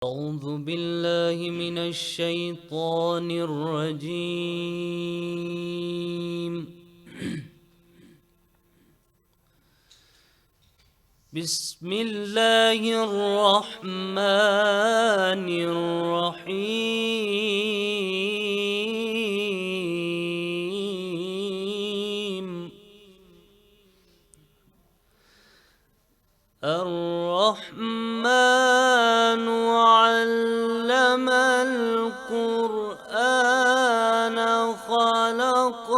أعوذ بالله من الشيطان الرجيم. بسم الله الرحمن الرحيم. الرحمن علم القرآن خلق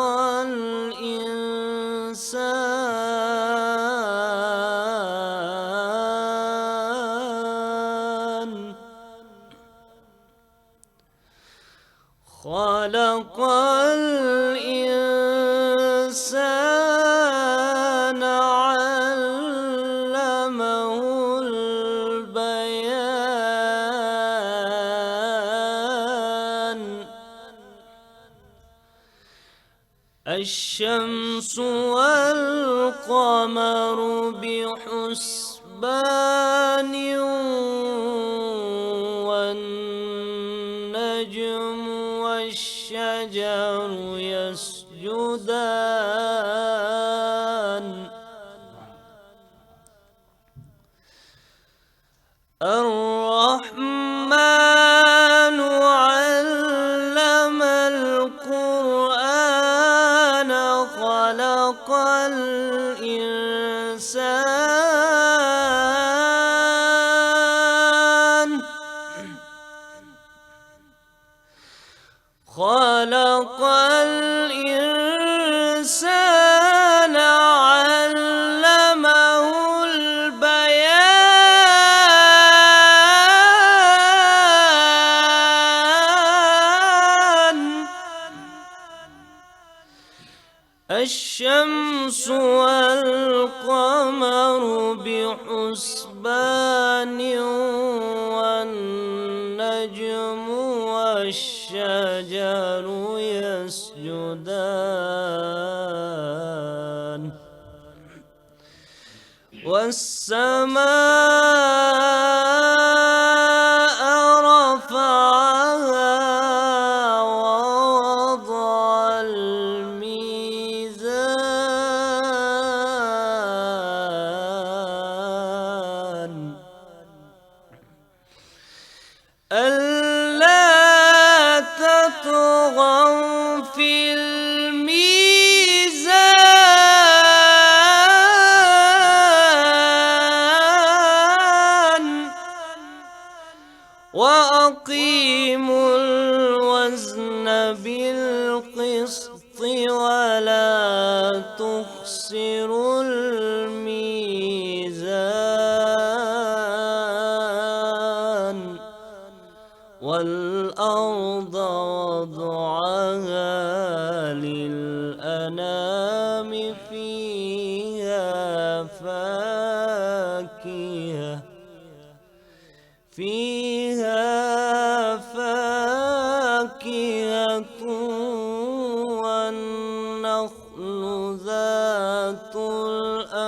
الإنسان علمه البيان. الشمس والقمر بحسبان والنجم والشجر يسجدان. الرحمن علم القرآن خلق الإنسان علمه البيان. الشمس والقمر بحسبان والنجم والشجر يسجدان. والسماء رفعها ووضع الميزان ألا تطغوا في الميزان وأقيموا الوزن بالقسط ولا تخسروا الميزان. والأرض وضعها للأنام فيها فاكهة والنخل ذات الأكمام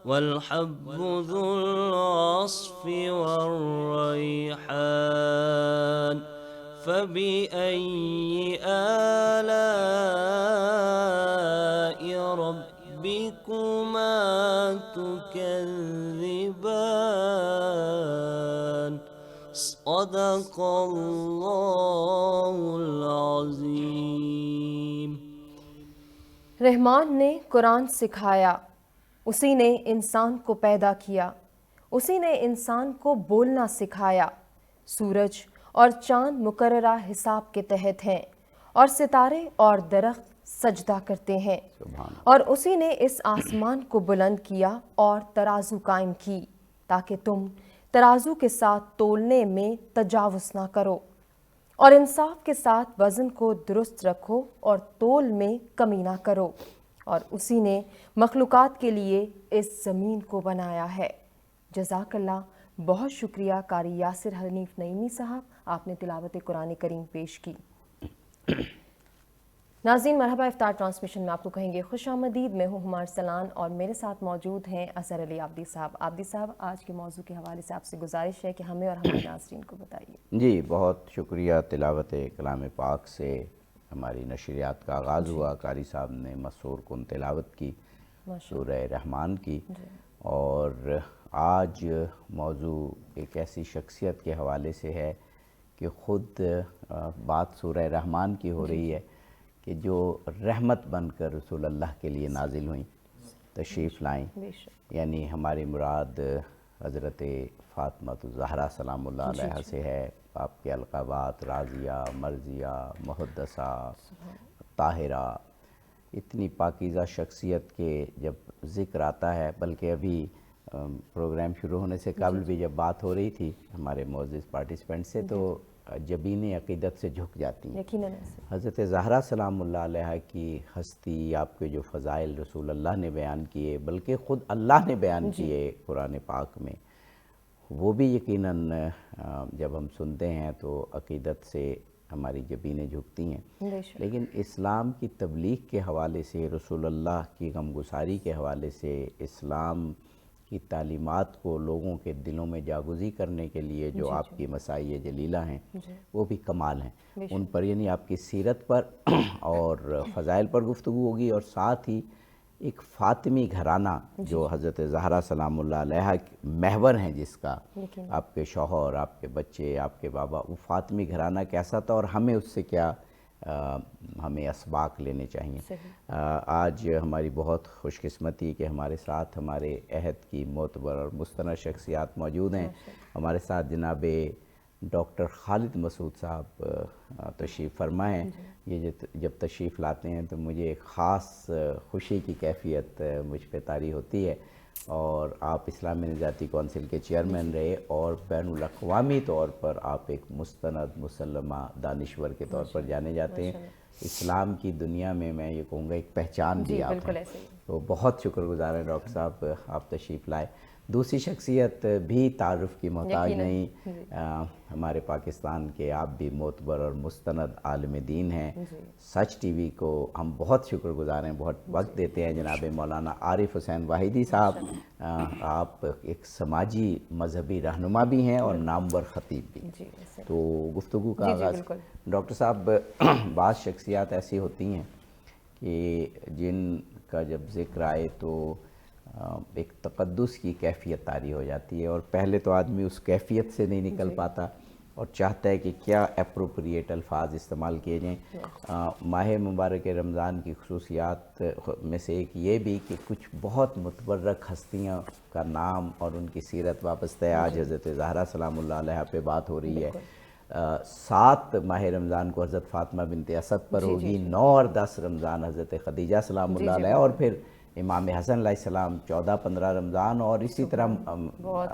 والحب ذو العصف والريحان. فبأي آلاء ربكما تكذبان. صدق اللہ العظیم. رحمان نے قرآن سکھایا، اسی نے انسان کو پیدا کیا، اسی نے انسان کو بولنا سکھایا. سورج اور چاند مقررہ حساب کے تحت ہیں اور ستارے اور درخت سجدہ کرتے ہیں. اور اسی نے اس آسمان کو بلند کیا اور ترازو قائم کی تاکہ تم ترازو کے ساتھ تولنے میں تجاوز نہ کرو اور انصاف کے ساتھ وزن کو درست رکھو اور تول میں کمی نہ کرو. اور اسی نے مخلوقات کے لیے اس زمین کو بنایا ہے. جزاک اللہ. بہت شکریہ قاری یاسر حنیف نعیمی صاحب، آپ نے تلاوت قرآن کریم پیش کی. ناظرین مرحبا، افطار ٹرانسمیشن میں آپ کو کہیں گے خوش آمدید. میں ہوں ہمار سلان اور میرے ساتھ موجود ہیں اظہر علی عابدی صاحب. عابدی صاحب، آج کے موضوع کے حوالے سے آپ سے گزارش ہے کہ ہمیں اور ہمارے ناظرین کو بتائیے. جی بہت شکریہ. تلاوت کلام پاک سے ہماری نشریات کا آغاز ہوا. قاری صاحب نے مسحور کن تلاوت کی سورہ رحمان کی، اور آج موضوع ایک ایسی شخصیت کے حوالے سے ہے کہ خود بات سورہ رحمان کی ہو رہی ہے کہ جو رحمت بن کر رسول اللہ کے لیے نازل ہوئیں، تشریف لائیں. یعنی ہماری مراد حضرت فاطمہ الزہرا سلام اللہ علیہ سے ہے. آپ کے القابات راضیہ، مرضیہ، محدثہ، طاہرہ، اتنی پاکیزہ شخصیت کے جب ذکر آتا ہے، بلکہ ابھی پروگرام شروع ہونے سے قبل بھی جب بات ہو رہی تھی ہمارے معزز پارٹیسپینٹ سے، تو جبین عقیدت سے جھک جاتی ہیں. یقیناً ایسے. حضرت زہرا سلام اللہ علیہ کی ہستی، آپ کے جو فضائل رسول اللہ نے بیان کیے، بلکہ خود اللہ نے بیان کیے قرآن پاک میں، وہ بھی یقیناً جب ہم سنتے ہیں تو عقیدت سے ہماری جبینیں جھکتی ہیں. لیکن اسلام کی تبلیغ کے حوالے سے، رسول اللہ کی غمگساری کے حوالے سے، اسلام کی تعلیمات کو لوگوں کے دلوں میں جاگزی کرنے کے لیے جو آپ کی مساعی جلیلہ ہیں وہ بھی کمال ہیں. ان پر یعنی آپ کی سیرت پر اور فضائل پر گفتگو ہوگی، اور ساتھ ہی ایک فاطمی گھرانہ جو حضرت زہرا سلام اللہ علیہ محور ہیں، جس کا آپ کے شوہر، آپ کے بچے، آپ کے بابا، وہ فاطمی گھرانہ کیسا تھا اور ہمیں اس سے کیا ہمیں اسباق لینے چاہیے. آج ہماری بہت خوش قسمتی کہ ہمارے ساتھ ہمارے عہد کی معتبر اور مستند شخصیات موجود ہیں. ہمارے ساتھ جناب ڈاکٹر خالد مسعود صاحب تشریف فرما ہیں. یہ جب تشریف لاتے ہیں تو مجھے ایک خاص خوشی کی کیفیت مجھ پہ طاری ہوتی ہے. اور آپ اسلامی نظاتی کونسل کے چیئرمین رہے، اور بین الاقوامی طور پر آپ ایک مستند مسلمہ دانشور کے طور پر جانے جاتے ہیں. اسلام کی دنیا میں میں یہ کہوں گا ایک پہچان دی آپ ہیں. تو بہت شکر گزار ہیں ڈاکٹر صاحب، آپ تشریف لائے. دوسری شخصیت بھی تعارف کی محتاج نہیں، ہمارے پاکستان کے آپ بھی معتبر اور مستند عالم دین ہیں. سچ ٹی وی کو ہم بہت شکر گزار ہیں، بہت وقت دیتے ہیں. جناب مولانا عارف حسین واحدی صاحب، آپ ایک سماجی مذہبی رہنما بھی ہیں اور نامور خطیب بھی. تو گفتگو کا آغاز ڈاکٹر صاحب، بعض شخصیات ایسی ہوتی ہیں کہ جن کا جب ذکر آئے تو ایک تقدس کی کیفیت طاری ہو جاتی ہے، اور پہلے تو آدمی اس کیفیت سے نہیں نکل پاتا اور چاہتا ہے کہ کیا اپروپریٹ الفاظ استعمال کیے جائیں. ماہ مبارک رمضان کی خصوصیات میں سے ایک یہ بھی کہ کچھ بہت متبرک ہستیاں کا نام اور ان کی سیرت وابستہ ہے. آج حضرت زہرا سلام اللہ علیہ پہ بات ہو رہی ہے. 7 ماہ رمضان کو حضرت فاطمہ بنت اسد پر ہوگی، 9 اور 10 رمضان حضرت خدیجہ سلام اللہ علیہ، اور پھر امام حسن علیہ السلام 14-15 رمضان، اور اسی طرح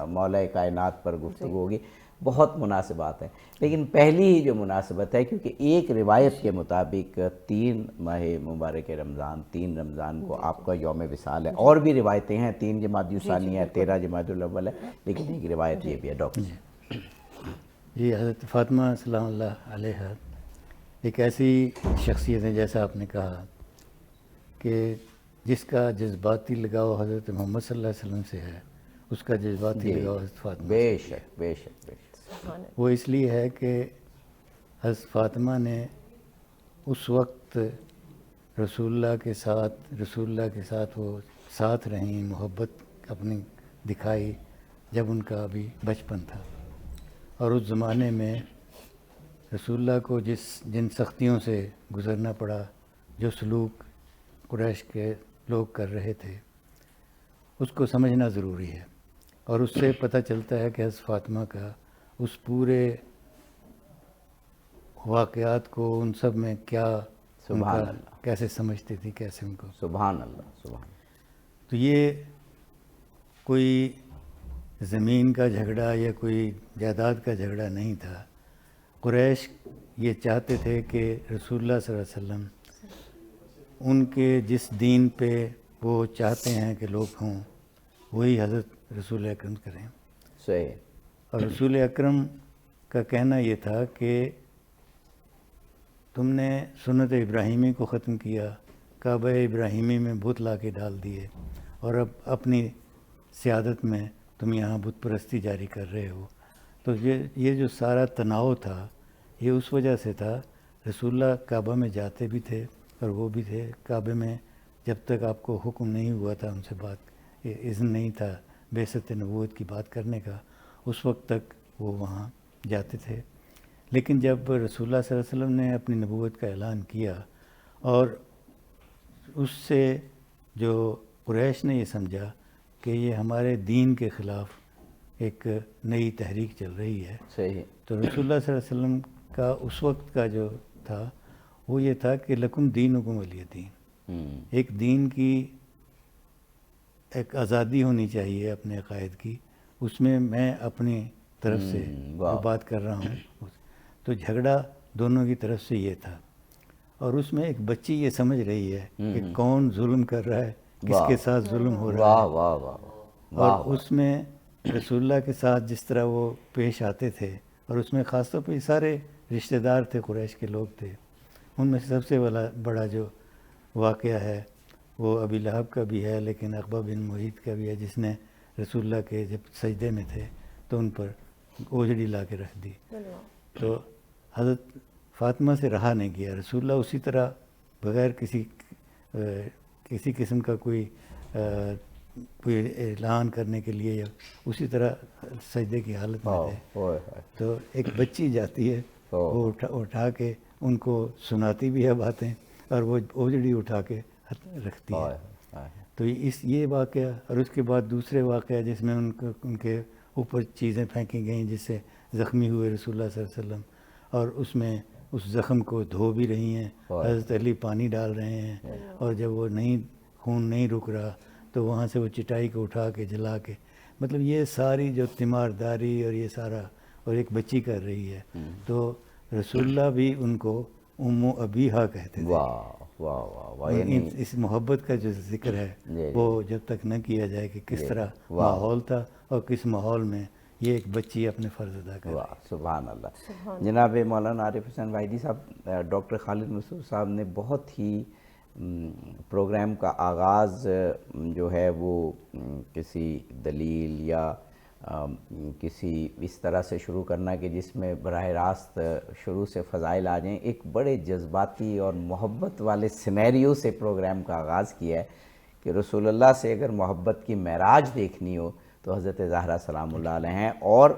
مولا کائنات پر گفتگو ہوگی. بہت مناسبات ہیں. لیکن پہلی ہی جو مناسبت ہے، کیونکہ ایک روایت کے مطابق 3 ماہ مبارک رمضان، 3 رمضان کو آپ کا یوم وصال ہے. اور بھی روایتیں ہیں، 3 جمادی الثانی ہے، 13 جمادی الاول ہے، لیکن ایک روایت یہ بھی ہے. ڈاکٹر جی، حضرت فاطمہ سلام اللہ علیہ ایک ایسی شخصیت ہے، جیسا آپ نے کہا، کہ جس کا جذباتی لگاؤ حضرت محمد صلی اللہ علیہ وسلم سے ہے، اس کا جذباتی لگاؤ حضرت فاطمہ بے شک بے شک بے شک. وہ اس لیے ہے کہ حضرت فاطمہ نے اس وقت رسول اللہ کے ساتھ وہ ساتھ رہیں، محبت اپنی دکھائی جب ان کا ابھی بچپن تھا. اور اس زمانے میں رسول اللہ کو جن سختیوں سے گزرنا پڑا، جو سلوک قریش کے لوگ کر رہے تھے، اس کو سمجھنا ضروری ہے. اور اس سے پتہ چلتا ہے کہ حضرت فاطمہ کا اس پورے واقعات کو، ان سب میں کیا سبحان اللہ، کیسے سمجھتی تھی، کیسے ان کو. سبحان اللہ سبحان اللہ. تو یہ کوئی زمین کا جھگڑا یا کوئی جائیداد کا جھگڑا نہیں تھا. قریش یہ چاہتے تھے کہ رسول اللہ صلی اللہ علیہ وسلم ان کے جس دین پہ وہ چاہتے ہیں کہ لوگ ہوں، وہی حضرت رسول اکرم کریں. صحیح. اور رسول اکرم کا کہنا یہ تھا کہ تم نے سنت ابراہیمی کو ختم کیا، کعبہ ابراہیمی میں بت لا کے ڈال دیے، اور اب اپنی سیادت میں تم یہاں بت پرستی جاری کر رہے ہو۔ تو یہ جو سارا تناؤ تھا یہ اس وجہ سے تھا، رسول اللہ کعبہ میں جاتے بھی تھے اور وہ بھی تھے کعبے میں، جب تک آپ کو حکم نہیں ہوا تھا ان سے بات، اذن نہیں تھا بعثت نبوت کی بات کرنے کا، اس وقت تک وہ وہاں جاتے تھے۔ لیکن جب رسول اللہ صلی اللہ علیہ وسلم نے اپنی نبوت کا اعلان کیا اور اس سے جو قریش نے یہ سمجھا کہ یہ ہمارے دین کے خلاف ایک نئی تحریک چل رہی ہے، صحیح، تو رسول اللہ صلی اللہ علیہ وسلم کا اس وقت کا جو تھا وہ یہ تھا کہ لکم دینکم ولی دین، ایک دین کی ایک آزادی ہونی چاہیے اپنے عقائد کی، اس میں میں اپنی طرف سے جو بات کر رہا ہوں، تو جھگڑا دونوں کی طرف سے یہ تھا، اور اس میں ایک بچی یہ سمجھ رہی ہے کہ کون ظلم کر رہا ہے، کس کے ساتھ ظلم ہو رہا ہے، واہ واہ واہ، اور اس میں رسول اللہ کے ساتھ جس طرح وہ پیش آتے تھے، اور اس میں خاص طور پہ سارے رشتہ دار تھے، قریش کے لوگ تھے، ان میں سب سے بڑا جو واقعہ ہے وہ ابی لہب کا بھی ہے، لیکن عقبہ بن معیط کا بھی ہے، جس نے رسول اللہ کے جب سجدے میں تھے تو ان پر اوجڑی لا کے رکھ دی، تو حضرت فاطمہ سے رہا نہیں گیا، رسول اللہ اسی طرح بغیر کسی قسم کا کوئی اعلان کرنے کے لیے، یا اسی طرح سجدے کی حالت میں تھے، تو ایک بچی جاتی ہے، وہ اٹھا کے ان کو سناتی بھی ہے باتیں، اور وہ اوجڑی اٹھا کے رکھتی ہے۔ تو یہ واقعہ، اور اس کے بعد دوسرے واقعہ جس میں ان کے اوپر چیزیں پھینکی گئیں جس سے زخمی ہوئے رسول اللہ صلی اللہ علیہ وسلم، اور اس میں اس زخم کو دھو بھی رہی ہیں، حضرت علی پانی ڈال رہے ہیں، اور جب وہ خون نہیں رک رہا تو وہاں سے وہ چٹائی کو اٹھا کے جلا کے، مطلب یہ ساری جو تیمارداری اور یہ سارا، اور ایک بچی کر رہی ہے، تو رسول اللہ بھی ان کو ام ابیہا کہتے تھے۔ واہ واہ واہ، اس محبت کا جو ذکر ہے وہ جب تک نہ کیا جائے کہ کس طرح ماحول تھا اور کس ماحول میں یہ ایک بچی اپنے فرض ادا کر رہی ہے۔ سبحان اللہ۔ جناب مولانا عارف حسین واحدی صاحب، ڈاکٹر خالد مسعود صاحب نے بہت ہی پروگرام کا آغاز جو ہے وہ کسی دلیل یا کسی اس طرح سے شروع کرنا کہ جس میں براہ راست شروع سے فضائل آ جائیں، ایک بڑے جذباتی اور محبت والے سینیریو سے پروگرام کا آغاز کیا ہے کہ رسول اللہ سے اگر محبت کی معراج دیکھنی ہو تو حضرت زہرا سلام اللہ علیہ ہیں، اور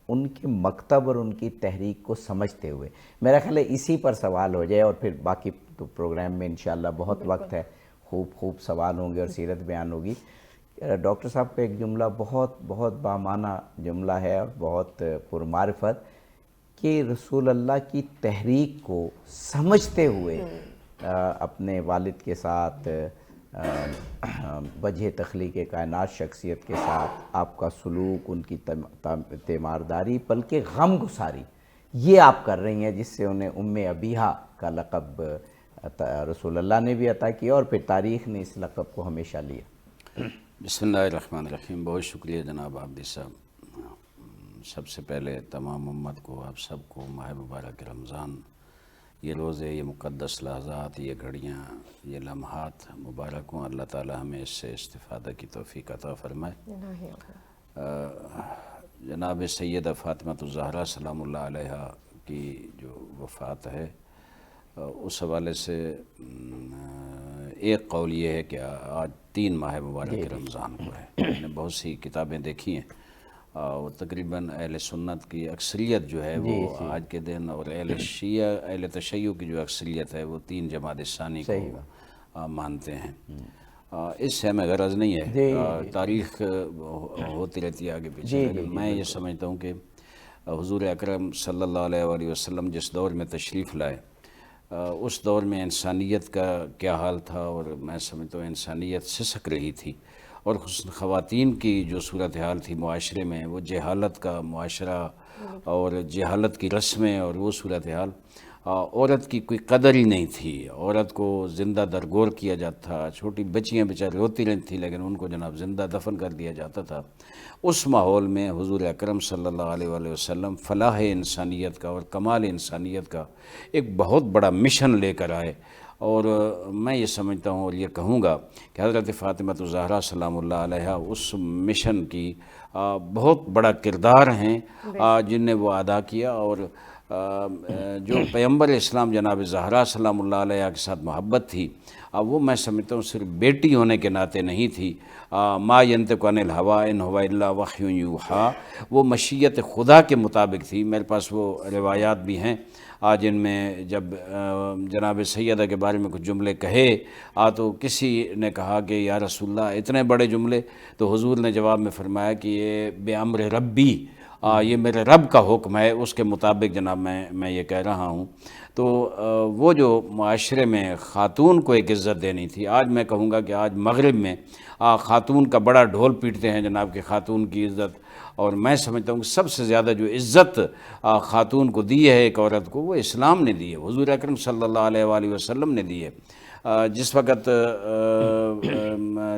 ان کے مکتب اور ان کی تحریک کو سمجھتے ہوئے۔ میرا خیال ہے اسی پر سوال ہو جائے، اور پھر باقی تو پروگرام میں انشاءاللہ بہت وقت ہے، خوب سوال ہوں گے اور سیرت بیان ہوگی۔ ڈاکٹر صاحب کا ایک جملہ بہت بامعنی جملہ ہے اور بہت پرمعرفت، کہ رسول اللہ کی تحریک کو سمجھتے ہوئے اپنے والد کے ساتھ، وجہ تخلیق کائنات شخصیت کے ساتھ آپ کا سلوک، ان کی تیمارداری بلکہ غم گساری، یہ آپ کر رہی ہیں، جس سے انہیں ام ابیہا کا لقب رسول اللہ نے بھی عطا کیا، اور پھر تاریخ نے اس لقب کو ہمیشہ لیا۔ بسم اللہ الرحمن الرحیم۔ بہت شکریہ جناب عابدی صاحب۔ سب سے پہلے تمام امت کو، آپ سب کو ماہ مبارک رمضان، یہ روزے، یہ مقدس لحظات، یہ گھڑیاں، یہ لمحات مبارک ہوں۔ اللہ تعالی ہمیں اس سے استفادہ کی توفیق عطا فرمائے۔ جناب سیدہ فاطمہ الزہرا سلام اللہ علیہ کی جو وفات ہے، اس حوالے سے ایک قول یہ ہے کہ آج 3 ماہ مبارک رمضان کو ہے۔ میں نے بہت سی کتابیں دیکھی ہیں، اور تقریباً اہل سنت کی اکثریت جو ہے وہ آج کے دن، اور اہل شیعہ، اہل تشیع کی جو اکثریت ہے وہ 3 جمادی الثانی کو مانتے ہیں۔ اس سے ہمیں غرض نہیں ہے، تاریخ ہوتی رہتی ہے آگے پیچھے، لیکن میں یہ سمجھتا ہوں کہ حضور اکرم صلی اللہ علیہ وآلہ وسلم جس دور میں تشریف لائے، اس دور میں انسانیت کا کیا حال تھا، اور میں سمجھتا ہوں انسانیت سسک رہی تھی، اور خواتین کی جو صورتحال تھی معاشرے میں، وہ جہالت کا معاشرہ اور جہالت کی رسمیں اور وہ صورتحال، عورت کی کوئی قدر ہی نہیں تھی، عورت کو زندہ درگور کیا جاتا تھا، چھوٹی بچیاں بیچاری روتی رہتی تھیں لیکن ان کو جناب زندہ دفن کر دیا جاتا تھا۔ اس ماحول میں حضور اکرم صلی اللہ علیہ وآلہ وسلم فلاح انسانیت کا اور کمال انسانیت کا ایک بہت بڑا مشن لے کر آئے، اور میں یہ سمجھتا ہوں اور یہ کہوں گا کہ حضرت فاطمہ الزہرا سلام اللہ علیہا اس مشن کی بہت بڑا کردار ہیں جن نے وہ ادا کیا، اور جو پیغمبر اسلام جناب زہرا سلام اللہ علیہ کے ساتھ محبت تھی وہ میں سمجھتا ہوں صرف بیٹی ہونے کے ناطے نہیں تھی۔ ما ینطق عن الہویٰ ان ہو الا وحی یوحیٰ، وہ مشیت خدا کے مطابق تھی۔ میرے پاس وہ روایات بھی ہیں جن میں جب جناب سیدہ کے بارے میں کچھ جملے کہے تو کسی نے کہا کہ یا رسول اللہ اتنے بڑے جملے، تو حضور نے جواب میں فرمایا کہ یہ بے امر ربی، یہ میرے رب کا حکم ہے، اس کے مطابق جناب میں یہ کہہ رہا ہوں۔ تو وہ جو معاشرے میں خاتون کو ایک عزت دینی تھی، آج میں کہوں گا کہ آج مغرب میں خاتون کا بڑا ڈھول پیٹتے ہیں جناب کہ خاتون کی عزت، اور میں سمجھتا ہوں کہ سب سے زیادہ جو عزت خاتون کو دی ہے ایک عورت کو، وہ اسلام نے دی ہے، حضور اکرم صلی اللہ علیہ وآلہ وسلم نے دی ہے۔ جس وقت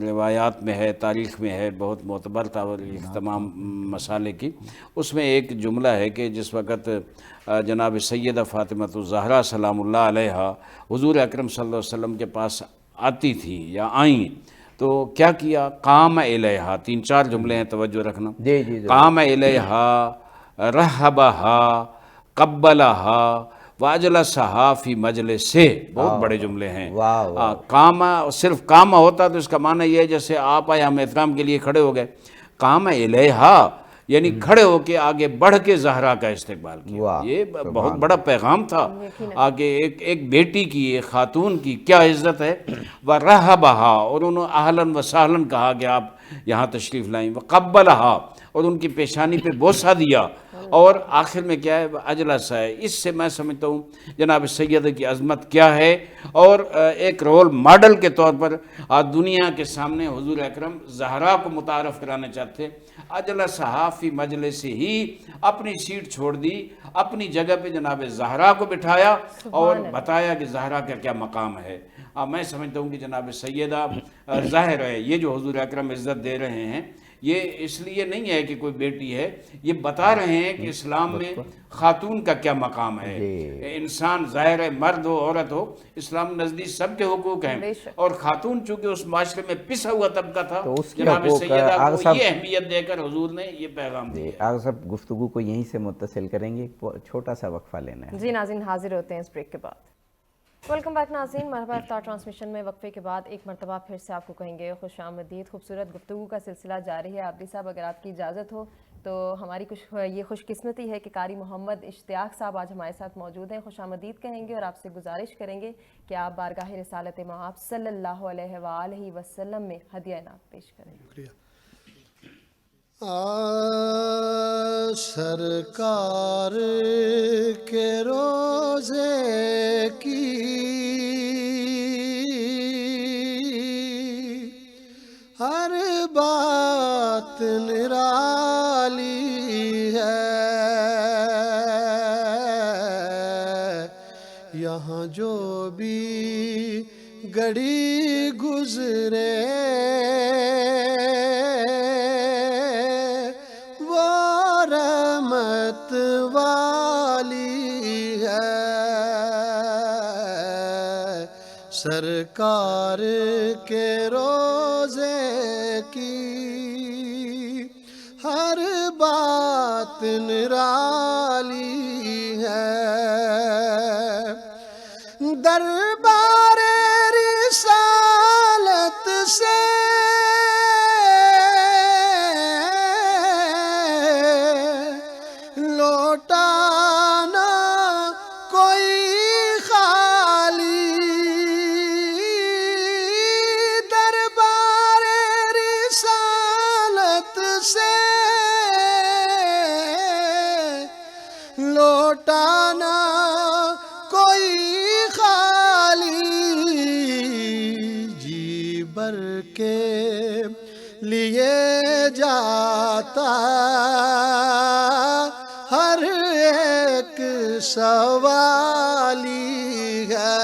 روایات میں ہے، تاریخ میں ہے، بہت معتبر تاریخ تمام مسالے کی، اس میں ایک جملہ ہے کہ جس وقت جناب سیدہ فاطمہ الزہرا سلام اللہ علیہا حضور اکرم صلی اللہ علیہ وسلم کے پاس آتی تھی یا آئیں، تو کیا کیا؟ قام الیہا، 3-4 جملے ہیں، توجہ رکھنا۔ جی جی قام الیہا، رحبہا، قبلہا واجلسہا فی مجلسہ، بہت بڑے جملے ہیں۔ قام، صرف قام ہوتا تو اس کا معنی یہ ہے جیسے آپ آئے ہم احترام کے لیے کھڑے ہو گئے، قام الیہا یعنی کھڑے ہو کے آگے بڑھ کے زہرا کا استقبال کیا۔ یہ بہت بڑا پیغام تھا آگے ایک بیٹی کی، ایک خاتون کی کیا عزت ہے۔ وَرَحَبَهَا، اور انہوں اہلاً و سہلاً کہا کہ آپ یہاں تشریف لائیں۔ وَقَبَّلَهَا، اور ان کی پیشانی پہ بوسہ دیا، اور آخر میں کیا ہے؟ اجلس ہے۔ اس سے میں سمجھتا ہوں جناب سیدہ کی عظمت کیا ہے، اور ایک رول ماڈل کے طور پر دنیا کے سامنے حضور اکرم زہرا کو متعارف کرانا چاہتے۔ اجلسہا فی مجلس ہی، اپنی سیٹ چھوڑ دی، اپنی جگہ پہ جناب زہرا کو بٹھایا اور بتایا کہ زہرا کا کیا مقام ہے۔ میں سمجھتا ہوں کہ جناب سیدہ ظاہر ہے یہ جو حضور اکرم عزت دے رہے ہیں یہ اس لیے نہیں ہے کہ کوئی بیٹی ہے، یہ بتا رہے ہیں کہ اسلام میں خاتون کا کیا مقام ہے۔ انسان ظاہر ہے مرد ہو عورت ہو، اسلام نزدیک سب کے حقوق ہیں، اور خاتون چونکہ اس معاشرے میں پسا ہوا طبقہ تھا، جناب سیدہ کو یہ اہمیت دے کر حضور نے یہ پیغام دیا۔ آگے سب گفتگو کو یہیں سے متصل کریں گے، چھوٹا سا وقفہ لینا ہے۔ جی ناظرین، حاضر ہوتے ہیں اس بریک کے بعد۔ ویلکم بیک ناظرین، مرحبا افطار ٹرانسمیشن میں وقفے کے بعد ایک مرتبہ پھر سے آپ کو کہیں گے خوش آمدید۔ خوبصورت گفتگو کا سلسلہ جاری ہے۔ عابدی صاحب اگر آپ کی اجازت ہو تو ہماری یہ خوش قسمتی ہے کہ قاری محمد اشتیاق صاحب آج ہمارے ساتھ موجود ہیں، خوش آمدید کہیں گے اور آپ سے گزارش کریں گے کہ آپ بارگاہ رسالت مآب صلی اللہ علیہ وآلہ وسلم میں ہدیہ انعام پیش کریں۔ سرکار کے روزے کی ہر بات نرالی ہے، یہاں جو بھی گھڑی گزرے والی ہے، سرکار کے روزے کی ہر بات نرالی ہے، دربار رسالت سے لوٹانا کوئی خالی، دربار رسالت سے لوٹانا کوئی خالی، جی بھر کے لیے جاتا ہر ایک سوالی ہے،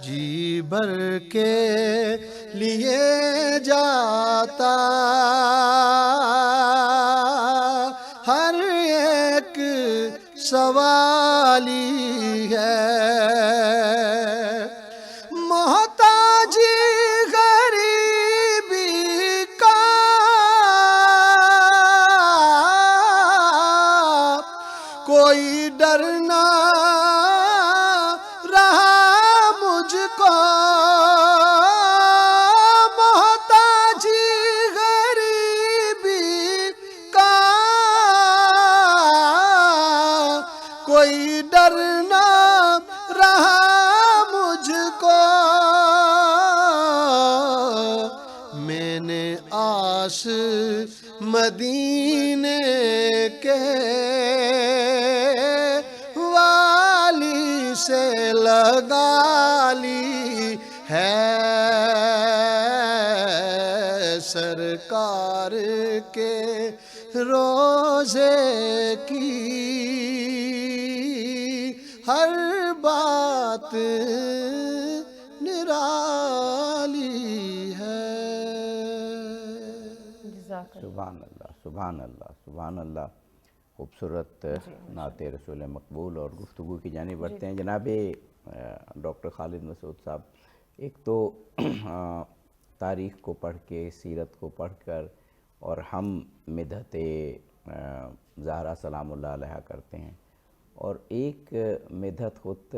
جی بھر کے لیے جاتا ہر ایک سوالی ہے، محتاجی غریبی کا کوئی ڈر نہ رہا مجھ کو، محتاجی غریبی کا کوئی ڈر نہ رہا مجھ کو، میں نے آس مدینے کے والی سے لگا لی ہے، سرکار کے روزے کی ہر بات نرالی ہے۔ جزاک اللہ۔ سبحان اللہ، سبحان اللہ، سبحان اللہ۔ خوبصورت نعت رسول مقبول اور گفتگو کی جانب بڑھتے ہیں۔ جناب ڈاکٹر خالد مسعود صاحب، ایک تو تاریخ کو پڑھ کے، سیرت کو پڑھ کر اور ہم مدحت زہرا سلام اللہ علیہا کرتے ہیں، اور ایک مدحت خود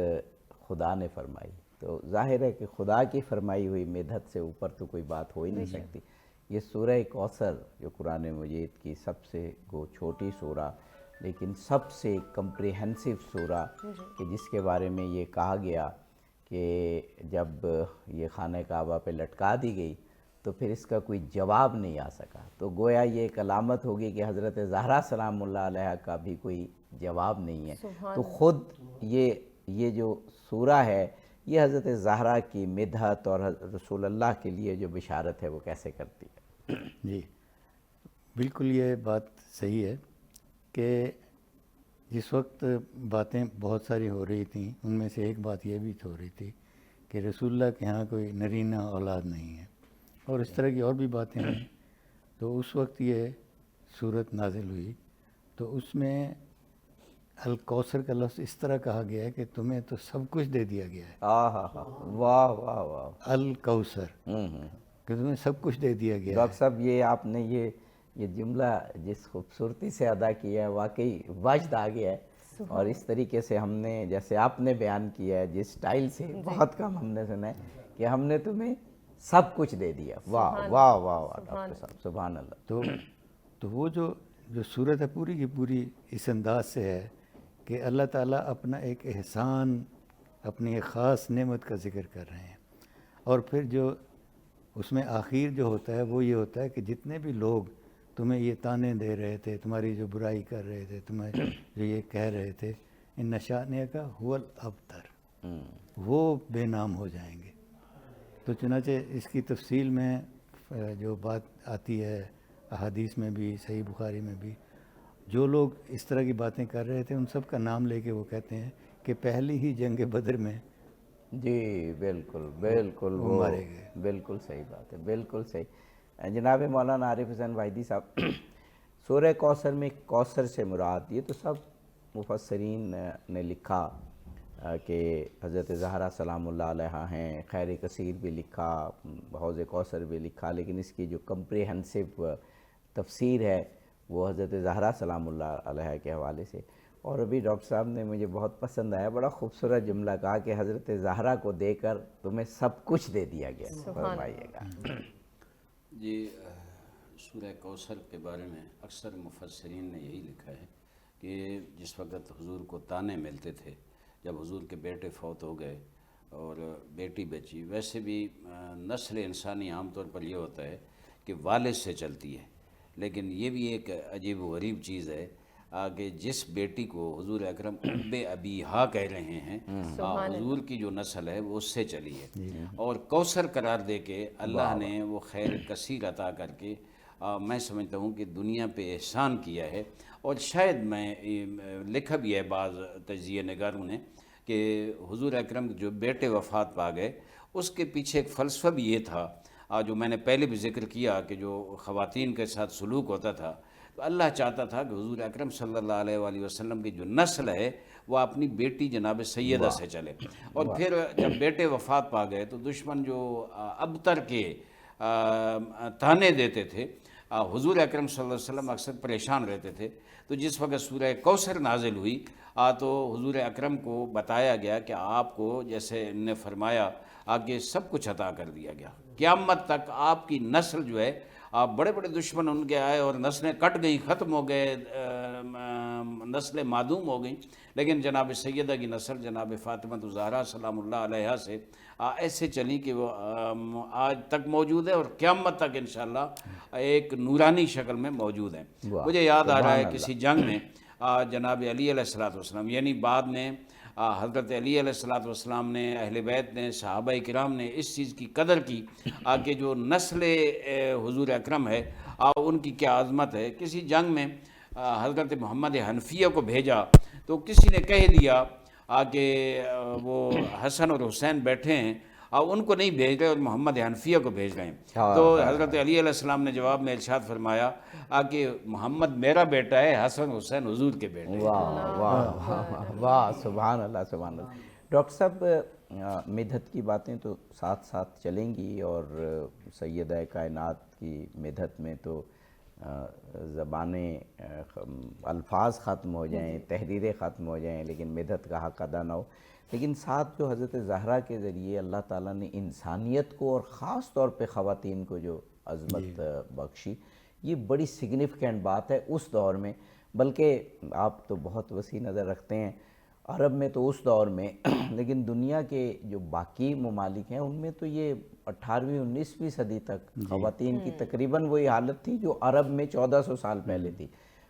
خدا نے فرمائی، تو ظاہر ہے کہ خدا کی فرمائی ہوئی مدحت سے اوپر تو کوئی بات ہو ہی نہیں سکتی۔ یہ سورہ کوثر جو قرآن مجید کی سب سے چھوٹی سورہ لیکن سب سے کمپریہنسو سورہ، کہ جس کے بارے میں یہ کہا گیا کہ جب یہ خانہ کعبہ پہ لٹکا دی گئی تو پھر اس کا کوئی جواب نہیں آ سکا، تو گویا یہ ایک علامت ہوگی کہ حضرت زہرا سلام اللہ علیہا کا بھی کوئی جواب نہیں ہے۔ تو خود یہ جو سورہ ہے یہ حضرت زہرا کی مدحت اور رسول اللہ کے لیے جو بشارت ہے وہ کیسے کرتی ہے؟ جی بالکل، یہ بات صحیح ہے کہ جس وقت باتیں بہت ساری ہو رہی تھیں، ان میں سے ایک بات یہ بھی ہو رہی تھی کہ رسول اللہ کے ہاں کوئی نرینہ اولاد نہیں ہے، اور اس طرح کی اور بھی باتیں ہوئیں۔ تو اس وقت یہ صورت نازل ہوئی، تو اس میں الکوثر کا لفظ اس طرح کہا گیا ہے کہ تمہیں تو سب کچھ دے دیا گیا ہے، واہ واہ واہ، الکوثر، کہ تمہیں سب کچھ دے دیا گیا ہے۔ ڈاکٹر صاحب یہ آپ نے یہ جملہ جس خوبصورتی سے ادا کیا ہے واقعی وجد آ گیا ہے، اور اس طریقے سے ہم نے جیسے آپ نے بیان کیا ہے جس سٹائل سے بہت کم ہم نے سنا ہے کہ ہم نے تمہیں سب کچھ دے دیا۔ واہ واہ واہ واہ ڈاکٹر صاحب، سبحان اللہ۔ تو وہ جو صورت ہے پوری کی پوری اس انداز سے ہے کہ اللہ تعالیٰ اپنا ایک احسان، اپنی ایک خاص نعمت کا ذکر کر رہے ہیں، اور پھر جو اس میں آخر جو ہوتا ہے وہ یہ ہوتا ہے کہ جتنے بھی لوگ تمہیں یہ تانے دے رہے تھے، تمہاری جو برائی کر رہے تھے، تمہیں جو یہ کہہ رہے تھے، ان شأنہ کا هو الابتر، وہ بے نام ہو جائیں گے۔ تو چنانچہ اس کی تفصیل میں جو بات آتی ہے احادیث میں بھی، صحیح بخاری میں بھی، جو لوگ اس طرح کی باتیں کر رہے تھے ان سب کا نام لے کے وہ کہتے ہیں کہ پہلی ہی جنگ بدر میں جی بالکل بالکل، وہ مارے گئے۔ بالکل صحیح بات ہے، بالکل صحیح۔ جناب مولانا عارف حسین واحدی صاحب، سورہ کوثر میں کوثر سے مراد، یہ تو سب مفسرین نے لکھا کہ حضرت زہرا سلام اللہ علیہا ہیں، خیر کثیر بھی لکھا، حوض کوثر بھی لکھا، لیکن اس کی جو کمپریہنسو تفسیر ہے وہ حضرت زہرا سلام اللہ علیہا کے حوالے سے۔ اور ابھی ڈاکٹر صاحب نے مجھے بہت پسند آیا، بڑا خوبصورت جملہ کہا کہ حضرت زہرا کو دے کر تمہیں سب کچھ دے دیا گیا۔ فرمائیے گا۔ جی سورہ کوثر کے بارے میں اکثر مفسرین نے یہی لکھا ہے کہ جس وقت حضور کو تانے ملتے تھے، جب حضور کے بیٹے فوت ہو گئے اور بیٹی بچی، ویسے بھی نسل انسانی عام طور پر یہ ہوتا ہے کہ والد سے چلتی ہے، لیکن یہ بھی ایک عجیب و غریب چیز ہے کہ جس بیٹی کو حضور اکرم اب ابیہا کہہ رہے ہیں، حضور کی جو نسل ہے وہ اس سے چلی ہے، اور کوثر قرار دے کے اللہ نے وہ خیر کثیر عطا کر کے میں سمجھتا ہوں کہ دنیا پہ احسان کیا ہے. اور شاید میں لکھا بھی ہے بعض تجزیہ نگاروں نے کہ حضور اکرم جو بیٹے وفات پا گئے اس کے پیچھے ایک فلسفہ بھی یہ تھا جو میں نے پہلے بھی ذکر کیا کہ جو خواتین کے ساتھ سلوک ہوتا تھا تو اللہ چاہتا تھا کہ حضور اکرم صلی اللہ علیہ وآلہ وسلم کی جو نسل ہے وہ اپنی بیٹی جناب سیدہ سے چلے. اور پھر جب بیٹے وفات پا گئے تو دشمن جو ابتر کے تانے دیتے تھے حضور اکرم صلی اللہ علیہ وسلم اکثر پریشان رہتے تھے. تو جس وقت سورہ کوثر نازل ہوئی تو حضور اکرم کو بتایا گیا کہ آپ کو جیسے ان نے فرمایا آگے سب کچھ عطا کر دیا گیا. قیامت تک آپ کی نسل جو ہے بڑے بڑے دشمن ان کے آئے اور نسلیں کٹ گئیں, ختم ہو گئے, نسلیں معدوم ہو گئیں, لیکن جناب سیدہ کی نسل جناب فاطمہ الزہرا سلام اللہ علیہا سے ایسے چلی کہ وہ آج تک موجود ہے اور قیامت تک انشاءاللہ ایک نورانی شکل میں موجود ہیں. مجھے یاد آ رہا ہے کسی جنگ میں جناب علی علیہ السلام یعنی بعد میں حضرت علی علیہ السلام نے, اہل بیت نے, صحابہ کرام نے اس چیز کی قدر کی کہ جو نسل حضور اکرم ہے ان کی کیا عظمت ہے. کسی جنگ میں حضرت محمد حنفیہ کو بھیجا تو کسی نے کہہ دیا کہ وہ حسن اور حسین بیٹھے ہیں ان کو نہیں بھیج رہے اور محمد حنفیہ کو بھیج رہے ہیں. تو حضرت علی علیہ السلام نے جواب میں ارشاد فرمایا کہ محمد میرا بیٹا ہے, حسن حسین حضور کے بیٹے ہیں. واہ واہ واہ, سبحان اللہ سبحان اللہ. ڈاکٹر صاحب مدحت کی باتیں تو ساتھ ساتھ چلیں گی اور سیدہ کائنات کی مدحت میں تو زبانیں الفاظ ختم ہو جائیں, تحریریں ختم ہو جائیں, لیکن مدحت کا حق ادا نہ ہو. لیکن ساتھ جو حضرت زہرا کے ذریعے اللہ تعالیٰ نے انسانیت کو اور خاص طور پہ خواتین کو جو عظمت بخشی, یہ بڑی سگنیفیکنٹ بات ہے اس دور میں. بلکہ آپ تو بہت وسیع نظر رکھتے ہیں, عرب میں تو اس دور میں, لیکن دنیا کے جو باقی ممالک ہیں ان میں تو یہ 18ویں 19ویں صدی تک خواتین کی تقریباً وہی حالت تھی جو عرب میں 1400 سال پہلے تھی.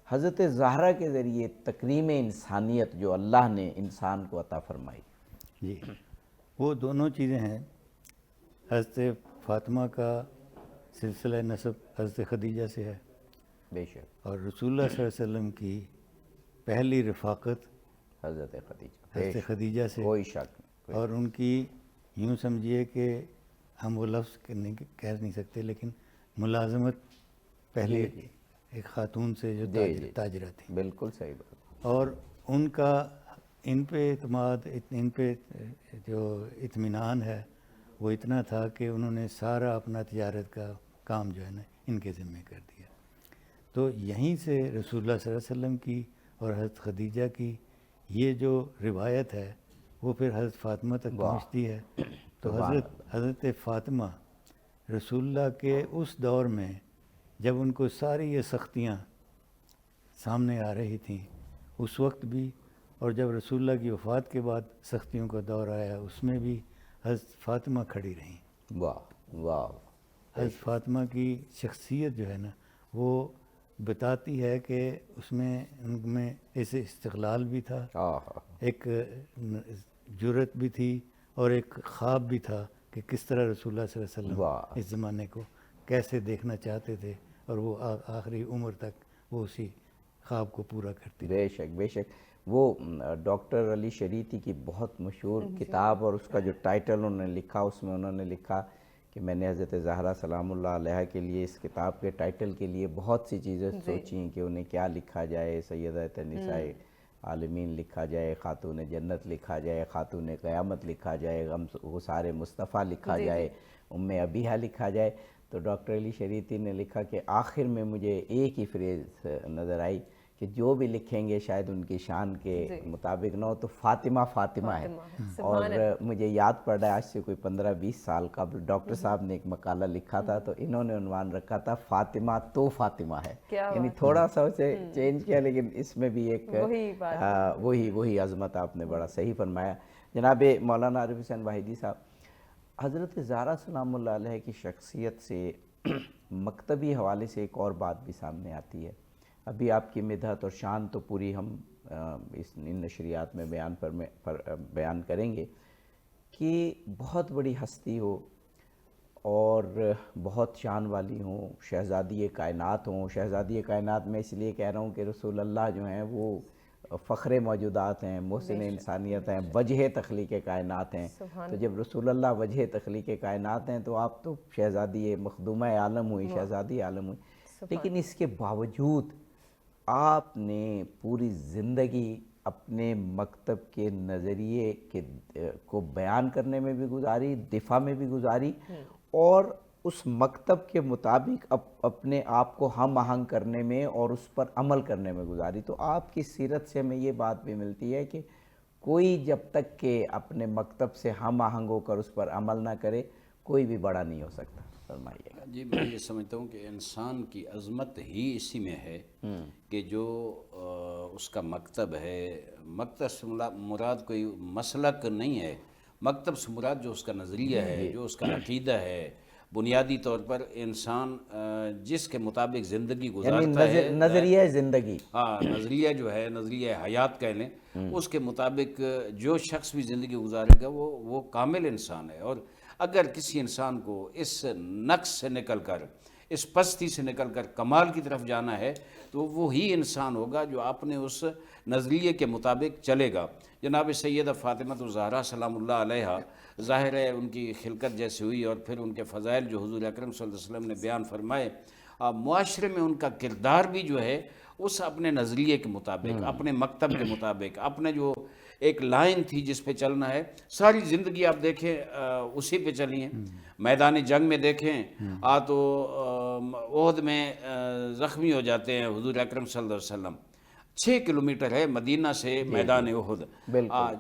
حضرت زہرا کے ذریعے تکریم انسانیت جو اللہ نے انسان کو عطا فرمائی. جی, وہ دونوں چیزیں ہیں. حضرت فاطمہ کا سلسلہ نسب حضرت خدیجہ سے ہے, بے شک, اور رسول اللہ صلی اللہ علیہ وسلم کی پہلی رفاقت حضرت خدیجہ, حضرت خدیجہ سے, کوئی شک. اور ان کی یوں سمجھیے کہ ہم وہ لفظ کہہ نہیں سکتے لیکن ملازمت پہلے ایک خاتون سے جو تاجرہ تھی. بالکل صحیح بات. اور ان کا ان پہ اعتماد, ان پہ جو اطمینان ہے وہ اتنا تھا کہ انہوں نے سارا اپنا تجارت کا کام جو ہے نا ان کے ذمہ کر دیا. تو یہیں سے رسول اللہ صلی اللہ علیہ وسلم کی اور حضرت خدیجہ کی یہ جو روایت ہے وہ پھر حضرت فاطمہ تک پہنچتی ہے. تو حضرت فاطمہ رسول اللہ کے اس دور میں جب ان کو ساری یہ سختیاں سامنے آ رہی تھیں اس وقت بھی, اور جب رسول اللہ کی وفات کے بعد سختیوں کا دور آیا اس میں بھی حضرت فاطمہ کھڑی رہیں. واہ واہ. حضرت فاطمہ کی شخصیت جو ہے نا وہ بتاتی ہے کہ اس میں ان میں ایسے استقلال بھی تھا, ایک جرت بھی تھی, اور ایک خواب بھی تھا کہ کس طرح رسول اللہ صلی اللہ علیہ وسلم اس زمانے کو کیسے دیکھنا چاہتے تھے, اور وہ آخری عمر تک وہ اسی خواب کو پورا کرتی. بے شک بے شک. وہ ڈاکٹر علی شریعتی کی بہت مشہور کتاب, اور اس کا جو ٹائٹل انہوں نے لکھا اس میں انہوں نے لکھا کہ میں نے حضرت زہرا سلام اللہ علیہا کے لیے اس کتاب کے ٹائٹل کے لیے بہت سی چیزیں سوچیں کہ انہیں کیا لکھا جائے. سیدہ نساء عالمین لکھا جائے, خاتون جنت لکھا جائے, خاتون قیامت لکھا جائے, غسار مصطفیٰ لکھا جائے, ام ابیہا لکھا جائے. تو ڈاکٹر علی شریعتی نے لکھا کہ آخر میں مجھے ایک ہی فریز نظر آئی کہ جو بھی لکھیں گے شاید ان کی شان کے مطابق نہ ہو, تو فاطمہ فاطمہ ہے. اور مجھے یاد پڑ رہا ہے آج سے کوئی 15-20 سال قبل ڈاکٹر صاحب نے ایک مقالہ لکھا تھا, تو انہوں نے عنوان رکھا تھا فاطمہ تو فاطمہ ہے. یعنی تھوڑا سا اسے چینج کیا, لیکن اس میں بھی ایک وہی عظمت آپ نے بڑا صحیح فرمایا. جناب مولانا عارف حسین واحدی صاحب, حضرت زہرا سلام اللہ علیہ کی شخصیت سے مکتبی حوالے سے ایک اور بات بھی سامنے آتی ہے. ابھی آپ کی مدحت اور شان تو پوری ہم ان نشریات میں بیان کریں گے کہ بہت بڑی ہستی ہو اور بہت شان والی ہوں، شہزادی کائنات ہوں. شہزادی کائنات میں اس لیے کہہ رہا ہوں کہ رسول اللہ جو ہیں وہ فخر موجودات ہیں، محسن انسانیت ہیں، وجہ تخلیق کائنات ہیں. تو جب رسول اللہ وجہ تخلیق کائنات ہیں تو آپ تو شہزادی مخدومہ عالم ہوئی، شہزادی عالم ہوئی. لیکن اس کے باوجود آپ نے پوری زندگی اپنے مکتب کے نظریے کو بیان کرنے میں بھی گزاری، دفاع میں بھی گزاری، اور اس مکتب کے مطابق اپنے آپ کو ہم آہنگ کرنے میں اور اس پر عمل کرنے میں گزاری. تو آپ کی سیرت سے ہمیں یہ بات بھی ملتی ہے کہ کوئی جب تک کہ اپنے مکتب سے ہم آہنگ ہو کر اس پر عمل نہ کرے کوئی بھی بڑا نہیں ہو سکتا. فرمائیے گا. جی میں یہ سمجھتا ہوں کہ انسان کی عظمت ہی اسی میں ہے کہ جو اس کا مکتب ہے. مکتب سے مراد کوئی مسلک نہیں ہے، مکتب سے مراد جو اس کا نظریہ ہے، جو اس کا عقیدہ ہے. بنیادی طور پر انسان جس کے مطابق زندگی گزارتا ہے، نظریہ زندگی، ہاں نظریہ جو ہے، نظریہ حیات کہہ لیں، اس کے مطابق جو شخص بھی زندگی گزارے گا وہ کامل انسان ہے. اور اگر کسی انسان کو اس نقص سے نکل کر، اس پستی سے نکل کر کمال کی طرف جانا ہے تو وہی انسان ہوگا جو اپنے اس نظریے کے مطابق چلے گا. جناب سیدہ فاطمہ الزہرا سلام اللہ علیہا، ظاہر ہے ان کی خلقت جیسے ہوئی اور پھر ان کے فضائل جو حضور اکرم صلی اللہ علیہ وسلم نے بیان فرمائے، معاشرے میں ان کا کردار بھی جو ہے اس اپنے نظریے کے مطابق، اپنے مکتب کے مطابق، اپنے جو ایک لائن تھی جس پہ چلنا ہے، ساری زندگی آپ دیکھیں اسی پہ چلی ہیں. میدان جنگ میں دیکھیں تو احد میں زخمی ہو جاتے ہیں حضور اکرم صلی اللہ علیہ وسلم. 6 کلومیٹر ہے مدینہ سے میدان احد.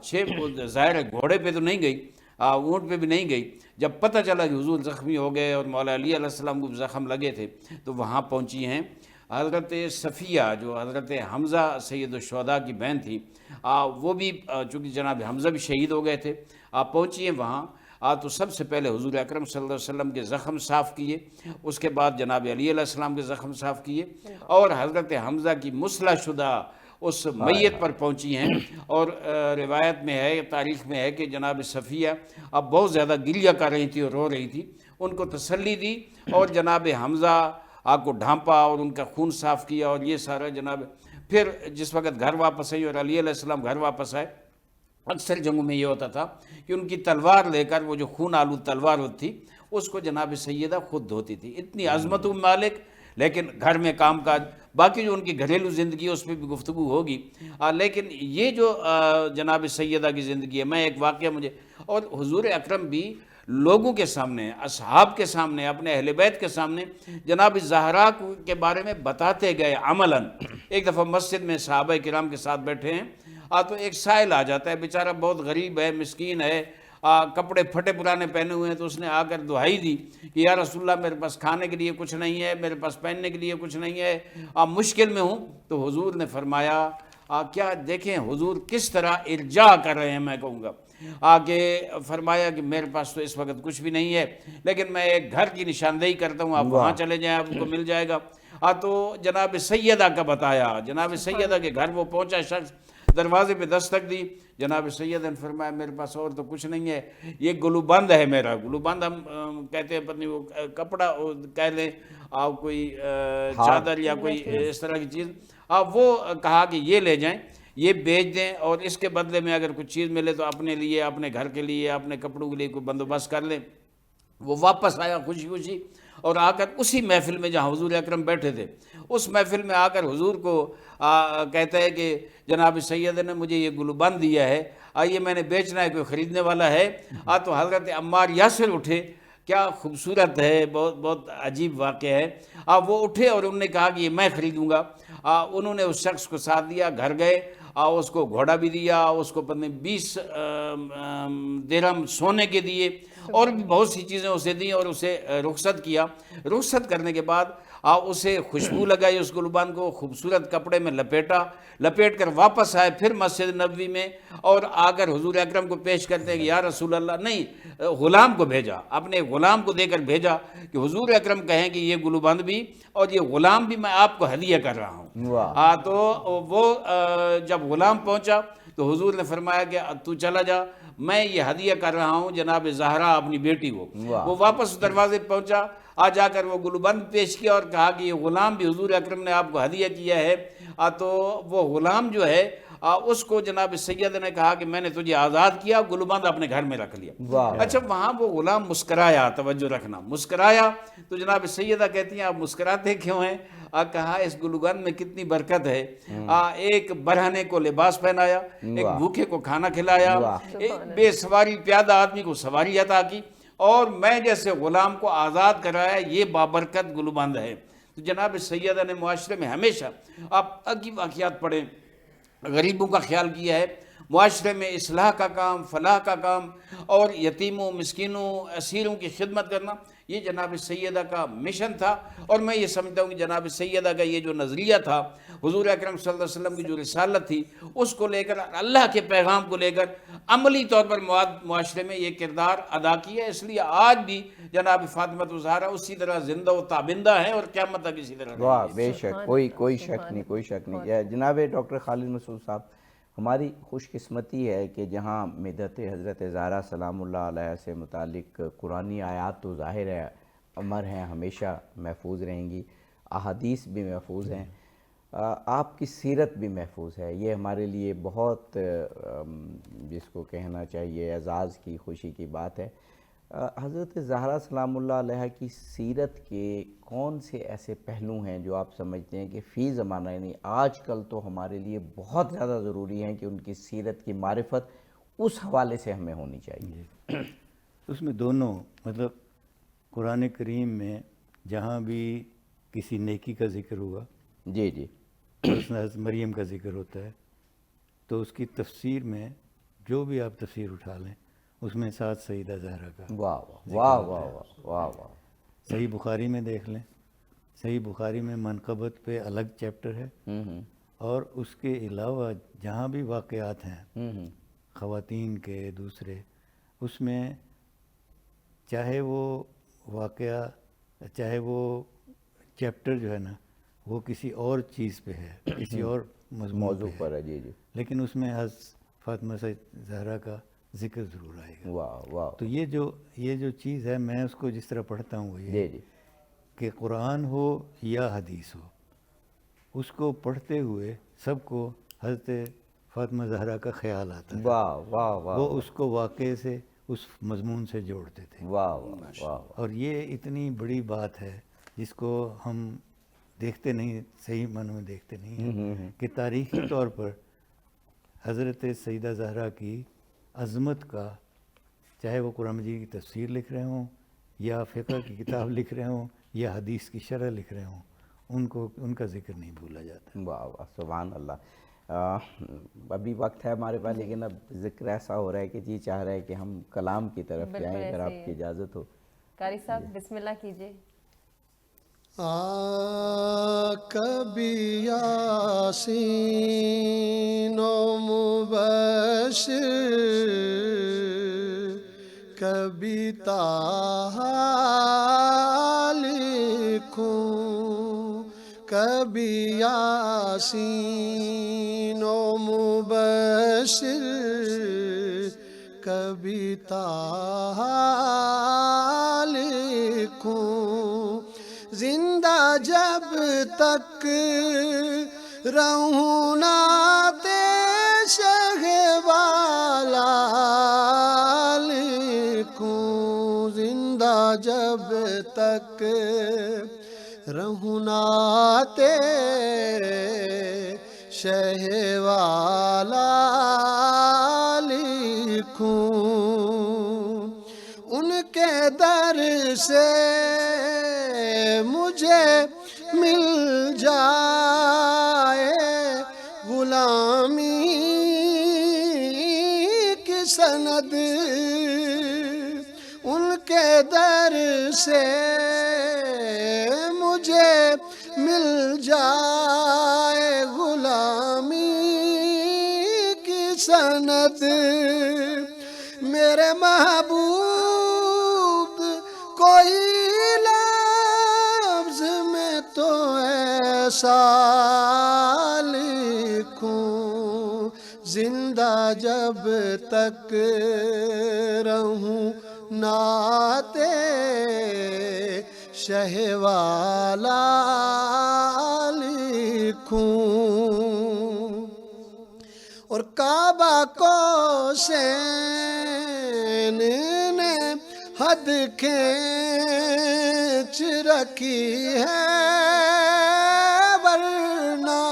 6 ظاہر ہے گھوڑے پہ تو نہیں گئی، اونٹ پہ بھی نہیں گئی. جب پتہ چلا کہ حضور زخمی ہو گئے اور مولا علی علیہ السلام کو زخم لگے تھے تو وہاں پہنچی ہیں. حضرت صفیہ جو حضرت حمزہ سید الشہداء کی بہن تھی، وہ بھی چونکہ جناب حمزہ بھی شہید ہو گئے تھے، پہنچی ہیں وہاں. تو سب سے پہلے حضور اکرم صلی اللہ علیہ وسلم کے زخم صاف کیے، اس کے بعد جناب علی علیہ السلام کے زخم صاف کیے، اور حضرت حمزہ کی مسلح شدہ اس میت پر پہنچی ہیں. اور روایت میں ہے، تاریخ میں ہے کہ جناب صفیہ اب بہت زیادہ گریہ کر رہی تھی اور رو رہی تھی. ان کو تسلی دی اور جناب حمزہ آپ کو ڈھانپا اور ان کا خون صاف کیا اور یہ سارا جناب. پھر جس وقت گھر واپس آئی اور علی علیہ السلام گھر واپس آئے، اکثر جنگوں میں یہ ہوتا تھا کہ ان کی تلوار لے کر، وہ جو خون آلود تلوار ہوتی تھی، اس کو جناب سیدہ خود دھوتی تھی. اتنی عظمت و مالک، لیکن گھر میں کام کاج، باقی جو ان کی گھریلو زندگی ہے اس پہ بھی گفتگو ہوگی. لیکن یہ جو جناب سیدہ کی زندگی ہے، میں ایک واقعہ مجھے، اور حضور اکرم بھی لوگوں کے سامنے، اصحاب کے سامنے، اپنے اہل بیت کے سامنے جناب زہرا کے بارے میں بتاتے گئے عملاً. ایک دفعہ مسجد میں صحابہ کرام کے ساتھ بیٹھے ہیں، تو ایک سائل آ جاتا ہے، بیچارہ بہت غریب ہے، مسکین ہے، کپڑے پھٹے پرانے پہنے ہوئے ہیں. تو اس نے آ کر دعائی دی کہ یا رسول اللہ میرے پاس کھانے کے لیے کچھ نہیں ہے، میرے پاس پہننے کے لیے کچھ نہیں ہے، مشکل میں ہوں. تو حضور نے فرمایا، کیا دیکھیں حضور کس طرح ارجاع کر رہے ہیں، میں کہوں گا آگے فرمایا کہ میرے پاس تو اس وقت کچھ بھی نہیں ہے، لیکن میں ایک گھر کی نشاندہی کرتا ہوں، آپ وہاں چلے جائیں، آپ کو مل جائے گا. تو جناب سیدہ کا بتایا، جناب سیدہ کے گھر وہ پہنچا شخص، دروازے پہ دستک دی. جناب سیدہ نے فرمایا میرے پاس اور تو کچھ نہیں ہے، یہ گلوبند ہے میرا. گلوبند ہم کہتے ہیں پتنی وہ کپڑا کہہ لیں، کوئی چادر یا کوئی اس طرح کی چیز. وہ کہا کہ یہ لے جائیں، یہ بیچ دیں، اور اس کے بدلے میں اگر کچھ چیز ملے تو اپنے لیے، اپنے گھر کے لیے، اپنے کپڑوں کے لیے کوئی بندوبست کر لیں. وہ واپس آیا خوشی خوشی، اور آ کر اسی محفل میں جہاں حضور اکرم بیٹھے تھے، اس محفل میں آ کر حضور کو کہتا ہے کہ جناب سید نے مجھے یہ گلوبند دیا ہے، یہ میں نے بیچنا ہے، کوئی خریدنے والا ہے؟ تو حضرت عمار یاسر اٹھے. کیا خوبصورت ہے، بہت بہت عجیب واقعہ ہے. وہ اٹھے اور انہوں نے کہا کہ یہ میں خریدوں گا. انہوں نے اس شخص کو ساتھ دیا، گھر گئے، اس کو گھوڑا بھی دیا، اس کو 20 درہم سونے کے دیے، اور بھی بہت سی چیزیں اسے دیں، اور اسے رخصت کیا. رخصت کرنے کے بعد اسے خوشبو لگائی، اس گلوبند کو خوبصورت کپڑے میں لپیٹ کر واپس آئے پھر مسجد نبوی میں، اور آ کر حضور اکرم کو پیش کرتے ہیں کہ یا رسول اللہ. نہیں، غلام کو بھیجا، اپنے غلام کو دے کر بھیجا کہ حضور اکرم کہیں کہ یہ گلوبند بھی اور یہ غلام بھی میں آپ کو ہدیہ کر رہا ہوں. تو وہ جب غلام پہنچا تو حضور نے فرمایا کہ تو چلا جا، میں یہ ہدیہ کر رہا ہوں جناب زہرا اپنی بیٹی کو. وہ واپس دروازے پہنچا, جا کر وہ گلوبند پیش کیا اور کہا کہ یہ غلام بھی حضور اکرم نے آپ کو ہدیہ کیا ہے. تو وہ غلام جو ہے اس کو جناب سید نے کہا کہ میں نے تجھے آزاد کیا, گلوبند اپنے گھر میں رکھ لیا. اچھا وہاں وہ غلام مسکرایا, توجہ رکھنا, مسکرایا. تو جناب سیدہ کہتی ہیں آپ مسکراتے کیوں ہیں؟ کہا اس گلوبند میں کتنی برکت ہے. ایک برہنے کو لباس پہنایا, ایک بھوکے کو کھانا کھلایا, ایک بے سواری پیادہ آدمی کو سواری عطا کی, اور میں جیسے غلام کو آزاد کرایا. یہ بابرکت گلوبند ہے. تو جناب سیدہ نے معاشرے میں ہمیشہ آپ کی واقعات پڑھیں, غریبوں کا خیال کیا ہے, معاشرے میں اصلاح کا کام, فلاح کا کام, اور یتیموں, مسکینوں, اسیروں کی خدمت کرنا, یہ جناب سیدہ کا مشن تھا. اور میں یہ سمجھتا ہوں کہ جناب سیدہ کا یہ جو نظریہ تھا, حضور اکرم صلی اللہ علیہ وسلم کی جو رسالت تھی, اس کو لے کر, اللہ کے پیغام کو لے کر عملی طور پر معاشرے میں یہ کردار ادا کیا. اس لیے آج بھی جناب فاطمہ الزہرا اسی طرح زندہ و تابندہ ہیں اور قیامت تک اسی طرح. واہ, بے شک, کوئی شک نہیں, کوئی شک نہیں. جناب ڈاکٹر خالد مسعود صاحب, ہماری خوش قسمتی ہے کہ جہاں مدحت حضرت زہرا سلام اللہ علیہ سے متعلق قرآنی آیات تو ظاہر ہے امر ہیں, ہمیشہ محفوظ رہیں گی, احادیث بھی محفوظ ہیں, آپ کی سیرت بھی محفوظ ہے. یہ ہمارے لیے بہت جس کو کہنا چاہیے اعزاز کی, خوشی کی بات ہے. حضرت زہرا سلام اللہ علیہ کی سیرت کے کون سے ایسے پہلو ہیں جو آپ سمجھتے ہیں کہ فی زمانہ, یعنی آج کل تو ہمارے لیے بہت زیادہ ضروری ہیں کہ ان کی سیرت کی معرفت اس حوالے سے ہمیں ہونی چاہیے؟ اس میں دونوں, مطلب قرآن کریم میں جہاں بھی کسی نیکی کا ذکر ہوا, جی جی, اس میں حضرت مریم کا ذکر ہوتا ہے, تو اس کی تفسیر میں جو بھی آپ تفسیر اٹھا لیں اس میں ساتھ سیدہ زہرا کا. واہ واہ واہ واہ واہ واہ. صحیح بخاری میں دیکھ لیں, صحیح بخاری میں منقبت پہ الگ چیپٹر ہے, اور اس کے علاوہ جہاں بھی واقعات ہیں خواتین کے دوسرے, اس میں چاہے وہ واقعہ, چاہے وہ چیپٹر جو ہے نا وہ کسی اور چیز پہ ہے, کسی اور موضوع پر ہے, جی جی, لیکن اس میں حضرت فاطمہ زہرا کا ذکر ضرور آئے گا. واہ واہ. تو یہ جو چیز ہے, میں اس کو جس طرح پڑھتا ہوں وہ جی یہ جی, کہ قرآن ہو یا حدیث ہو, اس کو پڑھتے ہوئے سب کو حضرت فاطمہ زہرا کا خیال آتا ہے. واہ واہ واہ. وہ اس کو واقعے سے, اس مضمون سے جوڑتے تھے. واہ واہ واہ. اور یہ اتنی بڑی بات ہے جس کو ہم دیکھتے نہیں, صحیح معنوں میں دیکھتے نہیں ہیں, کہ تاریخی طور پر حضرت سیدہ زہرا کی عظمت کا, چاہے وہ قرآن مجید کی تفسیر لکھ رہے ہوں یا فقہ کی کتاب لکھ رہے ہوں یا حدیث کی شرح لکھ رہے ہوں, ان کا ذکر نہیں بھولا جاتا. واہ واہ, سبحان اللہ. ابھی وقت ہے ہمارے پاس, لیکن اب ذکر ایسا ہو رہا ہے کہ جی چاہ رہا ہے کہ ہم کلام کی طرف جائیں, اگر آپ کی اجازت ہو. قاری صاحب بسم اللہ کیجئے. کبھی یاسین و مبشر, کبھی طٰہٰ لکھوں, کبھی یاسین و مبشر, کبھی طٰہٰ لکھوں. زندہ جب تک رہوں نعت شہ والا لکھوں, زندہ جب تک رہوں نعت شہ والا لکھوں. ان کے در سے مجھے مل جائے غلامی کی سند, ان کے در سے مجھے مل جائے غلامی کی سند. میرے محبوب کوئی لفظ میں تو ایسا لکھوں, زندہ جب تک رہوں ناتے شہ والا لکھوں، اور کعبہ کو حسین نے حد کھینچ رکھی ہے، ورنہ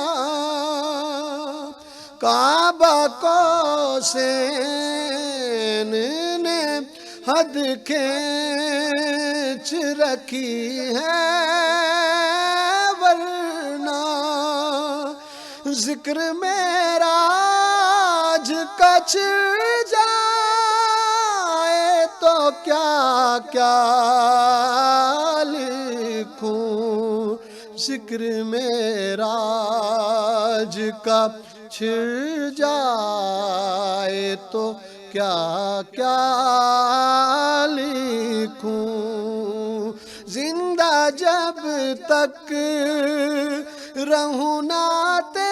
کعبہ کو حسین نے حد کھینچ رکھی ہے، ورنہ ذکر میرا آج کا چھڑ جائے تو کیا کیا لکھوں، ذکر میرا آج کا چھڑ جائے تو کیا کیا لکھوں، زندہ جب تک رہوں ناتے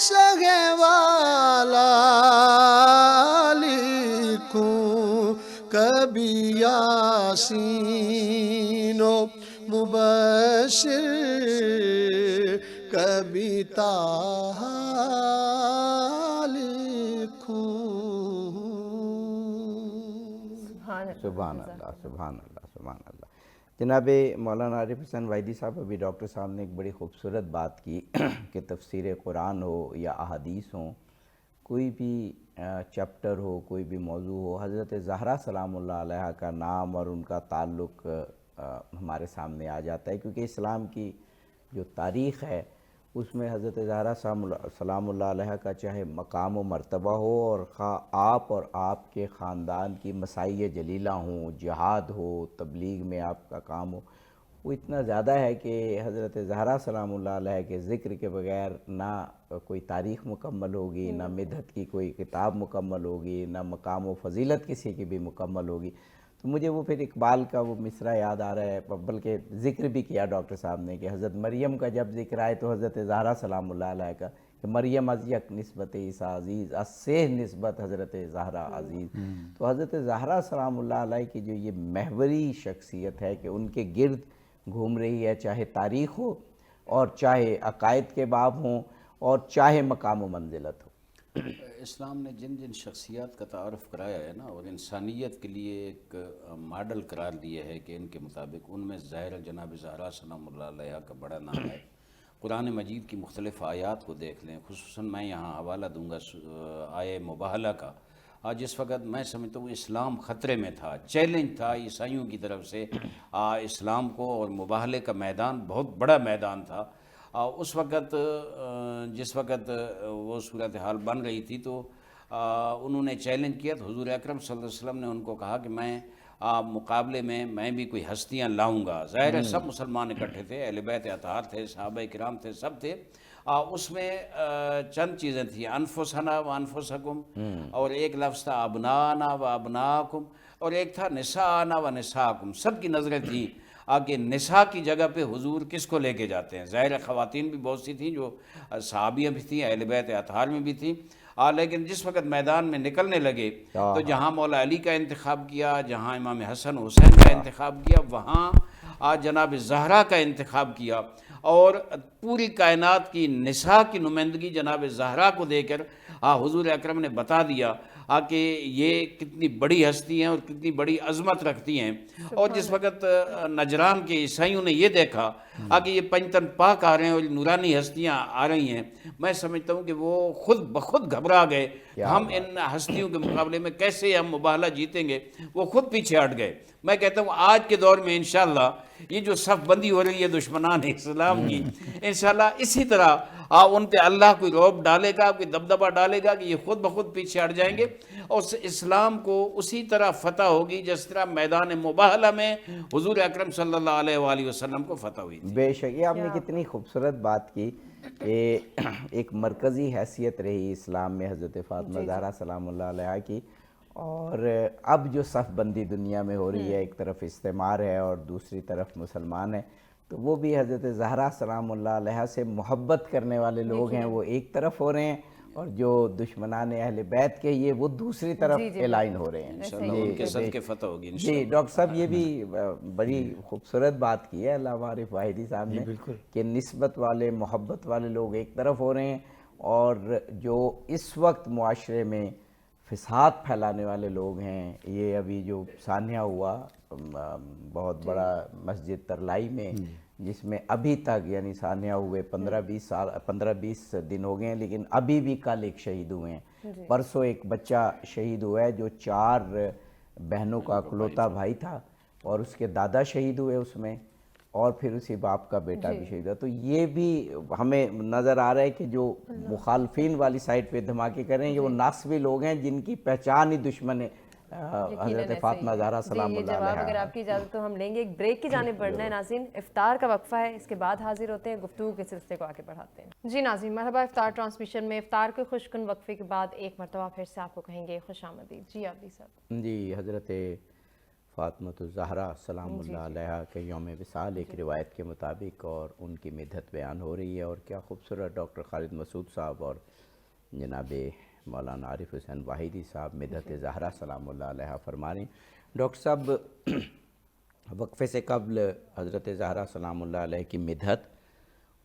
شہ والا لکھوں، کبھی یاسین و مبشر، کبھی طٰہٰ لکھوں۔ سبحان اللہ، سبحان اللہ، سبحان اللہ۔ جناب مولانا عارف حسین وحیدی صاحب، ابھی ڈاکٹر صاحب نے ایک بڑی خوبصورت بات کی کہ تفسیر قرآن ہو یا احادیث ہوں، کوئی بھی چیپٹر ہو، کوئی بھی موضوع ہو، حضرت زہرا سلام اللہ علیہ کا نام اور ان کا تعلق ہمارے سامنے آ جاتا ہے، کیونکہ اسلام کی جو تاریخ ہے اس میں حضرت زہرا سلام اللہ علیہ کا چاہے مقام و مرتبہ ہو، اور خواہ آپ اور آپ کے خاندان کی مسائی جلیلہ ہوں، جہاد ہو، تبلیغ میں آپ کا کام ہو، وہ اتنا زیادہ ہے کہ حضرت زہرا سلام اللہ علیہ کے ذکر کے بغیر نہ کوئی تاریخ مکمل ہوگی، نہ مدحت کی کوئی کتاب مکمل ہوگی، نہ مقام و فضیلت کسی کی بھی مکمل ہوگی۔ تو مجھے وہ پھر اقبال کا وہ مصرع یاد آ رہا ہے، بلکہ ذکر بھی کیا ڈاکٹر صاحب نے کہ حضرت مریم کا جب ذکر آئے تو حضرت زہرا سلام اللہ علیہ کا کہ مریم از یک نسبت عیسیٰ عزیز، از سے نسبت حضرت زہرا عزیز۔ تو حضرت زہرا سلام اللہ علیہ کی جو یہ محوری شخصیت ہے کہ ان کے گرد گھوم رہی ہے، چاہے تاریخ ہو اور چاہے عقائد کے باب ہوں اور چاہے مقام و منزلت ہو۔ اسلام نے جن جن شخصیات کا تعارف کرایا ہے نا، اور انسانیت کے لیے ایک ماڈل قرار دیا ہے کہ ان کے مطابق، ان میں جناب زہرا سلام اللہ علیہ کا بڑا نام ہے۔ قرآن مجید کی مختلف آیات کو دیکھ لیں، خصوصاً میں یہاں حوالہ دوں گا آیہ مباہلہ کا۔ آج جس وقت میں سمجھتا ہوں اسلام خطرے میں تھا، چیلنج تھا عیسائیوں کی طرف سے اسلام کو، اور مباہلے کا میدان بہت بڑا میدان تھا اس وقت۔ جس وقت وہ صورتحال بن رہی تھی تو انہوں نے چیلنج کیا، تو حضور اکرم صلی اللہ علیہ وسلم نے ان کو کہا کہ میں مقابلے میں بھی کوئی ہستیاں لاؤں گا۔ ظاہر ہے سب مسلمان اکٹھے تھے، اہل بیت اطہار تھے، صحابہ کرام تھے، سب تھے۔ اس میں چند چیزیں تھیں، انفسنا و انفسکم، اور ایک لفظ تھا ابنانا و ابناکم، اور ایک تھا نساءنا و نساکم۔ سب کی نظریں تھیں کہ نساء کی جگہ پہ حضور کس کو لے کے جاتے ہیں۔ ظاہر خواتین بھی بہت سی تھیں جو صحابیاں بھی تھیں، اہل بیت اطہار میں بھی تھیں، لیکن جس وقت میدان میں نکلنے لگے تو جہاں مولا علی کا انتخاب کیا، جہاں امام حسن حسین کا انتخاب کیا، وہاں جناب زہرا کا انتخاب کیا، اور پوری کائنات کی نساء کی نمائندگی جناب زہرا کو دے کر حضور اکرم نے بتا دیا کہ یہ کتنی بڑی ہستی ہیں اور کتنی بڑی عظمت رکھتی ہیں۔ اور جس وقت نجران کے عیسائیوں نے یہ دیکھا کہ یہ پنجتن پاک آ رہے ہیں اور نورانی ہستیاں آ رہی ہیں، میں سمجھتا ہوں کہ وہ خود بخود گھبرا گئے، ہم ان ہستیوں کے مقابلے میں کیسے ہم مباہلہ جیتیں گے، وہ خود پیچھے ہٹ گئے۔ میں کہتا ہوں آج کے دور میں انشاءاللہ یہ جو صف بندی ہو رہی ہے دشمنان اسلام کی، انشاءاللہ اسی طرح ان پہ اللہ کوئی رعب ڈالے گا، کوئی دبدبہ ڈالے گا کہ یہ خود بخود پیچھے ہٹ جائیں گے، اور اسلام کو اسی طرح فتح ہوگی جس طرح میدان مباہلہ میں حضور اکرم صلی اللہ علیہ وآلہ وسلم کو فتح ہوئی تھی۔ بے شک، یہ آپ نے کتنی خوبصورت بات کی کہ ایک مرکزی حیثیت رہی اسلام میں حضرت فاطمہ زہرا سلام اللہ علیہ کی، اور اب جو صف بندی دنیا میں ہو رہی ہے، ایک طرف استعمار ہے اور دوسری طرف مسلمان ہیں، تو وہ بھی حضرت زہرا سلام اللہ علیہ سے محبت کرنے والے لوگ ہیں وہ ایک طرف ہو رہے ہیں، اور جو دشمنان اہل بیت کے یہ وہ دوسری طرف الائن ہو رہے ہیں انشاءاللہ ان کے صدقے فتح ہوگی جی ڈاکٹر صاحب یہ بھی بڑی خوبصورت بات کی ہے علامہ عارف واحدی صاحب نے کہ نسبت والے محبت والے لوگ ایک طرف ہو رہے ہیں اور جو اس وقت معاشرے میں فساد پھیلانے والے لوگ ہیں. یہ ابھی جو سانحہ ہوا بہت بڑا مسجد ترلائی میں جس میں ابھی تک یعنی سانحہ ہوئے 15-20 دن ہو گئے ہیں لیکن ابھی بھی کل ایک شہید ہوئے ہیں. پرسوں ایک بچہ شہید ہوا ہے جو 4 بہنوں کا اکلوتا بھائی تھا اور اس کے دادا شہید ہوئے اس میں اور پھر اسی باپ کا بیٹا بھی شہید ہوا. تو یہ بھی ہمیں نظر آ رہا ہے کہ جو مخالفین والی سائٹ پہ دھماکے کر رہے ہیں یہ وہ ناصبی لوگ ہیں جن کی پہچان ہی دشمن حضرت فاطمہ زہرا سلام یہ اللہ جواب علیہا. اگر آپ کی اجازت تو ہم لیں گے, ایک بریک کی جانب بڑھنا ہے ناظرین. افطار کا وقفہ ہے, اس کے بعد حاضر ہوتے ہیں, گفتگو کے سلسلے کو آگے بڑھاتے ہیں. جی ناظرین مرحبا, افطار ٹرانسمیشن میں افطار کے خوشکن وقفے کے بعد ایک مرتبہ پھر سے آپ کو کہیں گے خوش آمدید. جی عابدی صاحب. جی حضرت فاطمہ الزہرا سلام اللہ علیہا کے یوم وصال ایک روایت کے مطابق اور ان کی مدحت بیان ہو رہی ہے اور کیا خوبصورت ڈاکٹر خالد مسعود صاحب اور جناب مولانا عارف حسین واحدی صاحب مدحت زہرا سلام اللہ علیہا فرما رہے ہیں. ڈاکٹر صاحب وقفے سے قبل حضرت زہرا سلام اللہ علیہ کی مدحت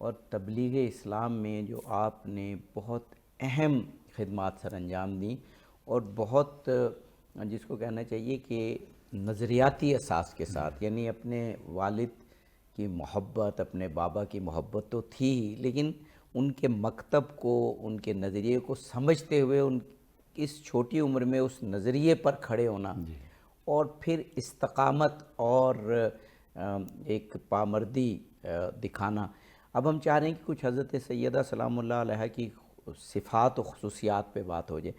اور تبلیغ اسلام میں جو آپ نے بہت اہم خدمات سر انجام دیں اور بہت جس کو کہنا چاہیے کہ نظریاتی اساس کے ساتھ, یعنی اپنے والد کی محبت اپنے بابا کی محبت تو تھی ہی لیکن ان کے مکتب کو ان کے نظریے کو سمجھتے ہوئے ان اس چھوٹی عمر میں اس نظریے پر کھڑے ہونا اور پھر استقامت اور ایک پامردی دکھانا. اب ہم چاہ رہے ہیں کہ کچھ حضرت سیدہ سلام اللہ علیہ کی صفات و خصوصیات پہ بات ہو جائے.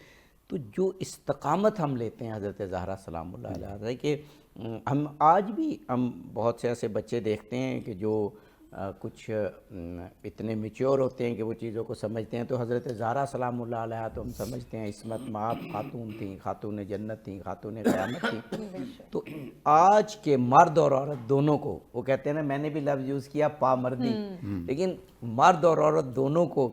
تو جو استقامت ہم لیتے ہیں حضرت زہرا سلام اللہ علیہ کہ ہم آج بھی ہم بہت سے ایسے بچے دیکھتے ہیں کہ جو کچھ اتنے میچور ہوتے ہیں کہ وہ چیزوں کو سمجھتے ہیں. تو حضرت زہرا سلام اللہ علیہ تو ہم سمجھتے ہیں عصمت مآب خاتون تھیں, خاتون جنت تھیں, خاتون قیامت تھیں. تو آج کے مرد اور عورت دونوں کو, وہ کہتے ہیں نا, میں نے بھی لفظ یوز کیا پامردی, لیکن مرد اور عورت دونوں کو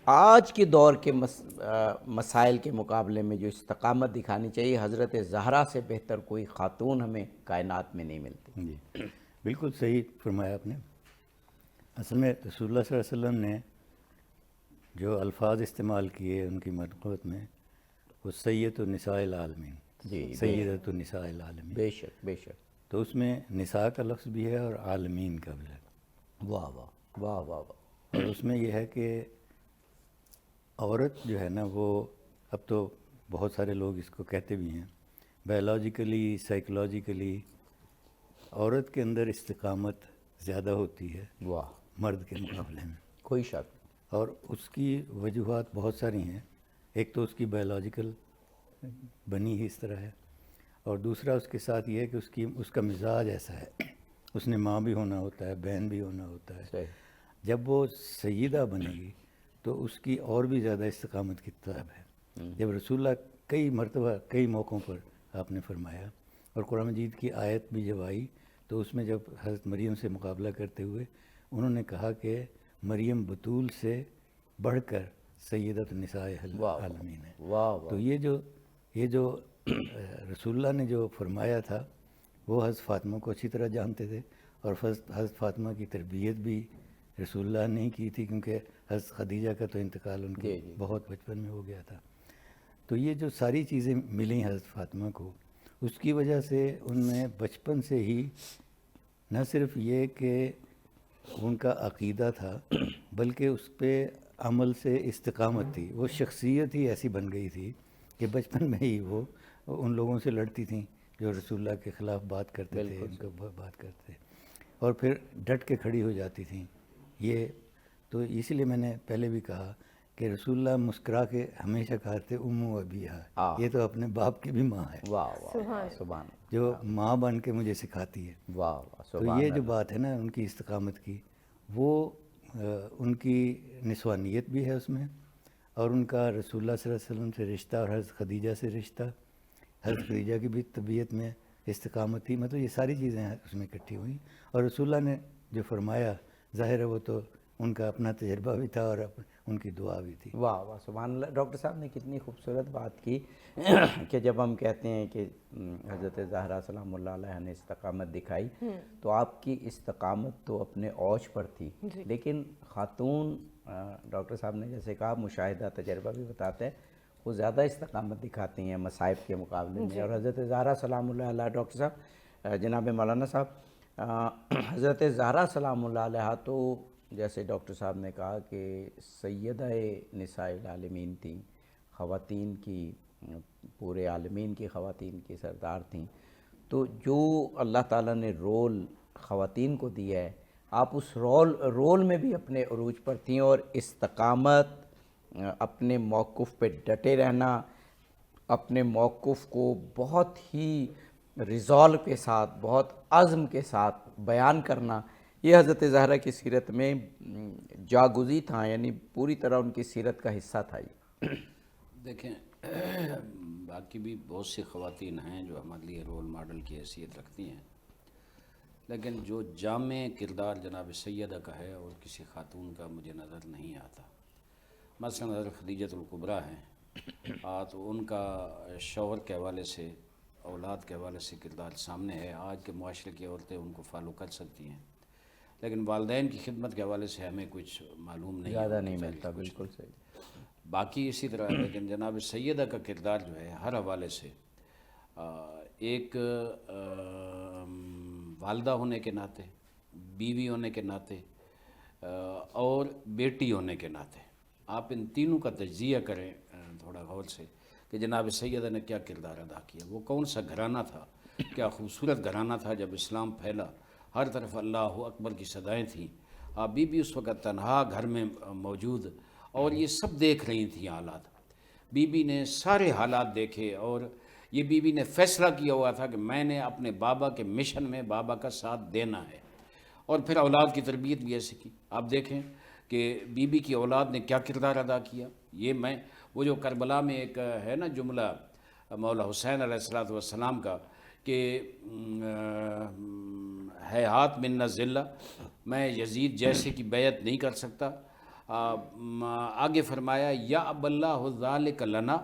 آج کے دور کے مسائل کے مقابلے میں جو استقامت دکھانی چاہیے حضرت زہرا سے بہتر کوئی خاتون ہمیں کائنات میں نہیں ملتی. جی بالکل صحیح فرمایا آپ نے. اصل میں رسول اللہ صلی اللہ علیہ وسلم نے جو الفاظ استعمال کیے ان کی مرقبت میں وہ سید النساء العالمین, جی سیدۃ النساء العالمین, بے شک بے شک. تو اس میں نساء کا لفظ بھی ہے اور عالمین کا بھی ہے. واہ واہ واہ واہ واہ. اور اس میں یہ ہے کہ عورت جو ہے نا وہ اب تو بہت سارے لوگ اس کو کہتے بھی ہیں بایولوجیکلی سائیکولوجیکلی عورت کے اندر استقامت زیادہ ہوتی ہے واہ, مرد کے مقابلے میں. کوئی شک. اور اس کی وجوہات بہت ساری ہیں. ایک تو اس کی بایولوجیکل بنی ہی اس طرح ہے اور دوسرا اس کے ساتھ یہ ہے کہ اس کا مزاج ایسا ہے, اس نے ماں بھی ہونا ہوتا ہے, بہن بھی ہونا ہوتا ہے. صحیح. جب وہ سیدہ بنے گی تو اس کی اور بھی زیادہ استقامت کی طلب ہے. جب رسول اللہ کئی مرتبہ کئی موقعوں پر آپ نے فرمایا اور قرآن مجید کی آیت بھی جب آئی تو اس میں جب حضرت مریم سے مقابلہ کرتے ہوئے انہوں نے کہا کہ مریم بطول سے بڑھ کر سیدۃ النساء العالمین ہے. تو یہ جو رسول اللہ نے جو فرمایا تھا وہ حضرت فاطمہ کو اچھی طرح جانتے تھے اور حضرت فاطمہ کی تربیت بھی رسول اللہ نے ہی کی تھی کیونکہ حضرت خدیجہ کا تو انتقال ان کے بہت بچپن میں ہو گیا تھا. تو یہ جو ساری چیزیں ملیں حضرت فاطمہ کو اس کی وجہ سے ان میں بچپن سے ہی نہ صرف یہ کہ ان کا عقیدہ تھا بلکہ اس پہ عمل سے استقامت تھی. وہ شخصیت ہی ایسی بن گئی تھی کہ بچپن میں ہی وہ ان لوگوں سے لڑتی تھیں جو رسول اللہ کے خلاف بات کرتے تھے, ان کو بات کرتے تھے اور پھر ڈٹ کے کھڑی ہو جاتی تھیں. یہ تو اسی لیے میں نے پہلے بھی کہا کہ رسول اللہ مسکرا کے ہمیشہ کہتے امو ابیہا, یہ تو اپنے باپ کی بھی ماں ہے. واہ واہ سبحان, جو ماں بن کے مجھے سکھاتی ہے. واہ واہ تو سبحان. یہ جو بات ہے نا ان کی استقامت کی وہ ان کی نسوانیت بھی ہے اس میں اور ان کا رسول اللہ صلی اللہ علیہ وسلم سے رشتہ اور حضرت خدیجہ سے رشتہ, حضرت خدیجہ کی بھی طبیعت میں استقامت تھی. مطلب یہ ساری چیزیں اس میں اکٹھی ہوئیں اور رسول اللہ نے جو فرمایا ظاہر ہے وہ تو ان کا اپنا تجربہ بھی تھا اور ان کی دعا بھی تھی۔ واہ واہ سبحان اللہ۔ ڈاکٹر صاحب نے کتنی خوبصورت بات کی کہ جب ہم کہتے ہیں کہ حضرت زہرا سلام اللہ علیہ نے استقامت دکھائی تو آپ کی استقامت تو اپنے اوج پر تھی، لیکن خاتون ڈاکٹر صاحب نے جیسے کہا مشاہدہ تجربہ بھی بتاتا ہے وہ زیادہ استقامت دکھاتی ہیں مصائب کے مقابلے میں، اور حضرت زہرا سلام اللہ علیہ ڈاکٹر صاحب جناب مولانا صاحب حضرت زہرا سلام اللہ علیہ تو جیسے ڈاکٹر صاحب نے کہا کہ سیدہ نساء العالمین تھیں، خواتین کی پورے عالمین کی خواتین کی سردار تھیں، تو جو اللہ تعالیٰ نے رول خواتین کو دیا ہے آپ اس رول میں بھی اپنے عروج پر تھیں، اور استقامت، اپنے موقف پہ ڈٹے رہنا، اپنے موقف کو بہت ہی ریزالو کے ساتھ، بہت عزم کے ساتھ بیان کرنا، یہ حضرت زہرا کی سیرت میں جاگزی تھا، یعنی پوری طرح ان کی سیرت کا حصہ تھا یہ۔ دیکھیں باقی بھی بہت سی خواتین ہیں جو ہمارے لیے رول ماڈل کی حیثیت رکھتی ہیں، لیکن جو جامع کردار جناب سیدہ کا ہے اور کسی خاتون کا مجھے نظر نہیں آتا۔ مثلا حضرت خدیجۃ الکبریٰ ہیں تو ان کا شوہر کے حوالے سے، اولاد کے حوالے سے کردار سامنے ہے، آج کے معاشرے کی عورتیں ان کو فالو کر سکتی ہیں، لیکن والدین کی خدمت کے حوالے سے ہمیں کچھ معلوم نہیں، زیادہ نہیں ملتا، بالکل صحیح۔ باقی اسی طرح ہے، لیکن جناب سیدہ کا کردار جو ہے ہر حوالے سے ایک والدہ ہونے کے ناطے، بیوی ہونے کے ناطے اور بیٹی ہونے کے ناطے، آپ ان تینوں کا تجزیہ کریں تھوڑا غور سے کہ جناب سیدہ نے کیا کردار ادا کیا، وہ کون سا گھرانہ تھا، کیا خوبصورت گھرانہ تھا۔ جب اسلام پھیلا ہر طرف اللہ اکبر کی صدائیں تھیں، بی بی اس وقت تنہا گھر میں موجود اور یہ سب دیکھ رہی تھیں حالات، بی بی نے سارے حالات دیکھے، اور یہ بی بی نے فیصلہ کیا ہوا تھا کہ میں نے اپنے بابا کے مشن میں بابا کا ساتھ دینا ہے، اور پھر اولاد کی تربیت بھی ایسے کی۔ آپ دیکھیں کہ بی بی کی اولاد نے کیا کردار ادا کیا۔ یہ وہ جو کربلا میں ایک ہے نا جملہ مولا حسین علیہ السلام کا کہ ہے ہاتھ منا ذلہ، میں یزید جیسے کی بیعت نہیں کر سکتا۔ آگے فرمایا یا اب اللہ ذالک لنا،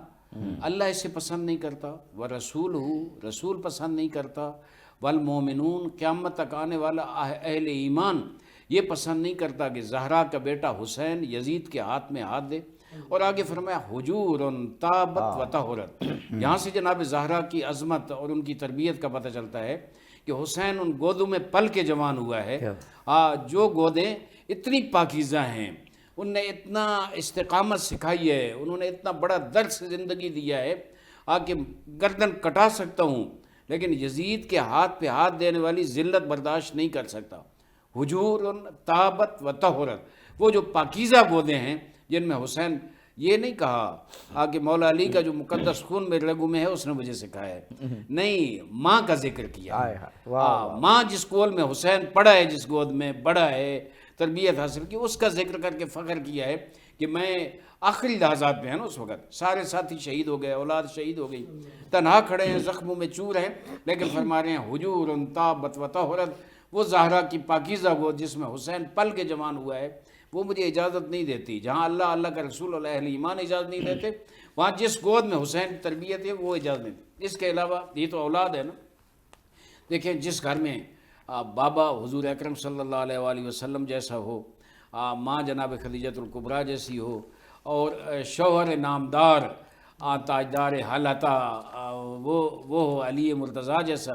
اللہ اسے پسند نہیں کرتا، رسول پسند نہیں کرتا، والمومنون قیامت تک آنے والا اہل ایمان یہ پسند نہیں کرتا کہ زہرا کا بیٹا حسین یزید کے ہاتھ میں ہاتھ دے۔ اور آگے فرمایا حجور طابت و طہرت، یہاں سے جناب زہرا کی عظمت اور ان کی تربیت کا پتہ چلتا ہے کہ حسین ان گودوں میں پل کے جوان ہوا ہے، جو گودیں اتنی پاکیزہ ہیں، ان نے اتنا استقامت سکھائی ہے، انہوں نے اتنا بڑا درس زندگی دیا ہے کہ گردن کٹا سکتا ہوں لیکن یزید کے ہاتھ پہ ہاتھ دینے والی ذلت برداشت نہیں کر سکتا۔ حجور طابت و طہرت، وہ جو پاکیزہ گودے ہیں جن میں حسین، یہ نہیں کہا کہ مولا علی کا جو مقدس خون میرے رگوں میں ہے اس نے مجھے سکھایا ہے، نہیں، ماں کا ذکر کیا، ماں جس گود میں حسین پڑا ہے، جس گود میں بڑا ہے، تربیت حاصل کی، اس کا ذکر کر کے فخر کیا ہے کہ میں آخری لحظات میں ہے نا، اس وقت سارے ساتھی شہید ہو گئے، اولاد شہید ہو گئی، تنہا کھڑے ہیں، زخموں میں چور ہیں، لیکن فرما رہے ہیں حجور طابت و طہرت، وہ زہرا کی پاکیزہ گود جس میں حسین پل کے جوان ہوا ہے، وہ مجھے اجازت نہیں دیتی، جہاں اللہ کا رسول اور اہل ایمان اجازت نہیں دیتے، وہاں جس گود میں حسین کی تربیت ہے وہ اجازت نہیں دیتی۔ اس کے علاوہ یہ تو اولاد ہے نا، دیکھیں جس گھر میں بابا حضور اکرم صلی اللہ علیہ وآلہ وسلم جیسا ہو، ماں جناب خدیجۃ الکبریٰ جیسی ہو، اور شوہر نامدار تاجدار حالتا وہ ہو علی مرتضیٰ جیسا،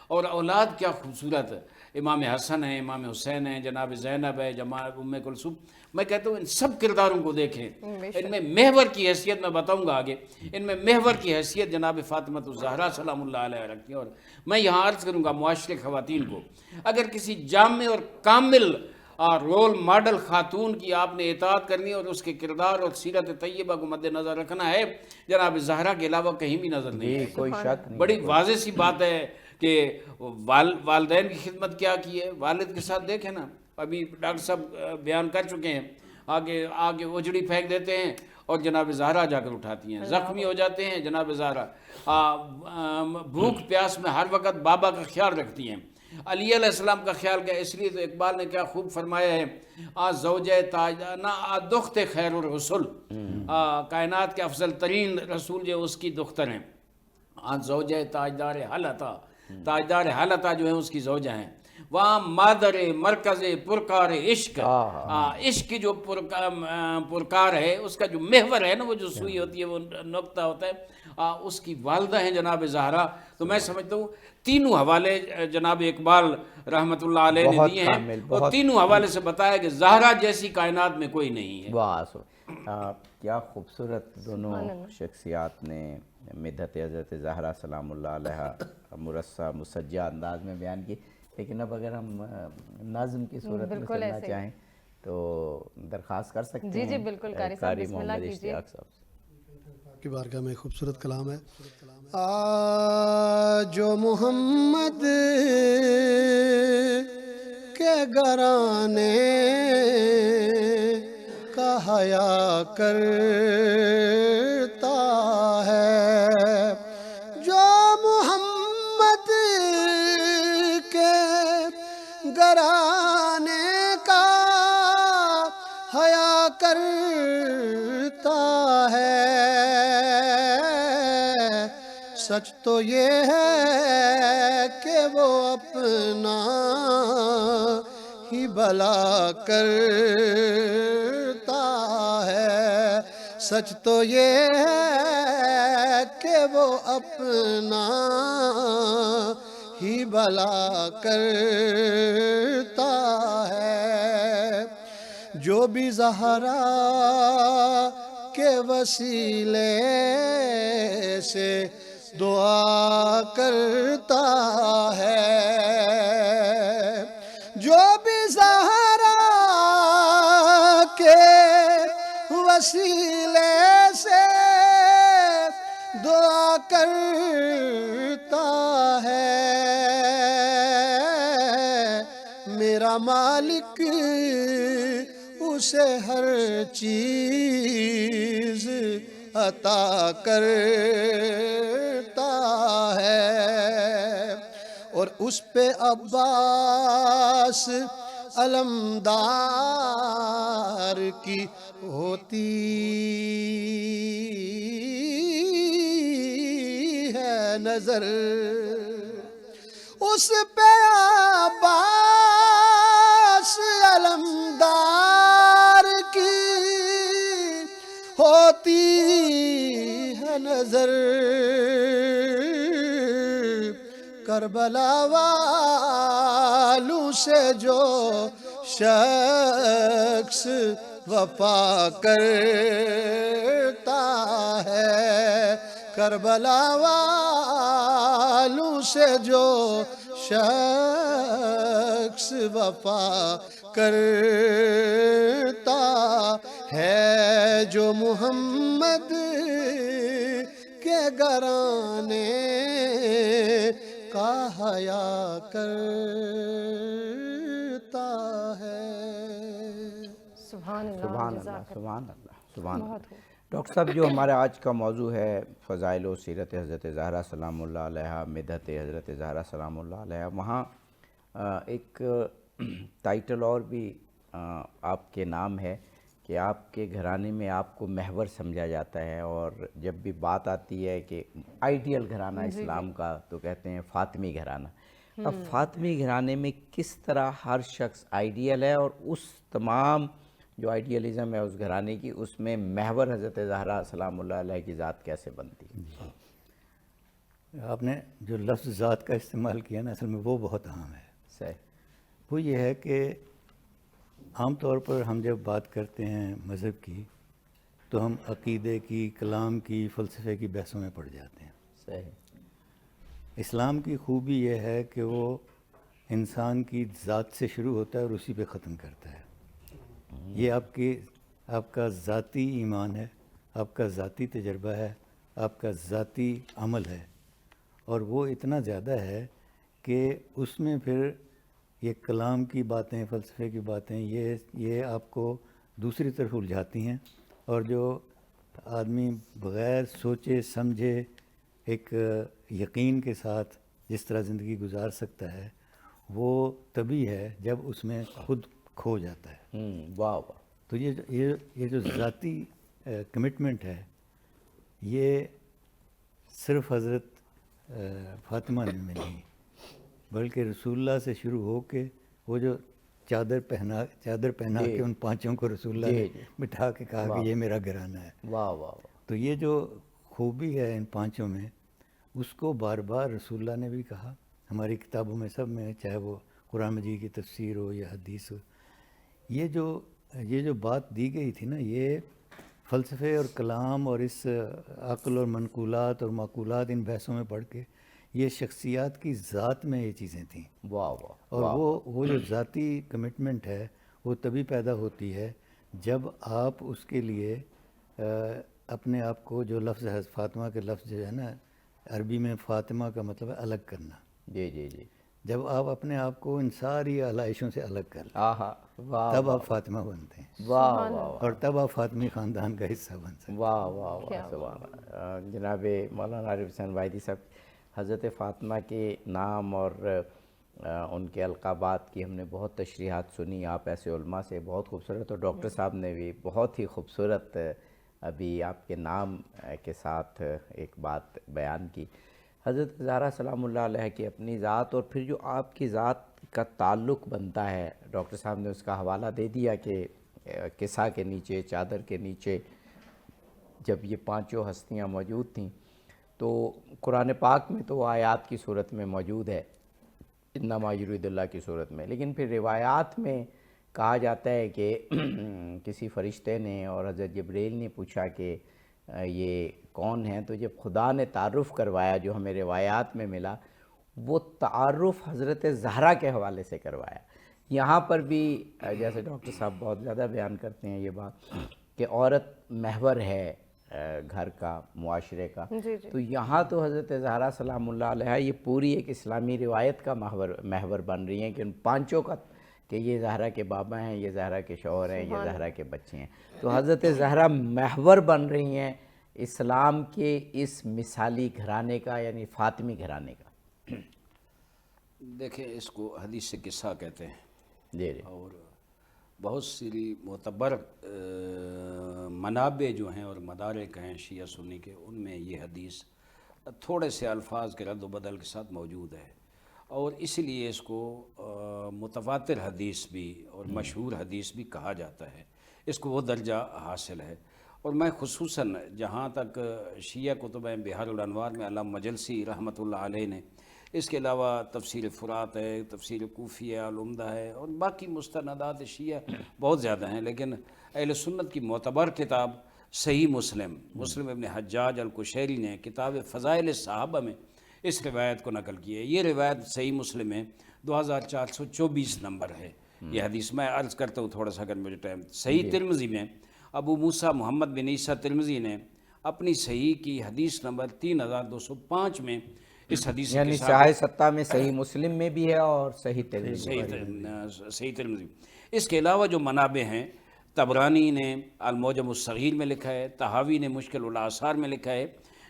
اور اولاد کیا خوبصورت، امام حسن ہیں، امام حسین ہیں، جناب زینب ہے، جناب ام کلثوم، میں کہتا ہوں ان سب کرداروں کو دیکھیں، ان میں محور کی حیثیت میں بتاؤں گا آگے، ان میں محور کی حیثیت جناب فاطمہ الزہرا سلام اللہ علیہ رکھتی ہیں۔ اور میں یہاں عرض کروں گا معاشرے خواتین کو، اگر کسی جامع اور کامل رول ماڈل خاتون کی آپ نے اطاعت کرنی اور اس کے کردار اور سیرت طیبہ کو مد نظر رکھنا ہے، جناب زہرا کے علاوہ کہیں بھی نظر نہیں ہے، کوئی شک نہیں، بڑی واضح سی بات ہے کہ والدین کی خدمت کیا کی ہے، والد کے ساتھ دیکھیں نا، ابھی ڈاکٹر صاحب بیان کر چکے ہیں، آگے اجڑی پھینک دیتے ہیں اور جناب زہرا جا کر اٹھاتی ہیں، زخمی ہو جاتے ہیں جناب زہرا، بھوک پیاس میں ہر وقت بابا کا خیال رکھتی ہیں، علی علیہ السلام کا خیال کیا، اس لیے تو اقبال نے کیا خوب فرمایا ہے، زوجہ تاجدار نہ دختر خیر الرسول، کائنات کے افضل ترین رسول جو اس کی دختر ہیں، زوجہ تاجدار حلتا، تاجدار حلتا جو ہیں اس کی زوجہ ہیں، وہاں مادر مرکز پرکار عشق، عشق کی جو پرکار ہے، اس کا جو محور ہے نا، وہ جو سوئی ہوتی ہے، وہ نقطہ ہوتا ہے، اس کی والدہ ہیں جناب زہرا۔ تو میں سمجھتا ہوں تینوں حوالے جناب اقبال رحمۃ اللہ علیہ نے دیے ہیں، اور تینوں حوالے سے بتایا کہ زہرا جیسی کائنات میں کوئی نہیں ہے۔ واہ، کیا خوبصورت دونوں شخصیات نے مدحت حضرت زہرا سلام اللہ علیہ مرصع مسجع انداز میں بیان کی۔ لیکن اب اگر ہم نظم کی صورت میں چلنا چاہیں تو درخواست کر سکتے ہیں؟ جی بالکل، قاری صاحب بسم اللہ محمد کیجیے۔ اشتیاق صاحب کی بارگاہ میں خوبصورت کلام ہے۔ جو محمد کے گھرانے کا حیا کرتا ہے، جو محمد کے گھرانے کا حیا کرتا ہے، سچ تو یہ ہے کہ وہ اپنا ہی بھلا کرتا ہے، سچ تو یہ ہے کہ وہ اپنا ہی بھلا کرتا ہے، جو بھی زہرا کے وسیلے سے دعا کرتا ہے، جو بھی زہرا کے وسیلے سے دعا کرتا ہے، میرا مالک اسے ہر چیز عطا کرتا ہے، اور اس پہ عباس علمدار کی ہوتی ہے نظر، اس پہ عباس علمدار کی ہوتی ہے نظر، کربلا والوں سے جو شخص وفا کرتا ہے، کربلا والوں سے جو شخص وفا کرتا ہے، جو محمد کے گھرانے کا حیا کرتا ہے۔ سبحان اللہ، سبحان جزاک اللہ، سبحان اللہ، سبحان اللہ۔ بہت خوب۔ ڈاکٹر صاحب، جو ہمارا آج کا موضوع ہے فضائل و سیرت حضرت زہرا سلام اللہ علیہ، مدحت حضرت زہرا سلام اللہ علیہ، وہاں ایک ٹائٹل اور بھی آپ کے نام ہے کہ آپ کے گھرانے میں آپ کو محور سمجھا جاتا ہے، اور جب بھی بات آتی ہے کہ آئیڈیل گھرانہ اسلام کا تو کہتے ہیں فاطمی گھرانہ۔ اب فاطمی گھرانے میں کس طرح ہر شخص آئیڈیل ہے، اور اس تمام جو آئیڈیلزم ہے اس گھرانے کی، اس میں محور حضرت زہرا سلام اللہ علیہ کی ذات کیسے بنتی ہے؟ آپ نے جو لفظ ذات کا استعمال کیا نا، اصل میں وہ بہت اہم ہے۔ صحیح۔ وہ یہ ہے کہ عام طور پر ہم جب بات کرتے ہیں مذہب کی تو ہم عقیدے کی، کلام کی، فلسفے کی بحثوں میں پڑ جاتے ہیں۔ صحیح۔ اسلام کی خوبی یہ ہے کہ وہ انسان کی ذات سے شروع ہوتا ہے اور اسی پہ ختم کرتا ہے۔ یہ آپ کا ذاتی ایمان ہے، آپ کا ذاتی تجربہ ہے، آپ کا ذاتی عمل ہے، اور وہ اتنا زیادہ ہے کہ اس میں پھر یہ کلام کی باتیں، فلسفے کی باتیں، یہ آپ کو دوسری طرف الجھاتی ہیں، اور جو آدمی بغیر سوچے سمجھے ایک یقین کے ساتھ جس طرح زندگی گزار سکتا ہے، وہ تبھی ہے جب اس میں خود کھو جاتا ہے. واہ واہ. تو یہ جو ذاتی کمٹمنٹ ہے یہ صرف حضرت فاطمہ نے میں نہیں بلکہ رسول اللہ سے شروع ہو کے وہ جو چادر پہنا کے ان پانچوں کو رسول اللہ نے بٹھا کے کہا کہ یہ میرا گھرانہ ہے. واہ واہ. تو یہ جو خوبی ہے ان پانچوں میں اس کو بار بار رسول اللہ نے بھی کہا. ہماری کتابوں میں سب میں چاہے وہ قرآن مجید کی تفسیر ہو یا حدیث ہو یہ جو بات دی گئی تھی نا یہ فلسفے اور کلام اور اس عقل اور منقولات اور معقولات ان بحثوں میں پڑھ کے یہ شخصیات کی ذات میں یہ چیزیں تھیں. واہ واہ. اور وہ جو ذاتی کمٹمنٹ ہے وہ تبھی پیدا ہوتی ہے جب آپ اس کے لیے اپنے آپ کو جو لفظ ہے فاطمہ کے لفظ جو ہے نا عربی میں فاطمہ کا مطلب ہے الگ کرنا. جی جی جی. جب آپ اپنے آپ کو ان ساری علائشوں سے الگ کر لیں آہا. واہ تب آپ فاطمہ بنتے ہیں واہ واہ. اور تب آپ فاطمی خاندان کا حصہ بن سکتے ہیں. واہ واہ واہ. سبحان اللہ. جناب مولانا عارف حسین وائدی صاحب حضرت فاطمہ کے نام اور ان کے القابات کی ہم نے بہت تشریحات سنی آپ ایسے علماء سے, بہت خوبصورت. اور ڈاکٹر صاحب نے بھی بہت ہی خوبصورت ابھی آپ کے نام کے ساتھ ایک بات بیان کی. حضرت زہرا سلام اللہ علیہ کی اپنی ذات اور پھر جو آپ کی ذات کا تعلق بنتا ہے, ڈاکٹر صاحب نے اس کا حوالہ دے دیا کہ کسا کے نیچے, چادر کے نیچے جب یہ پانچوں ہستیاں موجود تھیں تو قرآن پاک میں تو آیات کی صورت میں موجود ہے انما یرید اللہ کی صورت میں, لیکن پھر روایات میں کہا جاتا ہے کہ کسی فرشتے نے اور حضرت جبریل نے پوچھا کہ یہ کون ہیں, تو جب خدا نے تعارف کروایا جو ہمیں روایات میں ملا وہ تعارف حضرت زہرا کے حوالے سے کروایا. یہاں پر بھی جیسے ڈاکٹر صاحب بہت زیادہ بیان کرتے ہیں یہ بات کہ عورت محور ہے گھر کا, معاشرے کا, تو یہاں تو حضرت زہرا سلام اللہ علیہ یہ پوری ایک اسلامی روایت کا محور بن رہی ہیں کہ ان پانچوں کا کہ یہ زہرا کے بابا ہیں, یہ زہرا کے شوہر ہیں, یہ زہرا کے بچے ہیں. تو حضرت زہرا محور بن رہی ہیں اسلام کے اس مثالی گھرانے کا یعنی فاطمی گھرانے کا. دیکھیں اس کو حدیث سے قصہ کہتے ہیں. جی جی. اور بہت سی معتبر منابع جو ہیں اور مدارک ہیں شیعہ سنی کے ان میں یہ حدیث تھوڑے سے الفاظ کے رد و بدل کے ساتھ موجود ہے اور اس لیے اس کو متواتر حدیث بھی اور مشہور حدیث بھی کہا جاتا ہے. اس کو وہ درجہ حاصل ہے. اور میں خصوصاً جہاں تک شیعہ کتب بحار الانوار میں علامہ مجلسی رحمۃ اللہ علیہ نے, اس کے علاوہ تفسیر فرات ہے, تفسیر کوفی ہے, العمدہ ہے اور باقی مستندات شیعہ بہت زیادہ ہیں, لیکن اہل سنت کی معتبر کتاب صحیح مسلم ابن حجاج القشیری نے کتاب فضائل صحابہ میں اس روایت کو نقل کی ہے. یہ روایت صحیح مسلم میں 2424 نمبر ہے. یہ حدیث میں عرض کرتا ہوں تھوڑا سا اگر مجھے ٹائم. صحیح ترمذی میں ابو موسیٰ محمد بن عیسیٰ ترمذی نے اپنی صحیح کی حدیث نمبر 3205 میں اس حدیث یعنی صحیح ستہ میں صحیح مسلم میں بھی ہے اور صحیح ترمذی. اس کے علاوہ جو منابع ہیں طبرانی نے المعجم الصغیر میں لکھا ہے, طحاوی نے مشکل الاثار میں لکھا ہے,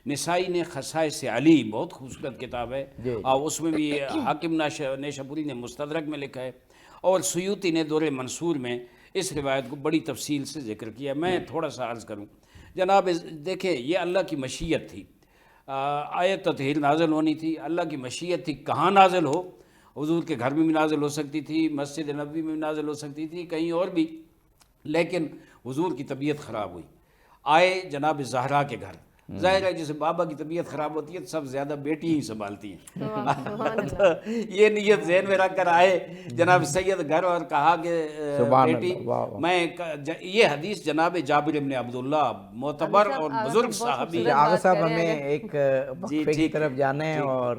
نسائی نے خصائص علی بہت خوبصورت کتاب ہے اور اس میں بھی حاکم نیشابوری نے مستدرک میں لکھا ہے اور سیوطی نے دور منصور میں اس روایت کو بڑی تفصیل سے ذکر کیا. میں تھوڑا سا عرض کروں جناب. دیکھیں یہ اللہ کی مشیت تھی, آیت تطہیر نازل ہونی تھی, اللہ کی مشیت تھی. کہاں نازل ہو, حضور کے گھر میں بھی نازل ہو سکتی تھی, مسجد نبوی میں بھی نازل ہو سکتی تھی, کہیں اور بھی, لیکن حضور کی طبیعت خراب ہوئی, آئے جناب زہرا کے گھر. ظاہر ہے جیسے بابا کی طبیعت خراب ہوتی ہے سب زیادہ بیٹی ہی سنبھالتی ہیں. یہ نیت ذہن میں رکھ کر آئے جناب سید گھر اور کہا کہ بیٹی میں یہ حدیث جناب جابر ابن عبداللہ معتبر اور بزرگ صحابی. آغا صاحب ہمیں ایک وقفے کی طرف جانا ہے اور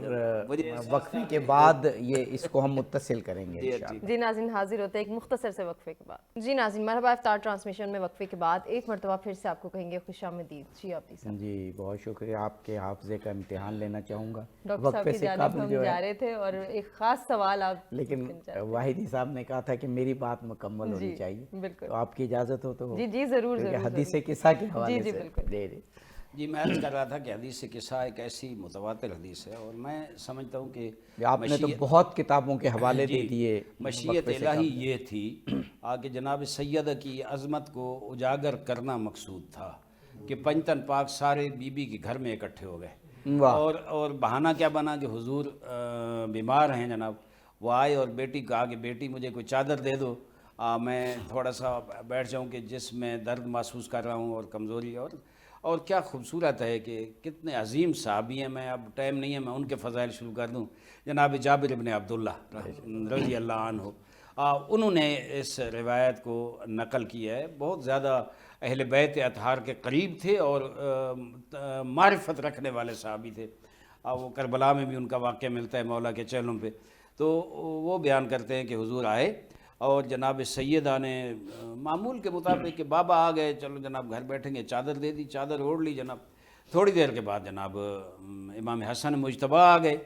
وقفے کے بعد یہ اس کو ہم متصل کریں گے. جی ناظرین حاضر ہوتے ہیں ایک مختصر سے وقفے کے بعد. جی ناظرین مرحبا, افطار ٹرانسمیشن میں وقفے کے بعد ایک مرتبہ پھر سے آپ کو کہیں گے خوش آمدید. جی آپ جی بہت شکریہ. آپ کے حافظے کا امتحان لینا چاہوں گا. ڈاکٹر صاحب کی جانب ہم جا رہے تھے اور ایک خاص سوال آپ, لیکن واحدی صاحب نے کہا تھا کہ میری بات مکمل ہونی چاہیے, تو آپ کی اجازت ہو تو جی جی ضرور حدیث قصہ کے حوالے سے. جی میں عرض کر رہا تھا کہ حدیث قصہ ایک ایسی متواتر حدیث ہے، اور میں سمجھتا ہوں کہ آپ نے تو بہت کتابوں کے حوالے دے دیے. مشیت الہی یہ تھی کہ جناب سید کی عظمت کو اجاگر کرنا مقصود تھا کہ پنجتن پاک سارے بی بی کے گھر میں اکٹھے ہو گئے، اور بہانہ کیا بنا کہ حضور بیمار ہیں جناب. وہ آئے اور بیٹی کو کہا کہ بیٹی مجھے کوئی چادر دے دو، میں تھوڑا سا بیٹھ جاؤں کہ جس میں درد محسوس کر رہا ہوں اور کمزوری. اور کیا خوبصورت ہے کہ کتنے عظیم صحابی ہیں. میں اب ٹائم نہیں ہے میں ان کے فضائل شروع کر دوں. جناب جابر بن عبداللہ رضی اللہ عنہ، انہوں نے اس روایت کو نقل کیا ہے. بہت زیادہ اہل بیت اطہار کے قریب تھے اور معرفت رکھنے والے صحابی تھے. وہ کربلا میں بھی ان کا واقعہ ملتا ہے مولا کے چہلوں پہ. تو وہ بیان کرتے ہیں کہ حضور آئے اور جناب سیدہ نے معمول کے مطابق کہ بابا آ گئے، چلو جناب گھر بیٹھیں گے، چادر دے دی، چادر اوڑھ لی جناب. تھوڑی دیر کے بعد جناب امام حسن مجتبیٰ آ گئے.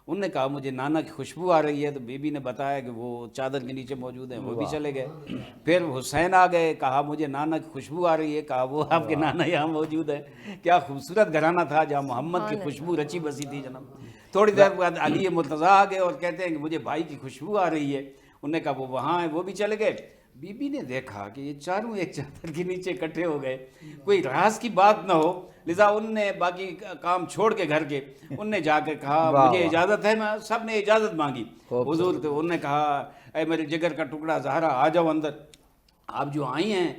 انہوں نے کہا مجھے نانا کی خوشبو آ رہی ہے، تو بی بی نے بتایا کہ وہ چادر کے نیچے موجود ہیں، وہ بھی چلے گئے. پھر حسین آ گئے، کہا مجھے نانا کی خوشبو آ رہی ہے، کہا وہ آپ کے نانا یہاں موجود ہے. کیا خوبصورت گھرانہ تھا جہاں محمد کی خوشبو رچی بسی تھی جناب. تھوڑی دیر بعد علی مرتضیٰ آ گئے اور کہتے ہیں کہ مجھے بھائی کی خوشبو آ رہی ہے. انہوں نے کہا وہ وہاں ہیں، وہ بھی چلے گئے. بی بی نے دیکھا کہ یہ چاروں ایک چادر کے نیچے اکٹھے ہو گئے، کوئی راز کی بات نہ ہو، لذا ان نے باقی کام چھوڑ کے گھر کے ان نے جا کے کہا مجھے اجازت ہے. میں سب نے اجازت مانگی. حضور تو انہوں نے کہا اے میرے جگر کا ٹکڑا زہرا آ جاؤ اندر. آپ جو آئی ہیں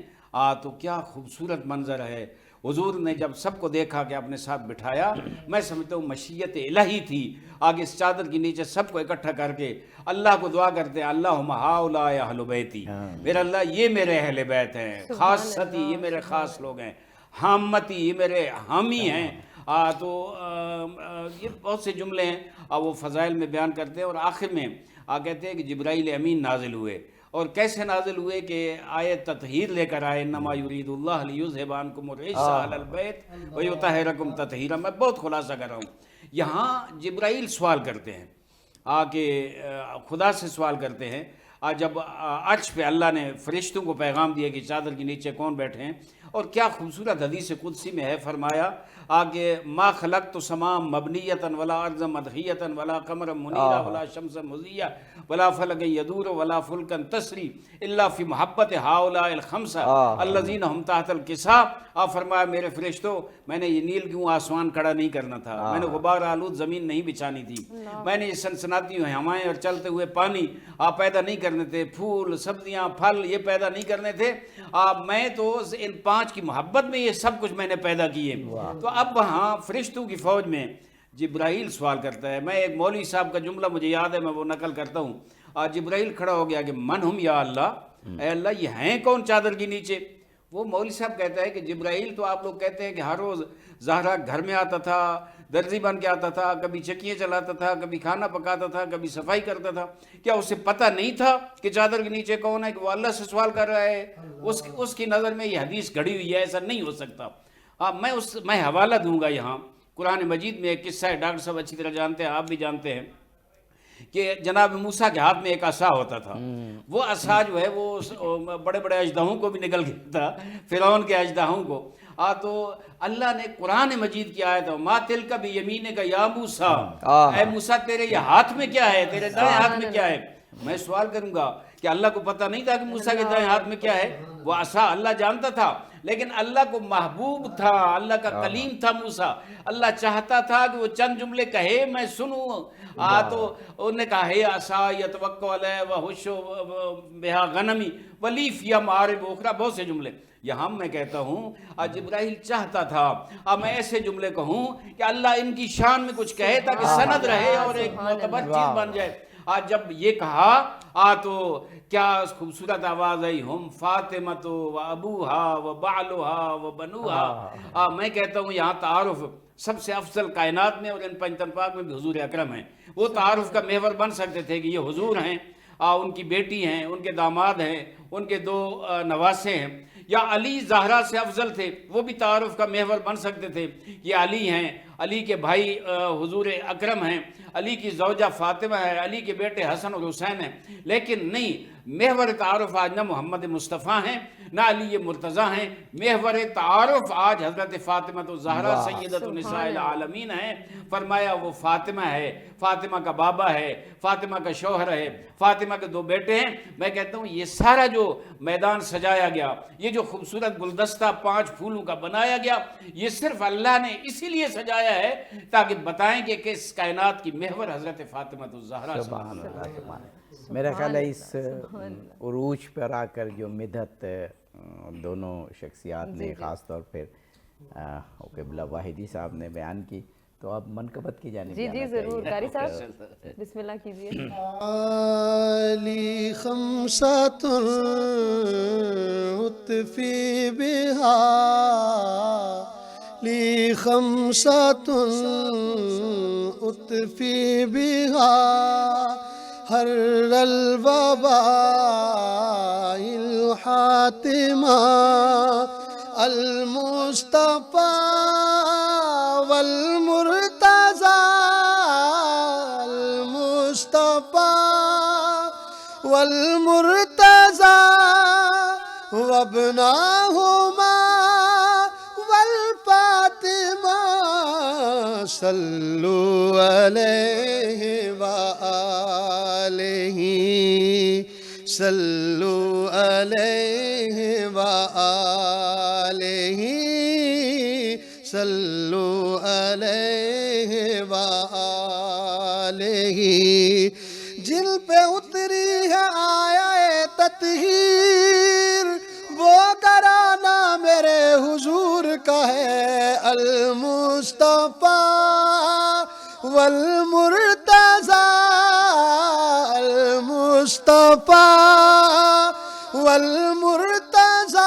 تو کیا خوبصورت منظر ہے. حضور نے جب سب کو دیکھا کہ اپنے ساتھ بٹھایا، میں سمجھتا ہوں مشیت الہی تھی. آگے اس چادر کے نیچے سب کو اکٹھا کر کے اللہ کو دعا کرتے ہیں اللہم ہؤلاء اہل بیتی، میرا اللہ یہ میرے اہل بیت ہیں، خاصتی یہ میرے خاص لوگ ہیں، حامتی یہ میرے حامی ہیں. تو یہ بہت سے جملے ہیں وہ فضائل میں بیان کرتے ہیں. اور آخر میں کہتے ہیں کہ جبرائیل امین نازل ہوئے. اور کیسے نازل ہوئے کہ آیت تطہیر لے کر آئے، انما یرید اللہ لیذھب عنکم الرجس اہل البیت ویطہرکم تطہیرا. میں بہت خلاصہ کر رہا ہوں. یہاں جبرائیل سوال کرتے ہیں کہ خدا سے سوال کرتے ہیں جب عرش پہ اللہ نے فرشتوں کو پیغام دیا کہ چادر کے نیچے کون بیٹھے ہیں. اور کیا خوبصورت حدیث قدسی میں ہے، فرمایا کہ ما خلقت سماء مبنیۃ ولا ارض مدحیۃ ولا قمرا منیرا ولا شمس مضیہ ولا فلک یدور ولا فلکا تسری الا فی محبت ہؤلاء الخمسہ الذین هم تحت الکساء. فرمایا میرے فرشتوں، میں نے یہ نیل کیوں آسمان کھڑا نہیں کرنا تھا، میں نے غبار آلود زمین نہیں بچھانی تھی، میں نے یہ سنسناتی ہوائیں اور چلتے ہوئے پانی پیدا نہیں کرنے تھے، پھول سبزیاں پھل یہ پیدا نہیں کرنے تھے. میں تو ان 5 کی محبت میں یہ سب کچھ میں نے پیدا کیے. تو اب وہاں فرشتوں کی فوج میں جبرائیل سوال کرتا ہے. میں ایک مولوی صاحب کا جملہ مجھے یاد ہے، میں وہ نقل کرتا ہوں. جبرائیل کھڑا ہو گیا کہ من ہم یا اللہ، اے اللہ یہ ہیں کون چادر کے نیچے. وہ مولوی صاحب کہتا ہے کہ جبرائیل تو آپ لوگ کہتے ہیں کہ ہر روز زہرا گھر میں آتا تھا، درزی بن کے آتا تھا، کبھی چکیاں چلاتا تھا، کبھی کھانا پکاتا تھا، کبھی صفائی کرتا تھا. کیا اسے پتہ نہیں تھا کہ چادر کے نیچے کون ہے، کہ وہ اللہ سے سوال کر رہا ہے؟ اس کی نظر میں یہ حدیث گھڑی ہوئی ہے، ایسا نہیں ہو سکتا. میں حوالہ دوں گا یہاں. قرآن مجید میں ایک قصہ ہے، ڈاکٹر صاحب اچھی طرح جانتے ہیں، آپ بھی جانتے ہیں، کہ جناب موسیٰ کے ہاتھ میں ایک عصا ہوتا تھا. وہ عصا جو ہے وہ بڑے بڑے اژدہوں کو بھی نگل گیا تھا، فرعون کے اژدہوں کو. تو اللہ نے قرآن مجید کی آیت ما تلک بیمینک یا موسیٰ، اے موسیٰ تیرے یہ ہاتھ میں کیا ہے، تیرے دائیں ہاتھ میں کیا ہے. میں سوال کروں گا کہ اللہ کو پتہ نہیں تھا کہ موسیٰ کے دائیں ہاتھ میں کیا ہے؟ وہ عصا اللہ جانتا تھا، لیکن اللہ کو محبوب تھا، اللہ کا کلیم تھا موسیٰ. اللہ چاہتا تھا کہ وہ چند جملے کہے میں سنوں. تو انہوں نے کہا ہے عصا یتوکل علیہ وہش بہا غنمی ولی فیہا معارب اخری، بہت سے جملے. یہاں میں کہتا ہوں جبرائیل چاہتا تھا میں ایسے جملے کہوں کہ اللہ ان کی شان میں کچھ کہے تاکہ سند رہے اور ایک معتبر چیز بن جائے. جب یہ کہا تو کیا خوبصورت آواز آئی، ہم فاطمہ و ابوہا و بعلہا و بنوہا. میں کہتا ہوں یہاں تعارف سب سے افضل کائنات میں اور ان پنجتن پاک میں بھی حضور اکرم ہیں. وہ تعارف کا محور بن سکتے تھے کہ یہ حضور ہیں، ان کی بیٹی ہیں، ان کے داماد ہیں، ان کے 2 نواسے ہیں، یا علی زہرا سے افضل تھے، وہ بھی تعارف کا محور بن سکتے تھے. یہ علی ہیں، علی کے بھائی حضور اکرم ہیں، علی کی زوجہ فاطمہ ہے، علی کے بیٹے حسن اور حسین ہیں. لیکن نہیں، محور تعارف آج نہ محمد مصطفیٰ ہیں، نہ علی مرتضیٰ ہیں. محور تعارف آج حضرت فاطمہ تو زہرا سیدۃ النساء العالمین ہیں. فرمایا وہ فاطمہ ہے، فاطمہ کا بابا ہے، فاطمہ کا شوہر ہے، فاطمہ کے 2 بیٹے ہیں. میں کہتا ہوں یہ سارا جو میدان سجایا گیا، یہ جو خوبصورت گلدستہ 5 پھولوں کا بنایا گیا، یہ صرف اللہ نے اسی لیے سجایا ہے تاکہ بتائیں کہ کس کائنات کی محور حضرت فاطمہ الزہرا. سبحان اللہ سبحان اللہ. میرا خیال ہے اس عروج پر آ کر جو مدحت دونوں شخصیات نے خاص طور پر قبلہ واحدی صاحب نے بیان کی، تو اب منقبت کی جانب جی جی ضرور قاری صاحب بسم اللہ کیجئے. علی خمسۃ اطفی بہا لی خمسۃ اطفی بہا ہر الوباء الحاتمہ المصطفیٰ والمرتضیٰ المصطفیٰ والمرتضیٰ وابناہما والفاطمہ صلو علیہ وآلہ صلو علیہ وآلہ صلو علیہ وآلہ. جن پہ اتری ہے آیا تطہیر وہ گرانہ میرے حضور کا ہے. المصطفیٰ والمرتضیٰ المصطفیٰ والمرتضیٰ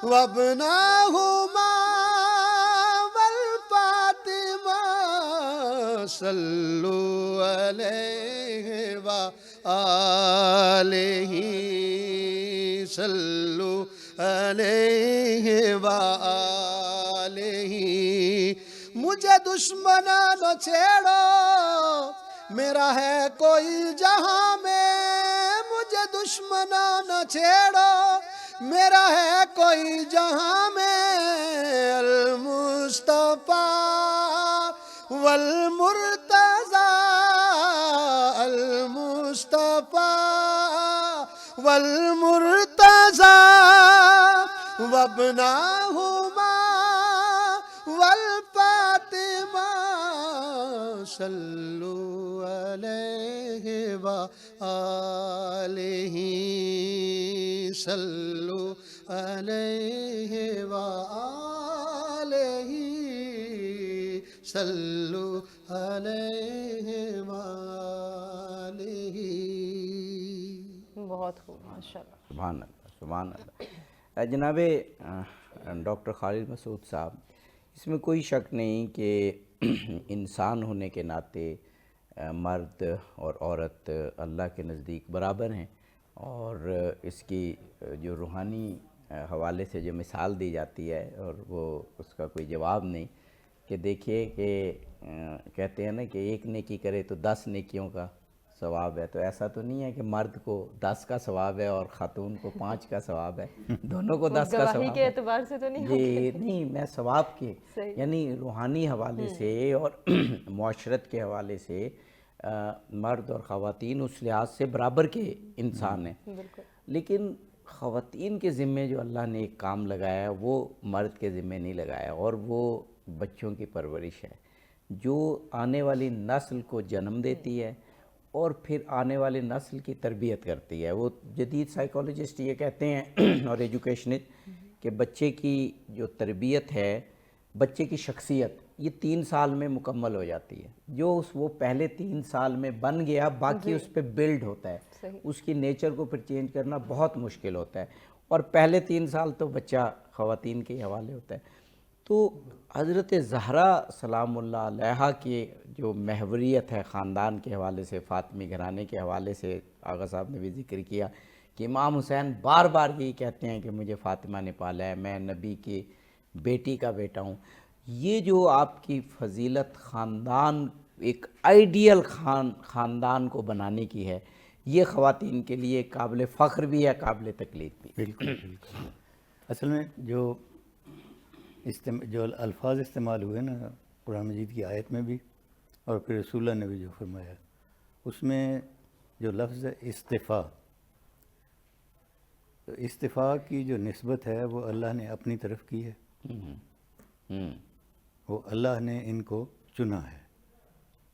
وابناہما والفاطمہ صلو علیہ وآلہ صلو علیہ وآلہ. مجھے دشمنانو چھیڑو میرا ہے کوئی جہاں میں، مجھے دشمنانو چھیڑو میرا ہے کوئی جہاں میں. المصطفیٰ والمرتضیٰ المصطفیٰ والمرتضیٰ وابناہما والفاطمہ صلو علیہ وآلہ صلو علیہ وآلہ صلو علیہ وآلہ. بہت خوب ماشاءاللہ. سبحان اللہ سبحان اللہ. جناب ڈاکٹر خالد مسعود صاحب، اس میں کوئی شک نہیں کہ انسان ہونے کے ناطے مرد اور عورت اللہ کے نزدیک برابر ہیں، اور اس کی جو روحانی حوالے سے جو مثال دی جاتی ہے اور وہ اس کا کوئی جواب نہیں کہ دیکھیے کہ کہتے ہیں نا کہ ایک نیکی کرے تو 10 نیکیوں کا ثواب ہے. تو ایسا تو نہیں ہے کہ مرد کو 10 کا ثواب ہے اور خاتون کو 5 کا ثواب ہے، دونوں کو 10 کا ثواب ہے. کے اعتبار سے تو نہیں جی نہیں، میں ثواب کے یعنی روحانی حوالے سے اور معاشرت کے حوالے سے مرد اور خواتین اس لحاظ سے برابر کے انسان ہیں. لیکن خواتین کے ذمے جو اللہ نے ایک کام لگایا ہے وہ مرد کے ذمے نہیں لگایا، اور وہ بچوں کی پرورش ہے جو آنے والی نسل کو جنم دیتی ہے اور پھر آنے والی نسل کی تربیت کرتی ہے. وہ جدید سائیکالوجسٹ یہ کہتے ہیں اور ایجوکیشنسٹ کہ بچے کی جو تربیت ہے، بچے کی شخصیت یہ 3 سال میں مکمل ہو جاتی ہے. جو وہ پہلے 3 سال میں بن گیا باقی اس پہ بلڈ ہوتا ہے. اس کی نیچر کو پھر چینج کرنا بہت مشکل ہوتا ہے، اور پہلے 3 سال تو بچہ خواتین کے حوالے ہوتا ہے. تو حضرت زہرا سلام اللہ علیہا کی جو محوریت ہے خاندان کے حوالے سے، فاطمی گھرانے کے حوالے سے آغا صاحب نے بھی ذکر کیا کہ امام حسین بار بار یہی کہتے ہیں کہ مجھے فاطمہ نے پالا ہے، میں نبی کی بیٹی کا بیٹا ہوں. یہ جو آپ کی فضیلت خاندان ایک آئیڈیل خاندان کو بنانے کی ہے، یہ خواتین کے لیے قابل فخر بھی ہے، قابل تکلیف بھی۔ بالکل بالکل۔ اصل میں جو الفاظ استعمال ہوئے نا قرآن مجید کی آیت میں بھی اور پھر رسول اللہ نے بھی جو فرمایا، اس میں جو لفظ ہے استفاء، تو استفاء کی جو نسبت ہے وہ اللہ نے اپنی طرف کی ہے، وہ اللہ نے ان کو چنا ہے،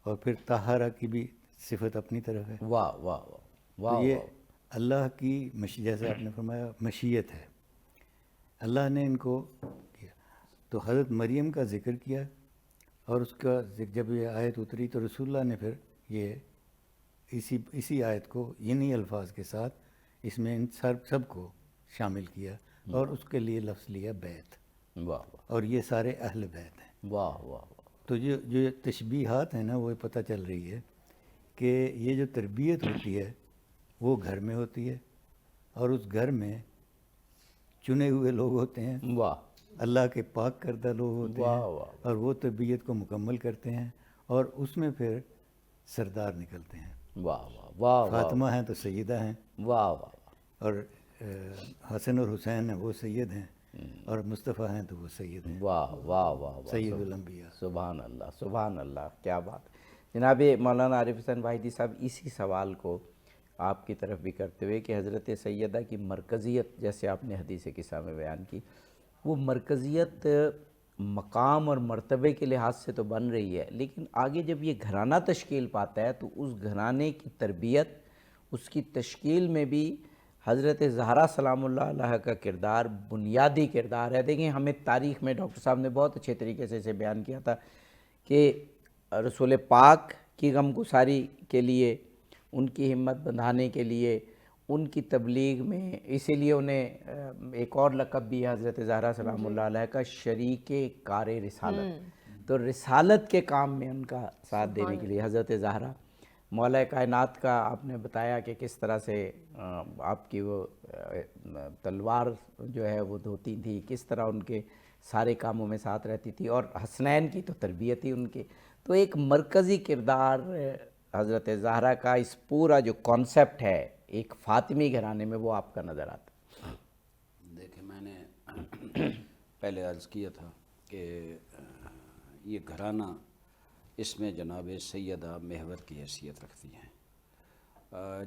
اور پھر طہارہ کی بھی صفت اپنی طرف ہے۔ واہ واہ واہ واہ تو یہ واہ۔ اللہ کی جیسے آپ نے فرمایا مشیت ہے، اللہ نے ان کو کیا۔ تو حضرت مریم کا ذکر کیا، اور اس کا جب یہ آیت اتری تو رسول اللہ نے پھر یہ اسی آیت کو انہی الفاظ کے ساتھ اس میں ان سب کو شامل کیا، اور اس کے لیے لفظ لیا بیت، واہ واہ اور یہ سارے اہل بیت ہیں۔ واہ واہ واہ۔ تو جو تشبیہات ہیں نا وہ پتہ چل رہی ہے کہ یہ جو تربیت ہوتی ہے وہ گھر میں ہوتی ہے، اور اس گھر میں چنے ہوئے لوگ ہوتے ہیں، واہ اللہ کے پاک کردہ لوگ ہوتے واہ ہیں، واہ۔ اور وہ تربیت کو مکمل کرتے ہیں، اور اس میں پھر سردار نکلتے ہیں۔ واہ واہ واہ واہ فاطمہ ہیں تو سیدہ ہیں، واہ واہ۔ اور حسن اور حسین ہیں وہ سید ہیں، اور مصطفیٰ ہیں تو وہ سید ہیں، واہ واہ واہ واہ۔ سید الانبیاء۔ سبحان اللہ سبحان اللہ، کیا بات۔ جناب مولانا عارف حسین واحدی صاحب اسی سوال کو آپ کی طرف بھی کرتے ہوئے کہ حضرت سیدہ کی مرکزیت، جیسے آپ نے حدیث قصہ میں بیان کی، وہ مرکزیت مقام اور مرتبے کے لحاظ سے تو بن رہی ہے، لیکن آگے جب یہ گھرانہ تشکیل پاتا ہے تو اس گھرانے کی تربیت، اس کی تشکیل میں بھی حضرت زہرا سلام اللہ علیہ کا کردار بنیادی کردار ہے۔ دیکھیں ہمیں تاریخ میں ڈاکٹر صاحب نے بہت اچھے طریقے سے اسے بیان کیا تھا کہ رسول پاک کی غمگساری کے لیے، ان کی ہمت بندھانے کے لیے، ان کی تبلیغ میں، اسی لیے انہیں ایک اور لقب بھی ہے حضرت زہرا سلام اللہ علیہ کا، شریک کار رسالت۔ تو رسالت کے کام میں ان کا ساتھ دینے کے لیے حضرت زہرا، مولا کائنات کا آپ نے بتایا کہ کس طرح سے آپ کی وہ تلوار جو ہے وہ دھوتی تھی، کس طرح ان کے سارے کاموں میں ساتھ رہتی تھی، اور حسنین کی تو تربیت ہی ان کی۔ تو ایک مرکزی کردار حضرت زہرا کا اس پورا جو کانسیپٹ ہے ایک فاطمی گھرانے میں، وہ آپ کا نظر آتا ہے۔ دیکھیں میں نے پہلے عرض کیا تھا کہ یہ گھرانہ، اس میں جناب سیدہ محور کی حیثیت رکھتی ہیں،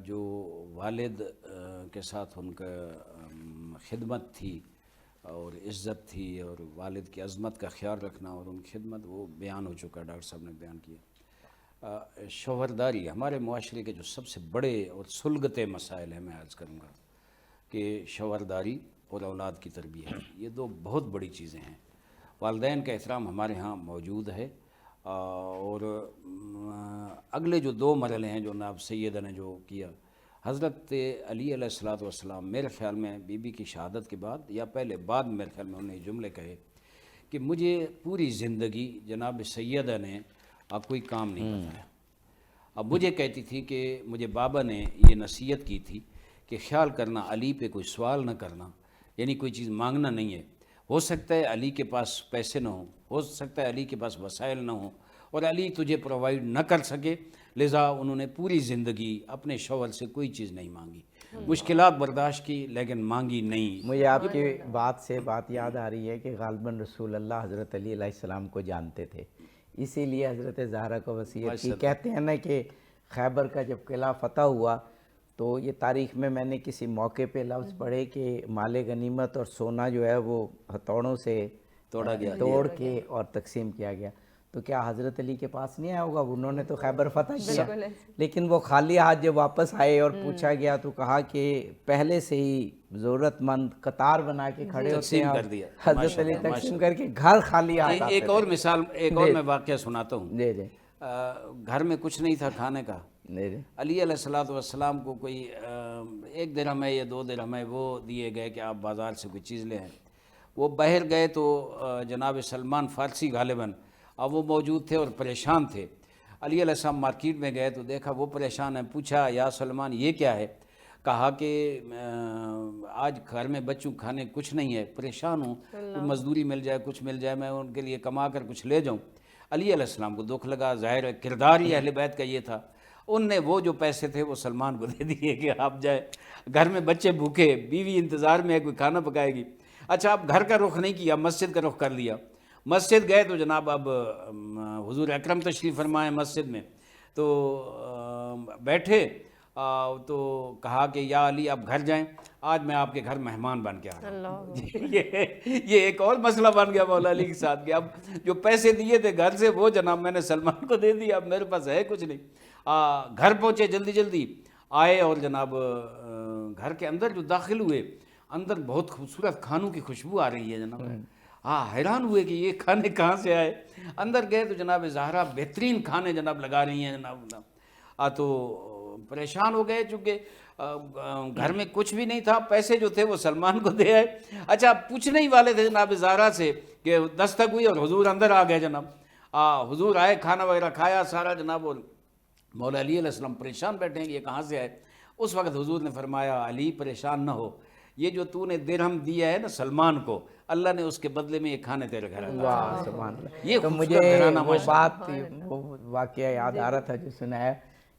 جو والد کے ساتھ ان کا خدمت تھی اور عزت تھی، اور والد کی عظمت کا خیال رکھنا اور ان کی خدمت، وہ بیان ہو چکا، ڈاکٹر صاحب نے بیان کیا۔ شوہرداری ہمارے معاشرے کے جو سب سے بڑے اور سلگتے مسائل ہیں، میں عرض کروں گا کہ شوہرداری اور اولاد کی تربیت، یہ دو بہت بڑی چیزیں ہیں۔ والدین کا احترام ہمارے ہاں موجود ہے، اور اگلے جو دو مرحلے ہیں جو ناب سیدہ نے جو کیا، حضرت علی علیہ الصلوۃ والسلام، میرے خیال میں بی بی کی شہادت کے بعد یا پہلے بعد، میرے خیال میں انہوں نے جملے کہے کہ مجھے پوری زندگی جناب سیدہ نے اب کوئی کام نہیں بتایا۔ اب مجھے کہتی تھی کہ مجھے بابا نے یہ نصیحت کی تھی کہ خیال کرنا علی پہ کوئی سوال نہ کرنا، یعنی کوئی چیز مانگنا نہیں ہے۔ ہو سکتا ہے علی کے پاس پیسے نہ ہوں، ہو سکتا ہے علی کے پاس وسائل نہ ہوں، اور علی تجھے پرووائڈ نہ کر سکے، لذا انہوں نے پوری زندگی اپنے شوہر سے کوئی چیز نہیں مانگی، مشکلات برداشت کی لیکن مانگی نہیں۔ مجھے آپ کی بات سے بات یاد آ رہی ہے کہ غالباً رسول اللہ حضرت علی علیہ السلام کو جانتے تھے، اسی لیے حضرت زہرا کو وصیت کی۔ کہتے ہیں نا کہ خیبر کا جب قلعہ فتح ہوا تو یہ تاریخ میں نے کسی موقع پہ لفظ پڑھے کہ مال غنیمت اور سونا جو ہے وہ ہتھوڑوں سے توڑ کے اور تقسیم کیا گیا۔ تو کیا حضرت علی کے پاس نہیں آیا ہوگا؟ انہوں نے تو خیبر فتح کیا، لیکن وہ خالی ہاتھ جب واپس آئے اور پوچھا گیا تو کہا کہ پہلے سے ہی ضرورت مند قطار بنا کے کھڑے ہوتے ہیں، کر دیا حضرت علی تقسیم کر کے گھر خالی ہاتھ آتے ایک اور مثال، ایک اور میں واقعہ سناتا ہوں۔ جی جی گھر میں کچھ نہیں تھا کھانے کا، جی جی علی علیہ الصلوۃ والسلام کو کوئی 1 درہم ہے یا 2 درہم ہے وہ دیے گئے کہ آپ بازار سے کوئی چیز لے آئیں۔ وہ باہر گئے تو جناب سلمان فارسی غالباً اب وہ موجود تھے اور پریشان تھے۔ علی علیہ السلام مارکیٹ میں گئے تو دیکھا وہ پریشان ہے، پوچھا یا سلمان یہ کیا ہے؟ کہا کہ آج گھر میں بچوں کھانے کچھ نہیں ہے، پریشان ہوں، کوئی مزدوری مل جائے، کچھ مل جائے، میں ان کے لیے کما کر کچھ لے جاؤں۔ علی علیہ السلام کو دکھ لگا، ظاہر ہے کردار ہی اہل بیت کا یہ تھا۔ ان نے وہ جو پیسے تھے وہ سلمان کو دے دیے کہ آپ جائے، گھر میں بچے بھوکے، بیوی انتظار میں ہے کوئی کھانا پکائے گی، اچھا آپ گھر کا رخ نہیں کیا، مسجد کا رخ کر لیا، مسجد گئے تو جناب اب حضور اکرم تشریف فرمائے مسجد میں، تو بیٹھے تو کہا کہ یا علی آپ گھر جائیں، آج میں آپ کے گھر مہمان بن کے آ رہا ہوں۔ یہ ایک اور مسئلہ بن گیا مولا علی کے ساتھ کہ اب جو پیسے دیے تھے گھر سے وہ جناب میں نے سلمان کو دے دیا، اب میرے پاس ہے کچھ نہیں۔ گھر پہنچے، جلدی جلدی آئے اور جناب گھر کے اندر جو داخل ہوئے، اندر بہت خوبصورت کھانوں کی خوشبو آ رہی ہے جناب، حیران ہوئے کہ یہ کھانے کہاں سے آئے۔ اندر گئے تو جناب زہرا بہترین کھانے جناب لگا رہی ہیں جناب، تو پریشان ہو گئے چونکہ گھر میں کچھ بھی نہیں تھا، پیسے جو تھے وہ سلمان کو دے آئے۔ اچھا پوچھنے ہی والے تھے جناب زہرا سے کہ دستک ہوئی اور حضور اندر آ گئے جناب، حضور آئے، کھانا وغیرہ کھایا سارا جناب، اور مولا علی علیہ السلام پریشان بیٹھے ہیں کہ یہ کہاں سے آئے۔ اس وقت حضور نے فرمایا علی پریشان نہ ہو، یہ جو تو نے درہم دیا ہے نا سلمان کو، اللہ نے اس کے بدلے میں یہ کھانے تیرے گھر عطا واہ سبحان اللہ۔ یہ تو خوبصورت مجھے گھرانہ وہ ماشاءاللہ۔ بات، وہ واقعہ یاد آ رہا تھا جو سنایا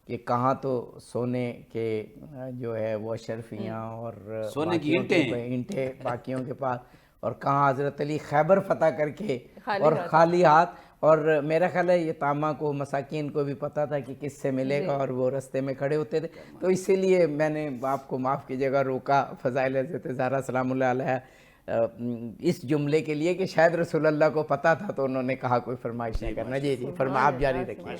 کہ کہاں تو سونے کے جو ہے وہ اشرفیاں اور سونے کی اینٹیں باقیوں کے پاس، اور کہاں حضرت علی خیبر فتح کر کے اور خالی ہاتھ، اور میرا خیال ہے یہ تامہ کو مساکین کو بھی پتہ تھا کہ کس سے ملے گا، اور وہ رستے میں کھڑے ہوتے تھے، تو اسی لیے میں نے آپ کو معاف کیجیے گا روکا فضائل حضرت زہرا سلام اللہ علیہ اس جملے کے لیے کہ شاید رسول اللہ کو پتہ تھا تو انہوں نے کہا کوئی فرمائش نہیں کرنا۔ جی جی فرما، آپ جاری رکھیے۔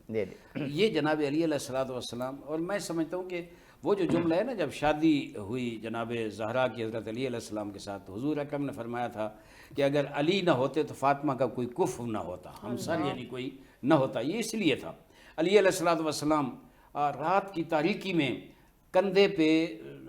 جی جی یہ جناب علی علیہ السلام، اور میں سمجھتا ہوں کہ وہ جو جملہ ہے نا، جب شادی ہوئی جناب زہرا کی حضرت علی علیہ السلام کے ساتھ، حضور اکرم نے فرمایا تھا کہ اگر علی نہ ہوتے تو فاطمہ کا کوئی کفو نہ ہوتا، ہمسر یعنی کوئی نہ ہوتا۔ یہ اس لیے تھا علی علیہ السلام رات کی تاریکی میں کندھے پہ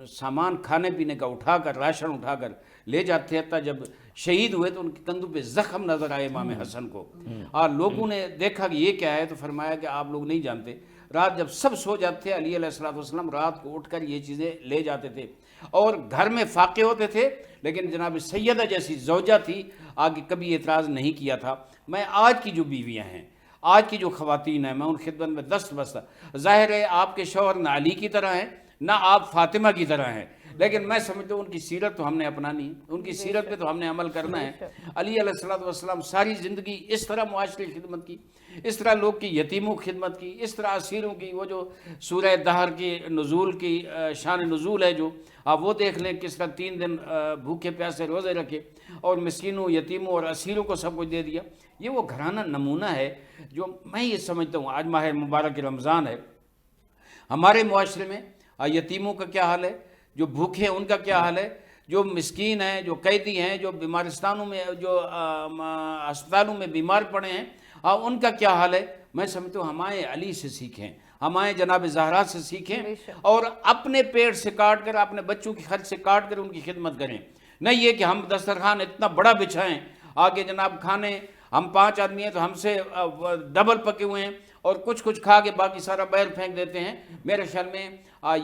سامان کھانے پینے کا اٹھا کر، راشن اٹھا کر لے جاتے، حتیٰ جب شہید ہوئے تو ان کے کندھوں پہ زخم نظر آئے امام حسن کو، اور لوگوں نے دیکھا کہ یہ کیا ہے، تو فرمایا کہ آپ لوگ نہیں جانتے، رات جب سب سو جاتے تھے علی علیہ السلام رات کو اٹھ کر یہ چیزیں لے جاتے تھے، اور گھر میں فاقے ہوتے تھے، لیکن جناب سیدہ جیسی زوجہ تھی آگے کبھی اعتراض نہیں کیا تھا۔ میں آج کی جو بیویاں ہیں، آج کی جو خواتین ہیں، میں ان خدمت میں دست بستہ، ظاہر ہے آپ کے شوہر نہ علی کی طرح ہیں نہ آپ فاطمہ کی طرح ہیں، لیکن میں سمجھتا ہوں ان کی سیرت تو ہم نے اپنانی ہے، ان کی سیرت پہ تو ہم نے عمل کرنا ہے۔ علی علیہ السلام ساری زندگی اس طرح معاشرے کی خدمت کی، اس طرح لوگ کی یتیموں کی خدمت کی، اس طرح اسیروں کی، وہ جو سورہ دہر کی نزول کی شان نزول ہے جو آپ وہ دیکھ لیں، کس طرح 3 دن بھوکے پیاسے روزے رکھے اور مسکینوں، یتیموں اور اسیروں کو سب کچھ دے دیا۔ یہ وہ گھرانہ نمونہ ہے جو میں یہ سمجھتا ہوں آج ماہ مبارک رمضان ہے، ہمارے معاشرے میں یتیموں کا کیا حال ہے، جو بھوکے ہیں ان کا کیا حال ہے، جو مسکین ہیں، جو قیدی ہیں، جو بیمارستانوں میں، جو ہسپتالوں میں بیمار پڑے ہیں، ان کا کیا حال ہے۔ میں سمجھتا ہوں ہمارے علی سے سیکھیں، ہمارے جناب زہرا سے سیکھیں، اور اپنے پیٹ سے کاٹ کر، اپنے بچوں کی خرچ سے کاٹ کر ان کی خدمت کریں، نہ یہ کہ ہم دسترخوان اتنا بڑا بچھائیں، آگے جناب کھانے، ہم 5 آدمی ہیں تو ہم سے ڈبل پکے ہوئے ہیں، اور کچھ کھا کے باقی سارا باہر پھینک دیتے ہیں۔ میرے خیال میں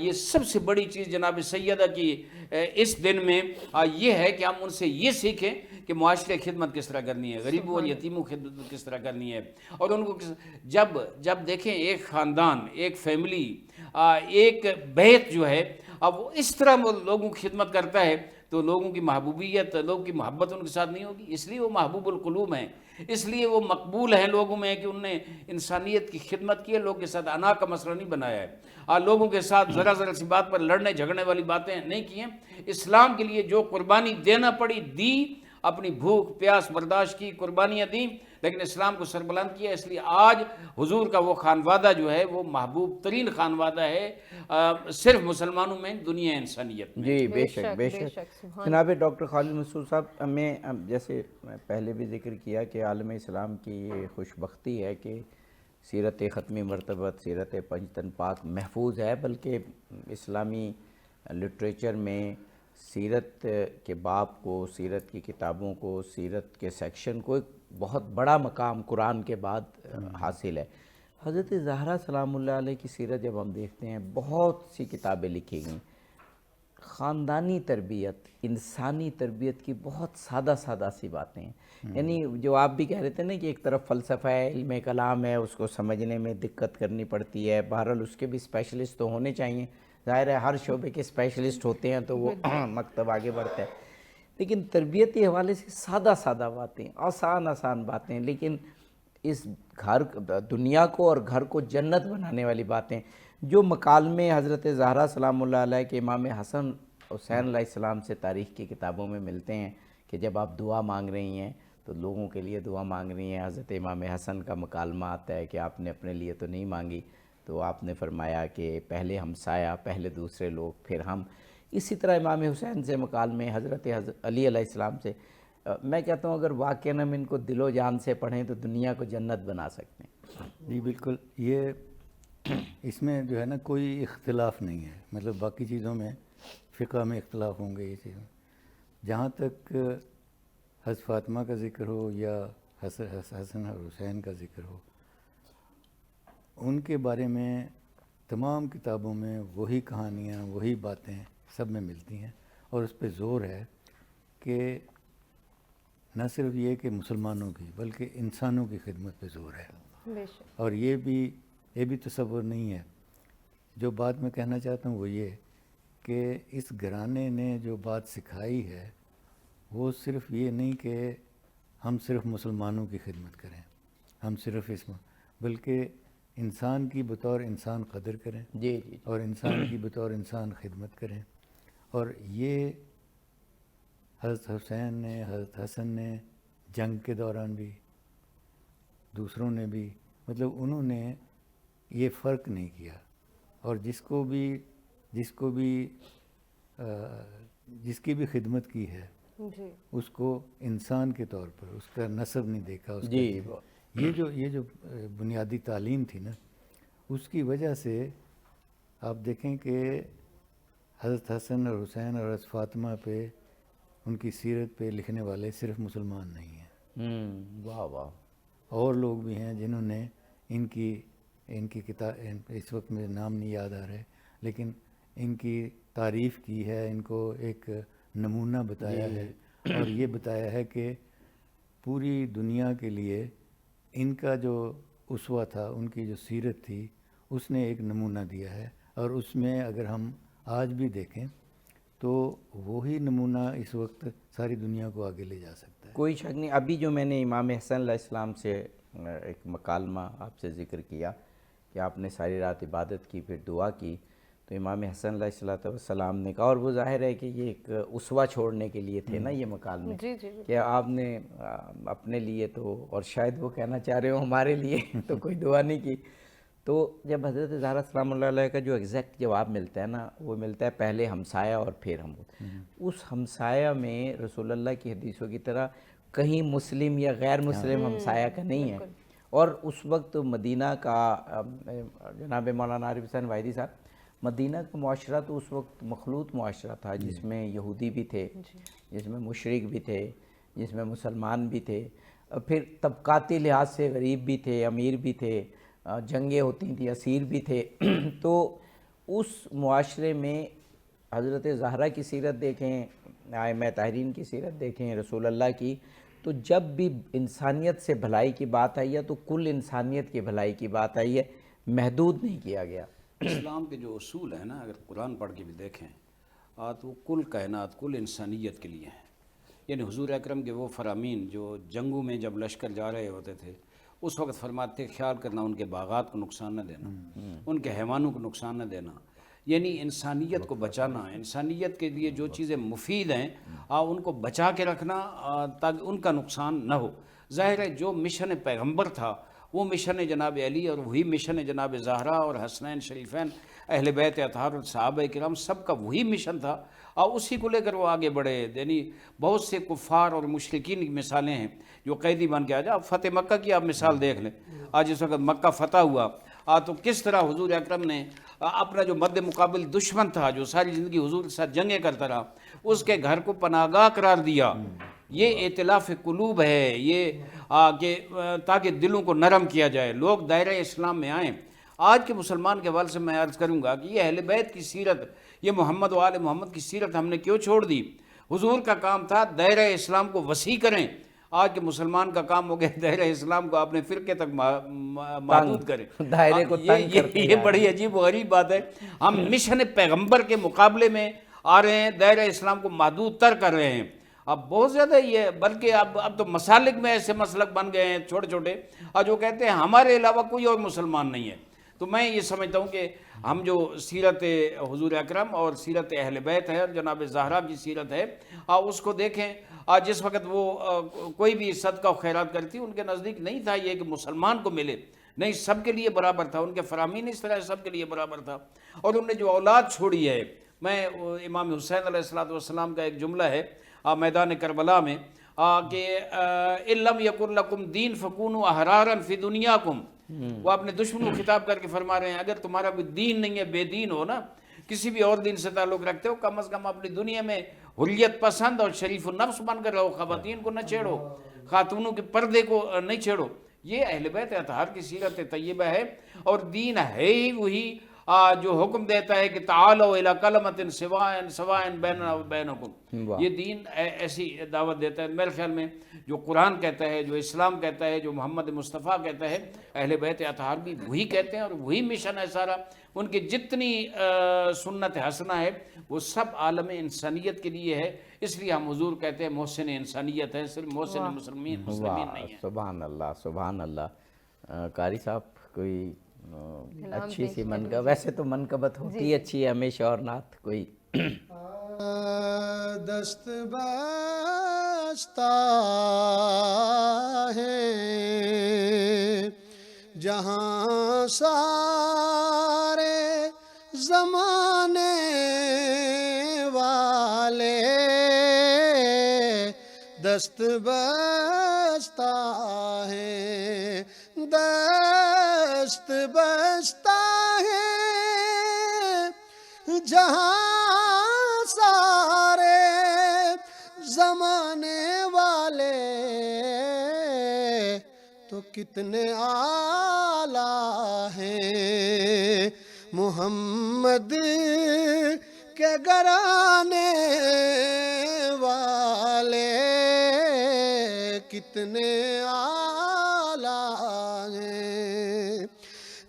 یہ سب سے بڑی چیز جناب سیدہ کی اس دن میں یہ ہے کہ ہم ان سے یہ سیکھیں کہ معاشرے خدمت کس طرح کرنی ہے، غریبوں اور یتیموں کی خدمت کس طرح کرنی ہے، اور ان کو جب دیکھیں ایک خاندان، ایک فیملی، ایک بیت جو ہے، اب وہ اس طرح وہ لوگوں کی خدمت کرتا ہے تو لوگوں کی محبوبیت، لوگوں کی محبت ان کے ساتھ نہیں ہوگی، اس لیے وہ محبوب القلوب ہیں، اس لیے وہ مقبول ہیں لوگوں میں کہ انہوں نے انسانیت کی خدمت کی ہے، لوگوں کے ساتھ انا کا مسئلہ نہیں بنایا ہے، لوگوں کے ساتھ ذرا سی بات پر لڑنے جھگڑنے والی باتیں نہیں کی ہیں۔ اسلام کے لیے جو قربانی دینا پڑی دی، اپنی بھوک پیاس برداشت کی، قربانیاں دیں، لیکن اسلام کو سربلند کیا، اس لیے آج حضور کا وہ خانوادہ جو ہے وہ محبوب ترین خانوادہ ہے، صرف مسلمانوں میں، دنیا انسانیت میں۔ جی بے شک۔ جناب ڈاکٹر خالد مسعود صاحب، میں جیسے پہلے بھی ذکر کیا کہ عالم اسلام کی یہ خوش بختی ہے کہ سیرت ختمی مرتبت، سیرت پنجتن پاک محفوظ ہے، بلکہ اسلامی لٹریچر میں سیرت کے باب کو، سیرت کی کتابوں کو، سیرت کے سیکشن کو ایک بہت بڑا مقام قرآن کے بعد حاصل ہے۔ حضرت زہرا سلام اللہ علیہ کی سیرت جب ہم دیکھتے ہیں، بہت سی کتابیں لکھی گئیں، خاندانی تربیت، انسانی تربیت کی بہت سادہ سادہ سی باتیں ہیں. یعنی جو آپ بھی کہہ رہے تھے نا کہ ایک طرف فلسفہ ہے، علم کلام ہے، اس کو سمجھنے میں دقت کرنی پڑتی ہے. بہرحال اس کے بھی اسپیشلسٹ تو ہونے چاہیے، ظاہر ہے ہر شعبے کے اسپیشلسٹ ہوتے ہیں تو وہ مکتب آگے بڑھتا ہے. لیکن تربیتی حوالے سے سادہ سادہ باتیں، آسان باتیں، لیکن اس گھر دنیا کو اور گھر کو جنت بنانے والی باتیں جو مکالمے حضرت زہرا سلام اللہ علیہ کے امام حسن حسین علیہ السلام سے تاریخ کی کتابوں میں ملتے ہیں کہ جب آپ دعا مانگ رہی ہیں تو لوگوں کے لیے دعا مانگ رہی ہیں. حضرت امام حسن کا مکالمہ آتا ہے کہ آپ نے اپنے لیے تو نہیں مانگی، تو آپ نے فرمایا کہ پہلے ہمسایہ، پہلے دوسرے لوگ، پھر ہم. اسی طرح امام حسین سے مکالمے، حضرت علی علیہ السلام سے. میں کہتا ہوں اگر واقعاً ہم ان کو دل و جان سے پڑھیں تو دنیا کو جنت بنا سکتے ہیں. جی بالکل. یہ اس میں جو ہے نا کوئی اختلاف نہیں ہے، مطلب باقی چیزوں میں فقہ میں اختلاف ہوں گے. یہ چیزیں جہاں تک حضرت فاطمہ کا ذکر ہو یا حسن اور حسین کا ذکر ہو، ان کے بارے میں تمام کتابوں میں وہی کہانیاں، وہی باتیں سب میں ملتی ہیں. اور اس پہ زور ہے کہ نہ صرف یہ کہ مسلمانوں کی بلکہ انسانوں کی خدمت پہ زور ہے. بے شک. اور یہ بھی تصور نہیں ہے. جو بات میں کہنا چاہتا ہوں وہ یہ کہ اس گھرانے نے جو بات سکھائی ہے وہ صرف یہ نہیں کہ ہم صرف مسلمانوں کی خدمت کریں، ہم صرف بلکہ انسان کی بطور انسان قدر کریں جی جی. اور انسان کی بطور انسان خدمت کریں. اور یہ حضرت حسین نے، حضرت حسن نے جنگ کے دوران بھی، دوسروں نے بھی، مطلب انہوں نے یہ فرق نہیں کیا. اور جس کی بھی خدمت کی ہے جی. اس کو انسان کے طور پر، اس کا نسب نہیں دیکھا. اس جی. یہ جو بنیادی تعلیم تھی نا، اس کی وجہ سے آپ دیکھیں کہ حضرت حسن اور حسین اور حضرت فاطمہ پہ، ان کی سیرت پہ لکھنے والے صرف مسلمان نہیں ہیں. واہ واہ. اور لوگ بھی ہیں جنہوں نے ان کی کتاب، اس وقت میرے نام نہیں یاد آ رہے، لیکن ان کی تعریف کی ہے، ان کو ایک نمونہ بتایا ہے اور یہ بتایا ہے کہ پوری دنیا کے لیے ان کا جو اسوہ تھا، ان کی جو سیرت تھی، اس نے ایک نمونہ دیا ہے. اور اس میں اگر ہم آج بھی دیکھیں تو وہی نمونہ اس وقت ساری دنیا کو آگے لے جا سکتا ہے. کوئی شک نہیں. ابھی جو میں نے امام حسن علیہ السلام سے ایک مکالمہ آپ سے ذکر کیا کہ آپ نے ساری رات عبادت کی، پھر دعا کی، تو امام حسن علیہ السلام نے کہا، اور وہ ظاہر ہے کہ یہ ایک اسوہ چھوڑنے کے لیے تھے نا یہ مکالمے، جی جی. کہ آپ نے اپنے لیے تو، اور شاید وہ کہنا چاہ رہے ہو ہمارے لیے تو کوئی دعا نہیں کی. تو جب حضرت زہرا سلام اللہ علیہ کا جو ایگزیکٹ جواب ملتا ہے نا، وہ ملتا ہے پہلے ہمسایہ اور پھر ہم. اس ہمسایہ میں رسول اللہ کی حدیثوں کی طرح کہیں مسلم یا غیر مسلم ہمسایہ کا نہیں ہے. اور اس وقت مدینہ کا، جناب مولانا عارف حسین وحیدی صاحب، مدینہ کا معاشرہ تو اس وقت مخلوط معاشرہ تھا، جس میں یہودی بھی تھے، جس میں مشرک بھی تھے، جس میں مسلمان بھی تھے، پھر طبقاتی لحاظ سے غریب بھی تھے، امیر بھی تھے، جنگیں ہوتی تھیں، اسیر بھی تھے. تو اس معاشرے میں حضرت زہرا کی سیرت دیکھیں، ائمہ طاہرین کی سیرت دیکھیں، رسول اللہ کی، تو جب بھی انسانیت سے بھلائی کی بات آئی ہے تو کل انسانیت کی بھلائی کی بات آئی ہے، محدود نہیں کیا گیا. اسلام کے جو اصول ہیں نا، اگر قرآن پڑھ کے بھی دیکھیں تو وہ کل کائنات، کل انسانیت کے لیے ہیں. یعنی حضور اکرم کے وہ فرامین جو جنگوں میں جب لشکر جا رہے ہوتے تھے اس وقت فرماتے خیال کرنا ان کے باغات کو نقصان نہ دینا، ان کے حیوانوں کو نقصان نہ دینا، یعنی انسانیت کو بچانا، انسانیت کے لیے جو چیزیں مفید ہیں ان کو بچا کے رکھنا تاکہ ان کا نقصان نہ ہو. ظاہر ہے جو مشن پیغمبر تھا وہ مشن جناب علی، اور وہی مشن جناب زہرا اور حسنین شریفین، اہل بیت اطہار اور صحابہ کرام، سب کا وہی مشن تھا اور اسی کو لے کر وہ آگے بڑھے. یعنی بہت سے کفار اور مشرکین کی مثالیں ہیں جو قیدی بن کے آ جائے. اب فتح مکہ کی آپ مثال دیکھ لیں، آج اس وقت مکہ فتح ہوا تو کس طرح حضور اکرم نے اپنا جو مد مقابل دشمن تھا، جو ساری زندگی حضور کے ساتھ جنگیں کرتا رہا، اس کے گھر کو پناہ گاہ قرار دیا. یہ ائتلاف قلوب ہے، یہ کہ تاکہ دلوں کو نرم کیا جائے، لوگ دائرہ اسلام میں آئیں. آج کے مسلمان کے حوالے سے میں عرض کروں گا کہ یہ اہل بیت کی سیرت، یہ محمد و آل محمد کی سیرت ہم نے کیوں چھوڑ دی؟ حضور کا کام تھا دائرہ اسلام کو وسیع کریں، آج کے مسلمان کا کام ہو گیا دائرہ اسلام کو اپنے فرقے تک محدود کریں، دائرے کو تنگ کرتے یہ بڑی عجیب و غریب بات ہے۔ ہم مشن پیغمبر کے مقابلے میں آ رہے ہیں، دائرہ اسلام کو محدود تر کر رہے ہیں۔ اب بہت زیادہ یہ، بلکہ اب تو مسالک میں ایسے مسلک بن گئے ہیں چھوٹے چھوٹے، اور جو کہتے ہیں ہمارے علاوہ کوئی اور مسلمان نہیں ہے۔ تو میں یہ سمجھتا ہوں کہ ہم جو سیرت حضور اکرم اور سیرت اہل بیت ہے اور جناب زہرا کی سیرت ہے، اس کو دیکھیں۔ جس وقت وہ کوئی بھی صدقہ و خیرات کرتی، ان کے نزدیک نہیں تھا یہ کہ مسلمان کو ملے، نہیں، سب کے لیے برابر تھا، ان کے فرامین اس طرح سب کے لیے برابر تھا۔ اور انہوں نے جو اولاد چھوڑی ہے، میں امام حسین علیہ السلام کا ایک جملہ ہے میدان کربلا میں کہ اِن لم یکن لکم دین فکونوا احرارا فی دنیاکم، وہ اپنے دشمن کو خطاب کر کے فرما رہے ہیں اگر تمہارا کوئی دین نہیں ہے، بے دین ہو نا، کسی بھی اور دین سے تعلق رکھتے ہو، کم از کم اپنی دنیا میں حریت پسند اور شریف النفس بن کر رہو، خواتین کو نہ چھیڑو، خاتونوں کے پردے کو نہیں چھیڑو۔ یہ اہل بیت اطہار کی سیرت طیبہ ہے، اور دین ہے ہی وہی جو حکم دیتا ہے کہ تعالوا الی کلمۃ سواء بیننا و بینکم۔ یہ دین ایسی دعوت دیتا ہے۔ میرے خیال میں جو قرآن کہتا ہے، جو اسلام کہتا ہے، جو محمد مصطفیٰ کہتا ہے، اہل بیت اطہار بھی وہی کہتے ہیں، اور وہی مشن ہے سارا۔ ان کی جتنی سنت حسنہ ہے وہ سب عالم انسانیت کے لیے ہے، اس لیے ہم حضور کہتے ہیں محسن انسانیت ہے، صرف محسن مسلمین نہیں ہے۔ سبحان اللہ، سبحان اللہ۔ قاری صاحب کوئی اچھی سی منقبت، ویسے تو منقبت ہوتی اچھی ہے ہمیشہ، اور نعت کوئی دست بستہ ہے جہاں سارے زمانے والے، دست بستہ ہے، دست بستہ ہے جہاں سارے زمانے والے، تو کتنے اعلیٰ ہیں محمد کے گھرانے والے، کتنے اعلیٰ ہیں۔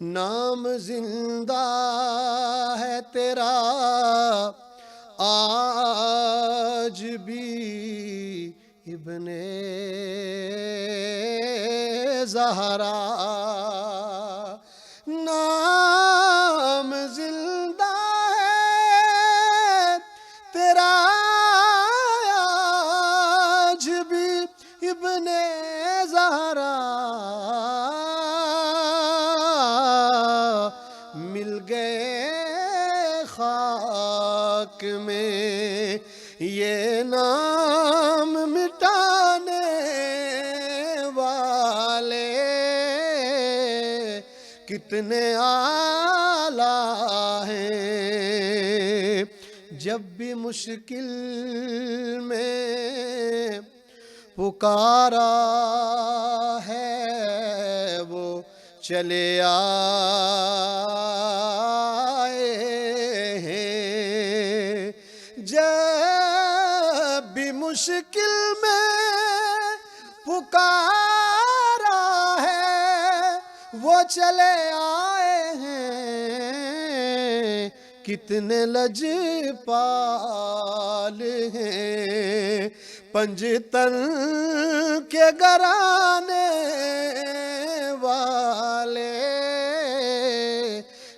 نام زندہ ہے تیرا آج بھی ابن زہرا، نام زندہ ہے تیرا آج بھی ابن زہرا، مل گئے خاک میں یہ نام مٹانے والے، کتنے اعلیٰ ہیں۔ جب بھی مشکل میں پکارا ہے وہ چلے آئے ہیں، جب بھی مشکل میں پکارا ہے وہ چلے آئے ہیں، کتنے لجپال ہیں پنجتن کے گھرانے والے،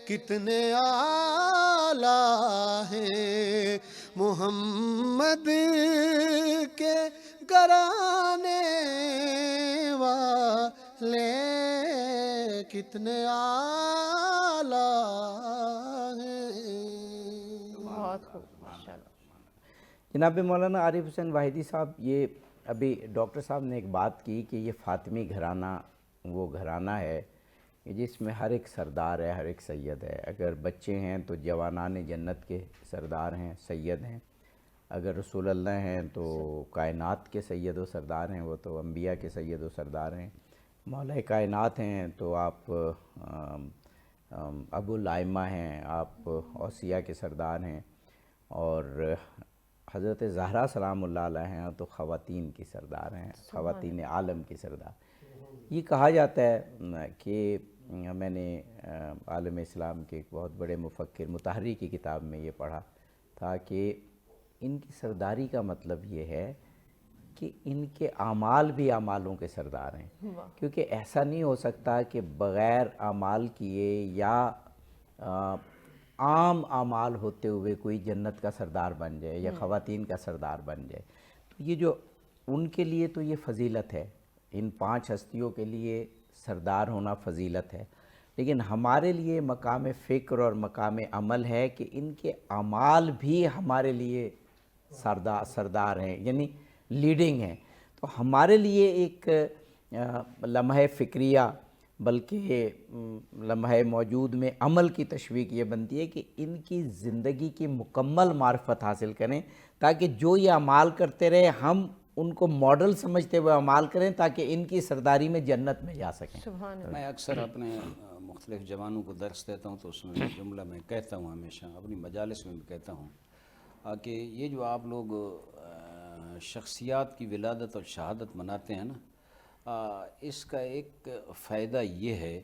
کتنے اعلیٰ ہیں محمد کے گھرانے والے، کتنے اعلیٰ ہیں۔ بہت خوب، ماشاءاللہ۔ جناب مولانا عارف حسین واحدی صاحب، یہ ابھی ڈاکٹر صاحب نے ایک بات کی کہ یہ فاطمی گھرانہ وہ گھرانہ ہے جس میں ہر ایک سردار ہے، ہر ایک سید ہے۔ اگر بچے ہیں تو جوانان جنت کے سردار ہیں، سید ہیں، اگر رسول اللہ ہیں تو کائنات کے سید و سردار ہیں، وہ تو انبیاء کے سید و سردار ہیں، مولا کائنات ہیں تو آپ ابو الائمہ ہیں، آپ اوصیاء کے سردار ہیں، اور حضرت زہرا سلام اللہ علیہ ہیں تو خواتین کی سردار ہیں، خواتین عالم کی سردار۔ یہ کہا جاتا ہے کہ میں نے عالم اسلام کے ایک بہت بڑے مفکر مطہری کی کتاب میں یہ پڑھا تھا کہ ان کی سرداری کا مطلب یہ ہے کہ ان کے اعمال بھی اعمالوں کے سردار ہیں، کیونکہ ایسا نہیں ہو سکتا کہ بغیر اعمال کیے یا عام اعمال ہوتے ہوئے کوئی جنت کا سردار بن جائے یا خواتین کا سردار بن جائے۔ تو یہ جو ان کے لیے تو یہ فضیلت ہے، ان 5 ہستیوں کے لیے سردار ہونا فضیلت ہے، لیکن ہمارے لیے مقام فکر اور مقام عمل ہے کہ ان کے اعمال بھی ہمارے لیے سردار ہیں، یعنی لیڈنگ ہیں۔ تو ہمارے لیے ایک لمحہ فکریہ بلکہ لمحہ موجود میں عمل کی تشویق یہ بنتی ہے کہ ان کی زندگی کی مکمل معرفت حاصل کریں، تاکہ جو یہ اعمال کرتے رہے ہم ان کو ماڈل سمجھتے ہوئے اعمال کریں، تاکہ ان کی سرداری میں جنت میں جا سکیں۔ میں اکثر اپنے مختلف جوانوں کو درس دیتا ہوں تو اس میں جملہ میں کہتا ہوں، ہمیشہ اپنی مجالس میں بھی کہتا ہوں کہ یہ جو آپ لوگ شخصیات کی ولادت اور شہادت مناتے ہیں نا، اس کا ایک فائدہ یہ ہے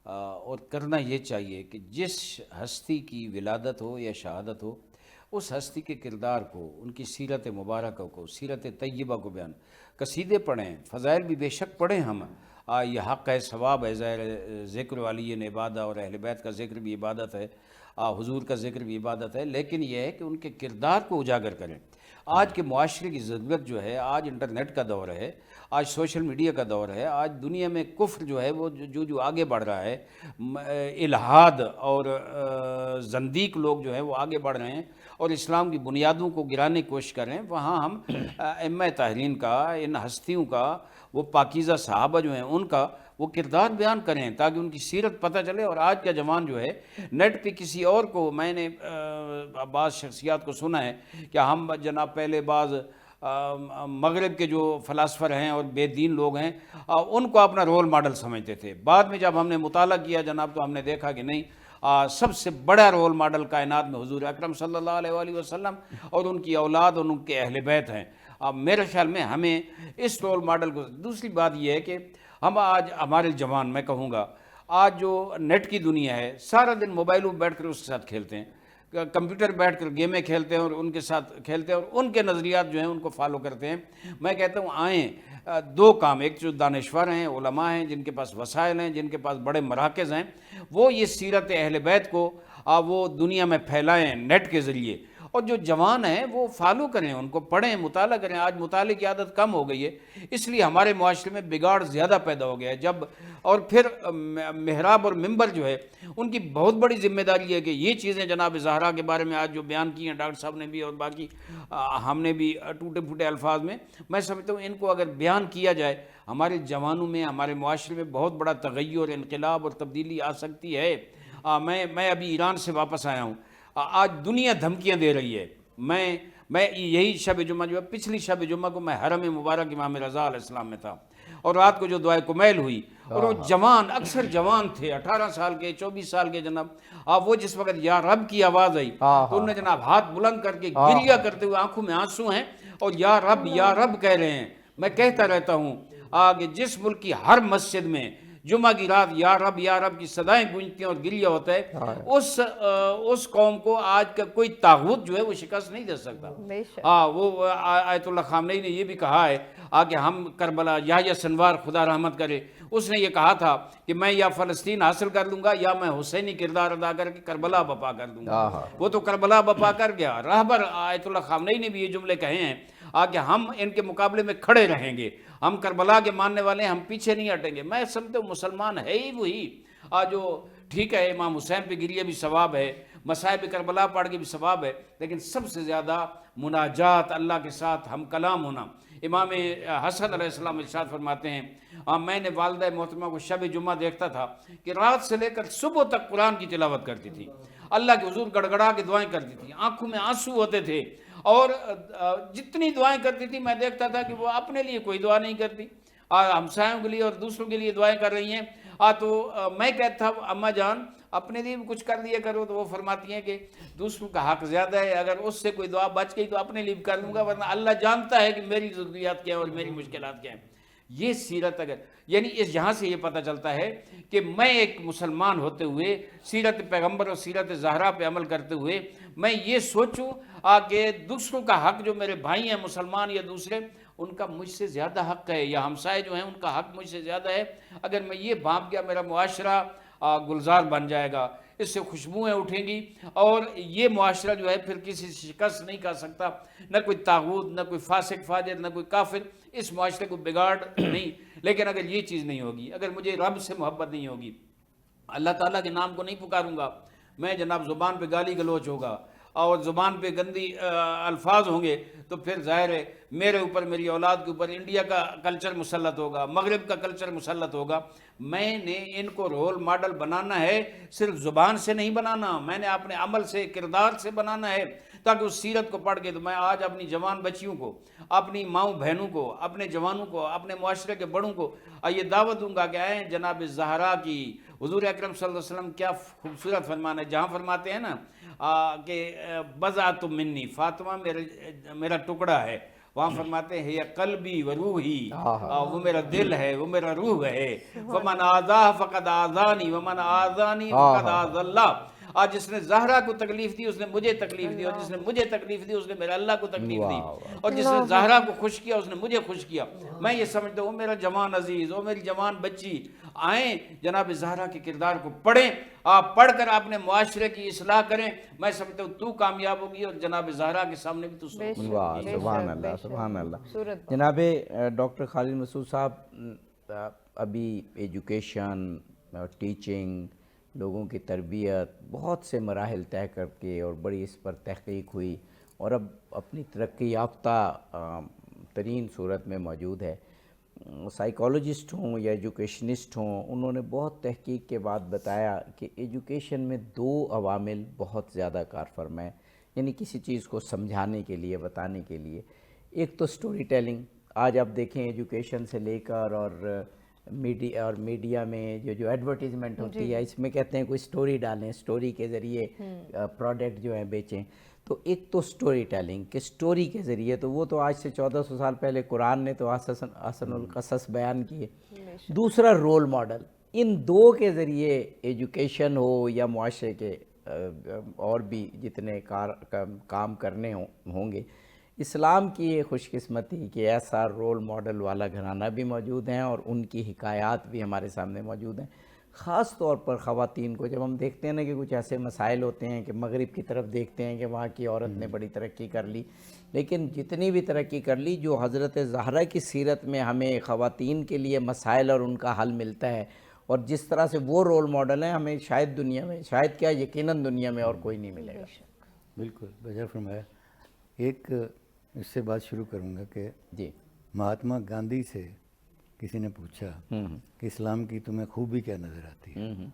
اور کرنا یہ چاہیے کہ جس ہستی کی ولادت ہو یا شہادت ہو، اس ہستی کے کردار کو، ان کی سیرت مبارکہ کو، سیرت طیبہ کو بیان، قصیدے پڑھیں، فضائل بھی بے شک پڑھیں ہم، یہ حق ہے، ثواب ہے، ظاہر ذکر والی عبادت اور اہل بیت کا ذکر بھی عبادت ہے، حضور کا ذکر بھی عبادت ہے، لیکن یہ ہے کہ ان کے کردار کو اجاگر کریں۔ آج کے معاشرے کی ضرورت جو ہے، آج انٹرنیٹ کا دور ہے، آج سوشل میڈیا کا دور ہے، آج دنیا میں کفر جو ہے وہ جو آگے بڑھ رہا ہے، الحاد اور زندیق لوگ جو ہیں وہ آگے بڑھ رہے ہیں اور اسلام کی بنیادوں کو گرانے کی کوشش کر رہے ہیں، وہاں ہم ائمہ طاہرین کا، ان ہستیوں کا، وہ پاکیزہ صحابہ جو ہیں ان کا وہ کردار بیان کریں تاکہ ان کی سیرت پتہ چلے۔ اور آج کا جوان جو ہے نیٹ پہ کسی اور کو، میں نے بعض شخصیات کو سنا ہے کہ ہم جناب پہلے بعض مغرب کے جو فلاسفر ہیں اور بے دین لوگ ہیں ان کو اپنا رول ماڈل سمجھتے تھے، بعد میں جب ہم نے مطالعہ کیا جناب تو ہم نے دیکھا کہ نہیں، سب سے بڑا رول ماڈل کائنات میں حضور اکرم صلی اللہ علیہ وآلہ وسلم اور ان کی اولاد اور ان کے اہل بیت ہیں۔ اب میرے خیال میں ہمیں اس رول ماڈل کو، دوسری بات یہ ہے کہ ہم آج ہمارے جوان، میں کہوں گا آج جو نیٹ کی دنیا ہے، سارا دن موبائلوں بیٹھ کر اس کے ساتھ کھیلتے ہیں، کمپیوٹر بیٹھ کر گیمیں کھیلتے ہیں اور ان کے ساتھ کھیلتے ہیں اور ان کے نظریات جو ہیں ان کو فالو کرتے ہیں۔ میں کہتا ہوں آئیں 2 کام، ایک جو دانشور ہیں، علماء ہیں، جن کے پاس وسائل ہیں، جن کے پاس بڑے مراکز ہیں، وہ یہ سیرت اہل بیت کو وہ دنیا میں پھیلائیں نیٹ کے ذریعے، اور جو جوان ہیں وہ فالو کریں، ان کو پڑھیں، مطالعہ کریں۔ آج مطالعے کی عادت کم ہو گئی ہے، اس لیے ہمارے معاشرے میں بگاڑ زیادہ پیدا ہو گیا ہے۔ جب اور پھر محراب اور منبر جو ہے ان کی بہت بڑی ذمہ داری ہے کہ یہ چیزیں جناب زہرا کے بارے میں آج جو بیان کی ہیں ڈاکٹر صاحب نے بھی اور باقی ہم نے بھی ٹوٹے پھوٹے الفاظ میں سمجھتا ہوں ان کو اگر بیان کیا جائے، ہمارے جوانوں میں، ہمارے معاشرے میں بہت بڑا تغیر، انقلاب اور تبدیلی آ سکتی ہے۔ میں ابھی ایران سے واپس آیا ہوں، آج دنیا دھمکیاں دے رہی ہے۔ میں یہی شب جمعہ جو ہے، پچھلی شب جمعہ کو میں حرم مبارک امام رضا علیہ السلام میں تھا، اور رات کو جو دعائے کمیل ہوئی، اور وہ جوان، اکثر جوان تھے، 18 سال کے، 24 سال کے جناب، وہ جس وقت یا رب کی آواز آئی تو انہوں نے جناب ہاتھ بلند کر کے گریہ کرتے ہوئے، آنکھوں میں آنسو ہیں اور یا رب کہہ رہے ہیں۔ میں کہتا رہتا ہوں کہ جس ملک کی ہر مسجد میں جمعہ کی رات یا رب کی صدائیں گونجتی ہیں اور گریہ ہوتا ہے، اس قوم کو آج کا کوئی طاغوت جو ہے وہ شکست نہیں دے سکتا۔ وہ آیت اللہ خامنئی نے یہ بھی کہا ہے کہ ہم کربلا، یا سنوار خدا رحمت کرے، اس نے یہ کہا تھا کہ میں یا فلسطین حاصل کر لوں گا یا میں حسینی کردار ادا کر کے کربلا بپا کر دوں گا۔ وہ تو کربلا بپا کر گیا۔ رہبر آیت اللہ خامنئی نے بھی یہ جملے کہے ہیں کہ ہم ان کے مقابلے میں کھڑے رہیں گے، ہم کربلا کے ماننے والے ہیں، ہم پیچھے نہیں ہٹیں گے۔ میں سمجھتا ہوں مسلمان ہے ہی وہی جو ٹھیک ہے، امام حسین پہ گریہ بھی ثواب ہے، مصائب کربلا پڑھ کے بھی ثواب ہے، لیکن سب سے زیادہ مناجات، اللہ کے ساتھ ہم کلام ہونا۔ امام حسن علیہ السلام ارشاد فرماتے ہیں، میں نے والدہ محترمہ کو شب جمعہ دیکھتا تھا کہ رات سے لے کر صبح تک قرآن کی تلاوت کرتی تھی، اللہ کے حضور گڑگڑا کے دعائیں کرتی تھی، آنکھوں میں آنسو ہوتے تھے، اور جتنی دعائیں کرتی تھی میں دیکھتا تھا کہ وہ اپنے لیے کوئی دعا نہیں کرتی، ہمسایوں کے لیے اور دوسروں کے لیے دعائیں کر رہی ہیں، تو میں کہتا ہوں اما جان اپنے لیے بھی کچھ کر لیا کرو، تو وہ فرماتی ہیں کہ دوسروں کا حق زیادہ ہے، اگر اس سے کوئی دعا بچ گئی تو اپنے لیے بھی کر لوں گا، ورنہ اللہ جانتا ہے کہ میری ضروریات کیا ہیں اور میری مشکلات کیا ہیں۔ یہ سیرت اگر یعنی اس یہاں سے یہ پتہ چلتا ہے کہ میں ایک مسلمان ہوتے ہوئے سیرت پیغمبر اور سیرت زہرا پہ عمل کرتے ہوئے میں یہ سوچوں کہ دوسروں کا حق جو میرے بھائی ہیں مسلمان یا دوسرے، ان کا مجھ سے زیادہ حق ہے، یا ہمسائے جو ہیں ان کا حق مجھ سے زیادہ ہے۔ اگر میں یہ بھانپ گیا میرا معاشرہ گلزار بن جائے گا، اس سے خوشبوئیں اٹھیں گی، اور یہ معاشرہ جو ہے پھر کسی سے شکست نہیں کر سکتا، نہ کوئی طاغوت، نہ کوئی فاسق فاجر، نہ کوئی کافر اس معاشرے کو بگاڑ نہیں۔ لیکن اگر یہ چیز نہیں ہوگی، اگر مجھے رب سے محبت نہیں ہوگی، اللہ تعالیٰ کے نام کو نہیں پکاروں گا، میں جناب زبان پہ گالی گلوچ ہوگا اور زبان پہ گندی الفاظ ہوں گے، تو پھر ظاہر ہے میرے اوپر، میری اولاد کے اوپر انڈیا کا کلچر مسلط ہوگا، مغرب کا کلچر مسلط ہوگا۔ میں نے ان کو رول ماڈل بنانا ہے، صرف زبان سے نہیں بنانا، میں نے اپنے عمل سے، کردار سے بنانا ہے، تاکہ اس سیرت کو پڑھ کے تو میں آج اپنی جوان بچیوں کو، اپنی ماؤں بہنوں کو، اپنے جوانوں کو، اپنے معاشرے کے بڑوں کو یہ دعوت دوں گا کہ آئیں جناب زہرا کی، حضور اکرم صلی اللہ علیہ وسلم کیا خوبصورت فرمان ہے، جہاں فرماتے ہیں نا کہ بضعۃ منی، فاطمہ میرا ٹکڑا ہے، وہاں فرماتے ہیں یہ قلبی و روحی، وہ میرا دل ہے، وہ میرا روح ہے، فمن آذاہ فقد آذانی ومن آذانی فقد آذ اللہ۔ آج جس نے زہرا کو تکلیف دی اس نے مجھے تکلیف دی، اور جس نے مجھے تکلیف دی اس نے میرے اللہ کو تکلیف دی، اور جس نے زہرا کو خوش کیا اس نے مجھے خوش کیا۔ میں یہ سمجھتا ہوں میرا جوان عزیز، وہ میری جوان بچی، آئیں جناب زہرا کے کردار کو پڑھیں، آپ پڑھ کر اپنے معاشرے کی اصلاح کریں، میں سمجھتا ہوں تو کامیاب ہوگی، اور جناب زہرا کے سامنے بھی تو واہ، سبحان اللہ، سبحان اللہ۔ جناب ڈاکٹر خالد مسعود صاحب، ابھی ایجوکیشن، ٹیچنگ، لوگوں کی تربیت بہت سے مراحل طے کر کے اور بڑی اس پر تحقیق ہوئی، اور اب اپنی ترقی یافتہ ترین صورت میں موجود ہے۔ سائیکالوجسٹ ہوں یا ایجوکیشنسٹ ہوں، انہوں نے بہت تحقیق کے بعد بتایا کہ ایجوکیشن میں 2 عوامل بہت زیادہ کار فرما ہیں، یعنی کسی چیز کو سمجھانے کے لیے، بتانے کے لیے۔ ایک تو سٹوری ٹیلنگ، آج آپ دیکھیں ایجوکیشن سے لے کر اور میڈیا میں جو ایڈورٹیزمنٹ ہوتی ہے، اس میں کہتے ہیں کوئی سٹوری ڈالیں، سٹوری کے ذریعے پروڈکٹ جو ہیں بیچیں۔ تو ایک تو سٹوری ٹیلنگ کہ سٹوری کے ذریعے، تو وہ تو آج سے 1400 سال پہلے قرآن نے تو احسن القصص بیان کیے۔ دوسرا رول ماڈل، ان 2 کے ذریعے ایجوکیشن ہو یا معاشرے کے اور بھی جتنے کام کرنے ہوں گے۔ اسلام کی یہ خوش قسمتی کہ ایسا رول ماڈل والا گھرانہ بھی موجود ہیں، اور ان کی حکایات بھی ہمارے سامنے موجود ہیں۔ خاص طور پر خواتین کو جب ہم دیکھتے ہیں نا کہ کچھ ایسے مسائل ہوتے ہیں کہ مغرب کی طرف دیکھتے ہیں کہ وہاں کی عورت نے بڑی ترقی کر لی، لیکن جتنی بھی ترقی کر لی، جو حضرت زہرا کی سیرت میں ہمیں خواتین کے لیے مسائل اور ان کا حل ملتا ہے، اور جس طرح سے وہ رول ماڈل ہیں، ہمیں شاید دنیا میں، شاید کیا یقیناً دنیا میں اور کوئی نہیں ملے گا۔ بالکل بجا فرمایا۔ ایک اس سے بات شروع کروں گا کہ جی، مہاتما گاندھی سے کسی نے پوچھا کہ اسلام کی تمہیں خوبی کیا نظر آتی ہے،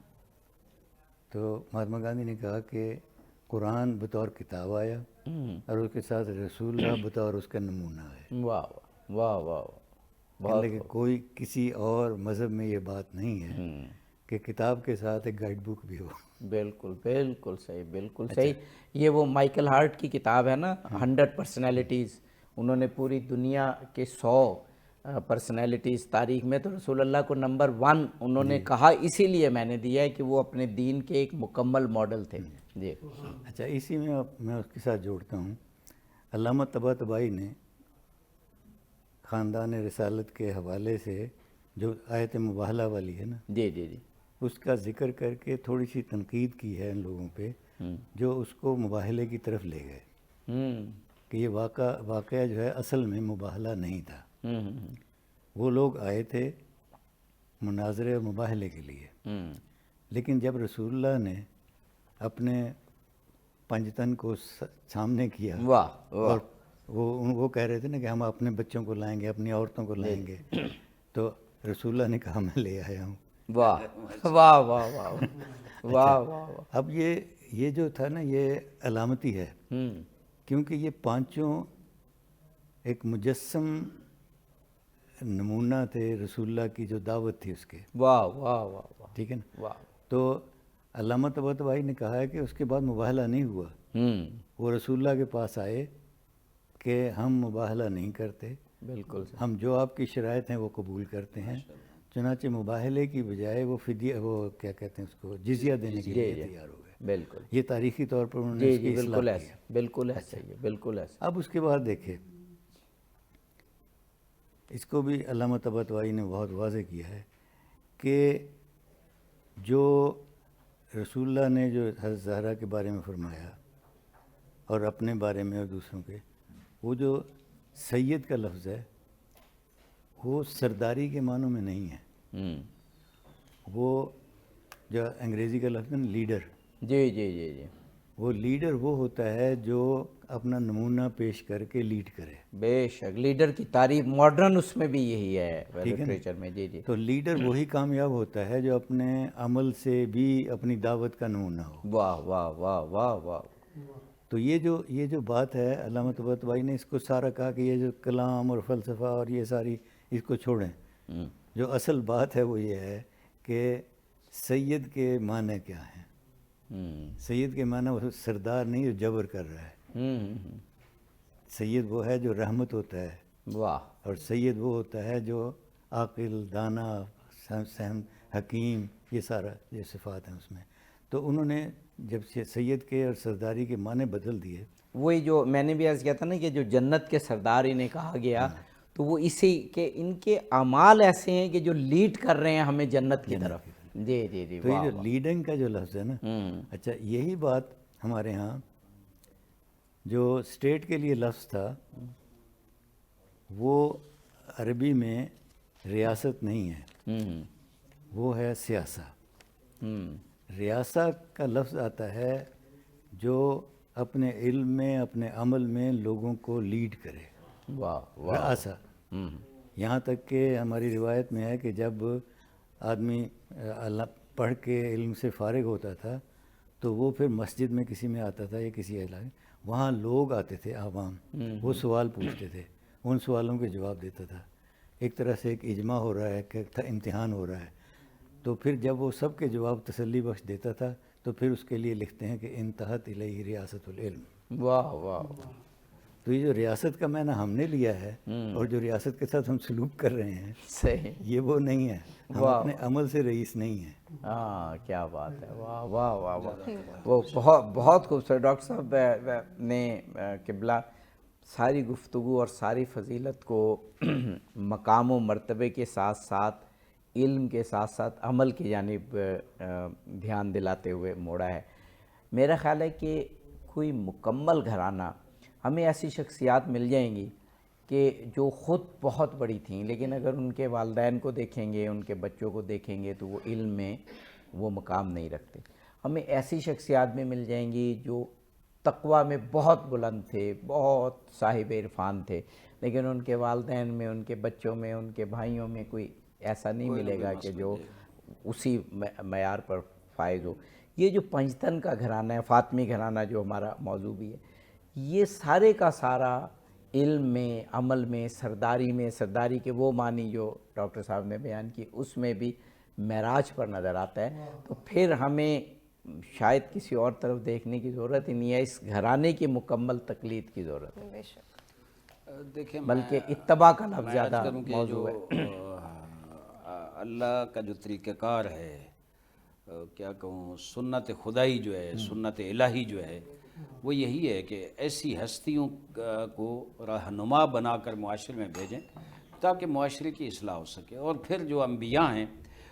تو مہاتما گاندھی نے کہا کہ قرآن بطور کتاب آیا، اور اس کے ساتھ رسول اللہ بطور اس کا نمونہ ہے۔ واہ واہ واہ واہ، لیکن کوئی کسی اور مذہب میں یہ بات نہیں ہے کہ کتاب کے ساتھ ایک گائیڈ بک بھی ہو۔ بالکل بالکل صحیح، بالکل صحیح۔ یہ وہ مائیکل ہارٹ کی کتاب ہے نا، 100 پرسنالٹیز، انہوں نے پوری دنیا کے 100 پرسنالٹیز تاریخ میں، تو رسول اللہ کو نمبر 1 انہوں نے کہا، اسی لیے میں نے دیا ہے کہ وہ اپنے دین کے ایک مکمل ماڈل تھے۔ جی اچھا، اسی میں میں اس کے ساتھ جوڑتا ہوں، علامہ طباطبائی نے خاندان رسالت کے حوالے سے جو آیت مباہلہ والی ہے نا، جی جی جی، اس کا ذکر کر کے تھوڑی سی تنقید کی ہے ان لوگوں پہ جو اس کو مباہلے کی طرف لے گئے، کہ یہ واقعہ جو ہے اصل میں مباہلہ نہیں تھا، وہ لوگ آئے تھے مناظرے اور مباہلے کے لیے، لیکن جب رسول اللہ نے اپنے پنجتن کو سامنے کیا، اور وہ کہہ رہے تھے نا کہ ہم اپنے بچوں کو لائیں گے، اپنی عورتوں کو لائیں گے، تو رسول اللہ نے کہا میں لے آیا ہوں۔ واہ واہ واہ واہ واہ واہ۔ اب یہ جو تھا نا، یہ علامتی ہے، کیونکہ یہ 5 ایک مجسم نمونہ تھے رسول اللہ کی جو دعوت تھی اس کے، واہ واہ واہ واہ ٹھیک ہے نا. واہ. تو علامہ طباطبائی نے کہا ہے کہ اس کے بعد مباہلہ نہیں ہوا. وہ رسول اللہ کے پاس آئے کہ ہم مباہلہ نہیں کرتے، بالکل ہم جو آپ کی شرائط ہیں وہ قبول کرتے ہیں. چنانچہ مباہلے کی بجائے وہ فدیہ، وہ کیا کہتے ہیں اس کو، جزیہ دینے کے لیے تیار ہو گئے. بالکل. یہ تاریخی طور پر انہوں نے جی اس جی کی اصلاح بالکل کی ایسا، ہے. بالکل ایسا ہی ہے، بالکل ایسا. اب اس کے بعد دیکھیں، اس کو بھی علامہ طباطبائی نے بہت واضح کیا ہے کہ جو رسول اللہ نے جو حضرت زہرا کے بارے میں فرمایا اور اپنے بارے میں اور دوسروں کے، وہ جو سید کا لفظ ہے وہ سرداری کے معنوں میں نہیں ہے. وہ جو انگریزی کا لفظ ہے نا لیڈر، جی جی جی جی وہ لیڈر وہ ہوتا ہے جو اپنا نمونہ پیش کر کے لیڈ کرے. بے شک لیڈر کی تعریف ماڈرن اس میں بھی یہی ہے ٹھیک ہے نا؟ لٹریچر میں. جی جی تو لیڈر وہی کامیاب ہوتا ہے جو اپنے عمل سے بھی اپنی دعوت کا نمونہ ہو. واہ واہ واہ واہ واہ. تو یہ جو بات ہے، علامہ طباطبائی نے اس کو سارا کہا کہ یہ جو کلام اور فلسفہ اور یہ ساری اس کو چھوڑیں. جو اصل بات ہے وہ یہ ہے کہ سید کے معنی کیا ہیں. سید کے معنی وہ سردار نہیں جو جبر کر رہا ہے. سید وہ ہے جو رحمت ہوتا ہے، واہ. اور سید وہ ہوتا ہے جو عاقل، دانا، سہم، حکیم، یہ سارا یہ صفات ہیں اس میں. تو انہوں نے جب سید کے اور سرداری کے معنی بدل دیے. وہی جو میں نے بھی عرض کیا تھا نا کہ جو جنت کے سردار انہیں کہا گیا، تو وہ اسی کہ ان کے اعمال ایسے ہیں کہ جو لیڈ کر رہے ہیں ہمیں جنت کی طرف. جی جی جی. تو یہ جو لیڈنگ کا جو لفظ ہے نا، اچھا یہی بات ہمارے ہاں جو اسٹیٹ کے لیے لفظ تھا وہ عربی میں ریاست نہیں ہے، وہ ہے سیاسہ. ریاسہ کا لفظ آتا ہے جو اپنے علم میں، اپنے عمل میں لوگوں کو لیڈ کرے. واہ واہ. رئاسہ. یہاں تک کہ ہماری روایت میں ہے کہ جب آدمی پڑھ کے علم سے فارغ ہوتا تھا تو وہ پھر مسجد میں کسی میں آتا تھا یا کسی علاقے، وہاں لوگ آتے تھے عوام، وہ سوال پوچھتے تھے، ان سوالوں کے جواب دیتا تھا. ایک طرح سے ایک اجماع ہو رہا ہے کہ امتحان ہو رہا ہے. تو پھر جب وہ سب کے جواب تسلی بخش دیتا تھا تو پھر اس کے لیے لکھتے ہیں کہ انتہت الیہ ریاست العلم. واہ واہ. تو یہ جو ریاست کا معنی ہم نے لیا ہے اور جو ریاست کے ساتھ ہم سلوک کر رہے ہیں صحیح. یہ وہ نہیں ہے. ہم اپنے عمل سے رئیس نہیں ہیں. ہاں کیا بات ہے. واہ واہ واہ واہ. وہ بہت خوبصورت. ڈاکٹر صاحب نے قبلہ ساری گفتگو اور ساری فضیلت کو مقام و مرتبے کے ساتھ ساتھ علم کے ساتھ ساتھ عمل کی جانب دھیان دلاتے ہوئے موڑا ہے. میرا خیال ہے کہ کوئی مکمل گھرانہ ہمیں ایسی شخصیات مل جائیں گی کہ جو خود بہت بڑی تھیں، لیکن اگر ان کے والدین کو دیکھیں گے، ان کے بچوں کو دیکھیں گے تو وہ علم میں وہ مقام نہیں رکھتے. ہمیں ایسی شخصیات بھی مل جائیں گی جو تقویٰ میں بہت بلند تھے، بہت صاحب عرفان تھے، لیکن ان کے والدین میں، ان کے بچوں میں، ان کے بھائیوں میں کوئی ایسا نہیں ملے گا کہ جو اسی معیار پر فائز ہو. یہ جو پنجتن کا گھرانہ ہے، فاطمی گھرانہ جو ہمارا موضوع بھی ہے، یہ سارے کا سارا علم میں، عمل میں، سرداری میں، سرداری کے وہ معنی جو ڈاکٹر صاحب نے بیان کی اس میں بھی معراج پر نظر آتا ہے. تو پھر ہمیں شاید کسی اور طرف دیکھنے کی ضرورت ہی نہیں ہے، اس گھرانے کی مکمل تقلید کی ضرورت ہے. بے شک. دیکھیں بلکہ اتباع کا لفظ میں زیادہ عرض کروں کہ موضوع ہے. اللہ کا جو طریقہ کار ہے، کیا کہوں، سنت خدائی جو ہے، سنت الہی جو ہے، وہ یہی ہے کہ ایسی ہستیوں کو رہنما بنا کر معاشرے میں بھیجیں تاکہ معاشرے کی اصلاح ہو سکے. اور پھر جو انبیاء ہیں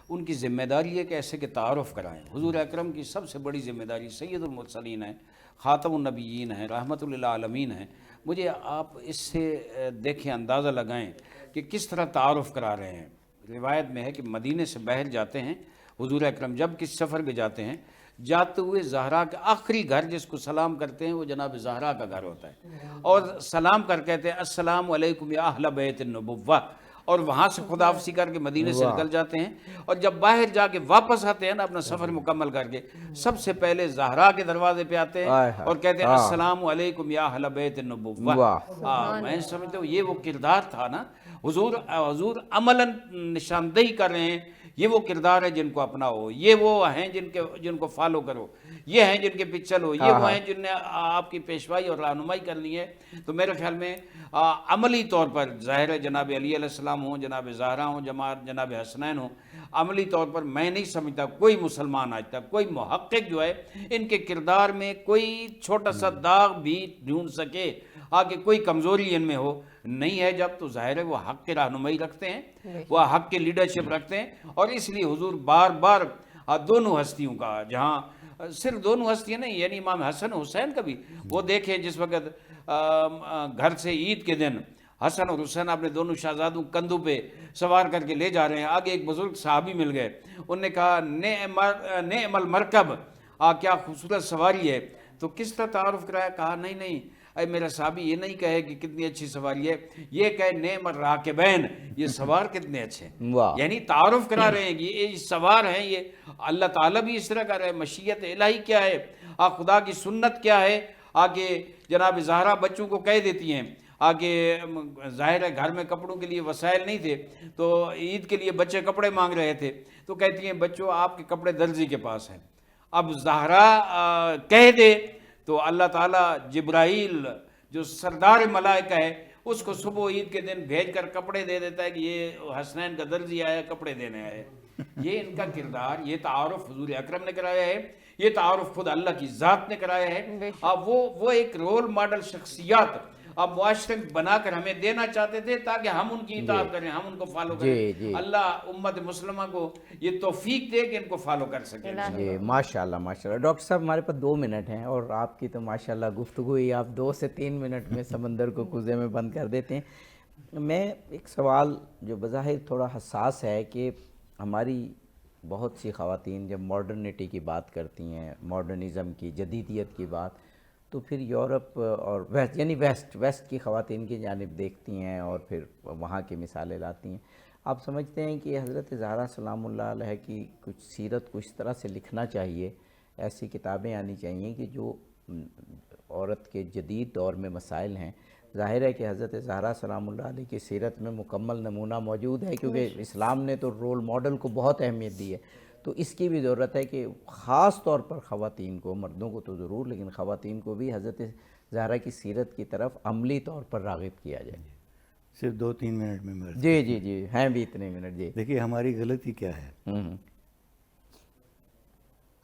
ان کی ذمہ داری ہے کہ ایسے کے تعارف کرائیں. حضور اکرم کی سب سے بڑی ذمہ داری سید المرسلین ہے، خاتم النبیین ہیں، رحمت للعالمین ہیں. مجھے آپ اس سے دیکھیں، اندازہ لگائیں کہ کس طرح تعارف کرا رہے ہیں. روایت میں ہے کہ مدینے سے باہر جاتے ہیں حضور اکرم، جب کس سفر پہ جاتے ہیں، جاتے ہوئے زہرا کے آخری گھر جس کو سلام کرتے ہیں وہ جناب زہرا کا گھر ہوتا ہے، اور سلام کر کہتے ہیں السلام علیکم یا اہل بیت النبوہ، اور وہاں سے خداحافظی کر کے مدینے سے نکل جاتے ہیں، اور جب باہر جا کے واپس آتے ہیں نا اپنا سفر مکمل کر کے، سب سے پہلے زہرا کے دروازے پہ آتے ہیں اور کہتے ہیں السلام علیکم یا اہل بیت النبوہ۔ میں سمجھتا ہوں یہ وہ کردار تھا نا، حضور عملاً نشاندہی کر رہے ہیں، یہ وہ کردار ہے جن کو اپناؤ، یہ وہ ہیں جن کو فالو کرو، یہ ہیں جن کے پیچھے چلو، یہ وہ ہیں جن نے آپ کی پیشوائی اور رہنمائی کرنی ہے۔ تو میرے خیال میں عملی طور پر ظاہر ہے جناب علی علیہ السلام ہوں، جناب زہرا ہوں، جناب حسنین ہوں، عملی طور پر میں نہیں سمجھتا کوئی مسلمان آج تک، کوئی محقق جو ہے ان کے کردار میں کوئی چھوٹا سا داغ بھی ڈھونڈ سکے، آگے کوئی کمزوری ان میں ہو نہیں ہے۔ جب تو ظاہر ہے وہ حق کی رہنمائی رکھتے ہیں، وہ حق کی لیڈرشپ رکھتے ہیں، اور اس لیے حضور بار بار دونوں ہستیوں کا، جہاں صرف دونوں ہستیاں نہیں، یعنی امام حسن حسین کا بھی وہ دیکھیں جس وقت گھر سے عید کے دن حسن اور حسین اپنے دونوں شہزادوں کندھوں پہ سوار کر کے لے جا رہے ہیں، آگے ایک بزرگ صحابی مل گئے، انہوں نے کہا نعم المرکب، کیا خوبصورت سواری ہے، تو کس طرح تعارف کرایا، کہا نہیں اے میرا صحابی یہ نہیں کہے کہ کتنی اچھی سواری ہے، یہ کہے نعم الراکبین، یہ سوار کتنے اچھے ہیں، یعنی تعارف کرا رہے ہیں کہ یہ سوار ہیں، یہ اللہ تعالیٰ بھی اس طرح کر رہے ہیں، مشیت الہی کیا ہے، خدا کی سنت کیا ہے۔ آگے جناب زہرا بچوں کو کہہ دیتی ہیں، آگے ظاہر ہے گھر میں کپڑوں کے لیے وسائل نہیں تھے، تو عید کے لیے بچے کپڑے مانگ رہے تھے، تو کہتی ہیں بچوں آپ کے کپڑے درزی کے پاس ہیں۔ اب زہرا کہہ دے تو اللہ تعالیٰ جبرائیل جو سردار ملائکہ ہے اس کو صبح عید کے دن بھیج کر کپڑے دے دیتا ہے کہ یہ حسنین کا درزی آیا کپڑے دینے آئے۔ یہ ان کا کردار، یہ تعارف حضور اکرم نے کرایا ہے، یہ تعارف خود اللہ کی ذات نے کرایا ہے۔ اب وہ ایک رول ماڈل شخصیات اب معاشرے میں بنا کر ہمیں دینا چاہتے تھے تاکہ ہم ان کی اطاعت کریں، ہم ان کو فالو کریں۔ اللہ امت مسلمہ کو یہ توفیق دے کہ ان کو فالو کر سکیں۔ جی ماشاءاللہ ماشاءاللہ۔ ڈاکٹر صاحب ہمارے پاس 2 منٹ ہیں، اور آپ کی تو ماشاءاللہ گفتگو ہی آپ 2 سے 3 منٹ میں سمندر کو کوزے میں بند کر دیتے ہیں۔ میں ایک سوال جو بظاہر تھوڑا حساس ہے کہ ہماری بہت سی خواتین جب ماڈرنٹی کی بات کرتی ہیں، ماڈرنزم کی، جدیدیت کی بات، تو پھر یورپ اور ویسٹ یعنی ویسٹ کی خواتین کی جانب دیکھتی ہیں اور پھر وہاں کی مثالیں لاتی ہیں۔ آپ سمجھتے ہیں کہ حضرت زہرا سلام اللہ علیہ کی کچھ سیرت کو اس طرح سے لکھنا چاہیے، ایسی کتابیں آنی چاہیے کہ جو عورت کے جدید دور میں مسائل ہیں؟ ظاہر ہے کہ حضرت زہرا سلام اللہ علیہ کی سیرت میں مکمل نمونہ موجود ہے، کیونکہ اسلام نے تو رول ماڈل کو بہت اہمیت دی ہے، تو اس کی بھی ضرورت ہے کہ خاص طور پر خواتین کو، مردوں کو تو ضرور لیکن خواتین کو بھی حضرت زہرا کی سیرت کی طرف عملی طور پر راغب کیا جائے۔ صرف 2-3 منٹ میں مرض۔ جی ہیں بھی اتنے منٹ۔ جی دیکھیے ہماری غلطی کیا ہے،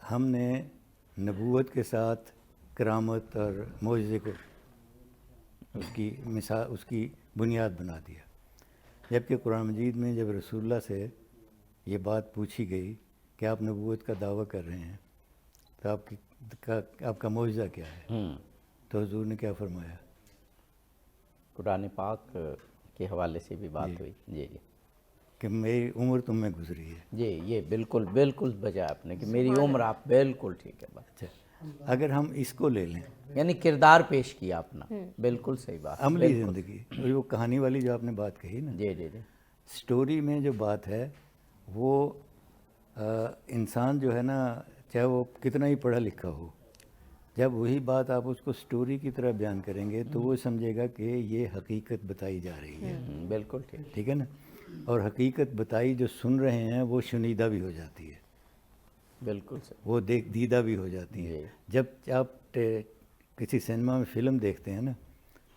ہم نے نبوت کے ساتھ کرامت اور معجزے کو اس کی بنیاد بنا دیا، جبکہ قرآن مجید میں جب رسول اللہ سے یہ بات پوچھی گئی کہ آپ نبوت کا دعویٰ کر رہے ہیں تو آپ کا معجزہ کیا ہے، تو حضور نے کیا فرمایا؟ قرآن پاک کے حوالے سے بھی بات ہوئی۔ جی کہ میری عمر تم میں گزری ہے۔ جی یہ بالکل بجا آپ نے کہ میری عمر، آپ بالکل ٹھیک ہے بات۔ اچھا، اگر ہم اس کو لے لیں، یعنی کردار پیش کیا اپنا، بالکل صحیح بات، عملی زندگی، وہ کہانی والی جو آپ نے بات کہی نا، جی سٹوری میں جو بات ہے وہ انسان جو ہے نا، چاہے وہ کتنا ہی پڑھا لکھا ہو، جب وہی بات آپ اس کو سٹوری کی طرح بیان کریں گے تو وہ سمجھے گا کہ یہ حقیقت بتائی جا رہی ہے۔ بالکل ٹھیک ہے نا، اور حقیقت بتائی جو سن رہے ہیں وہ شنیدہ بھی ہو جاتی ہے، بالکل وہ دیدہ بھی ہو جاتی ہے۔ جب آپ کسی سنیما میں فلم دیکھتے ہیں نا،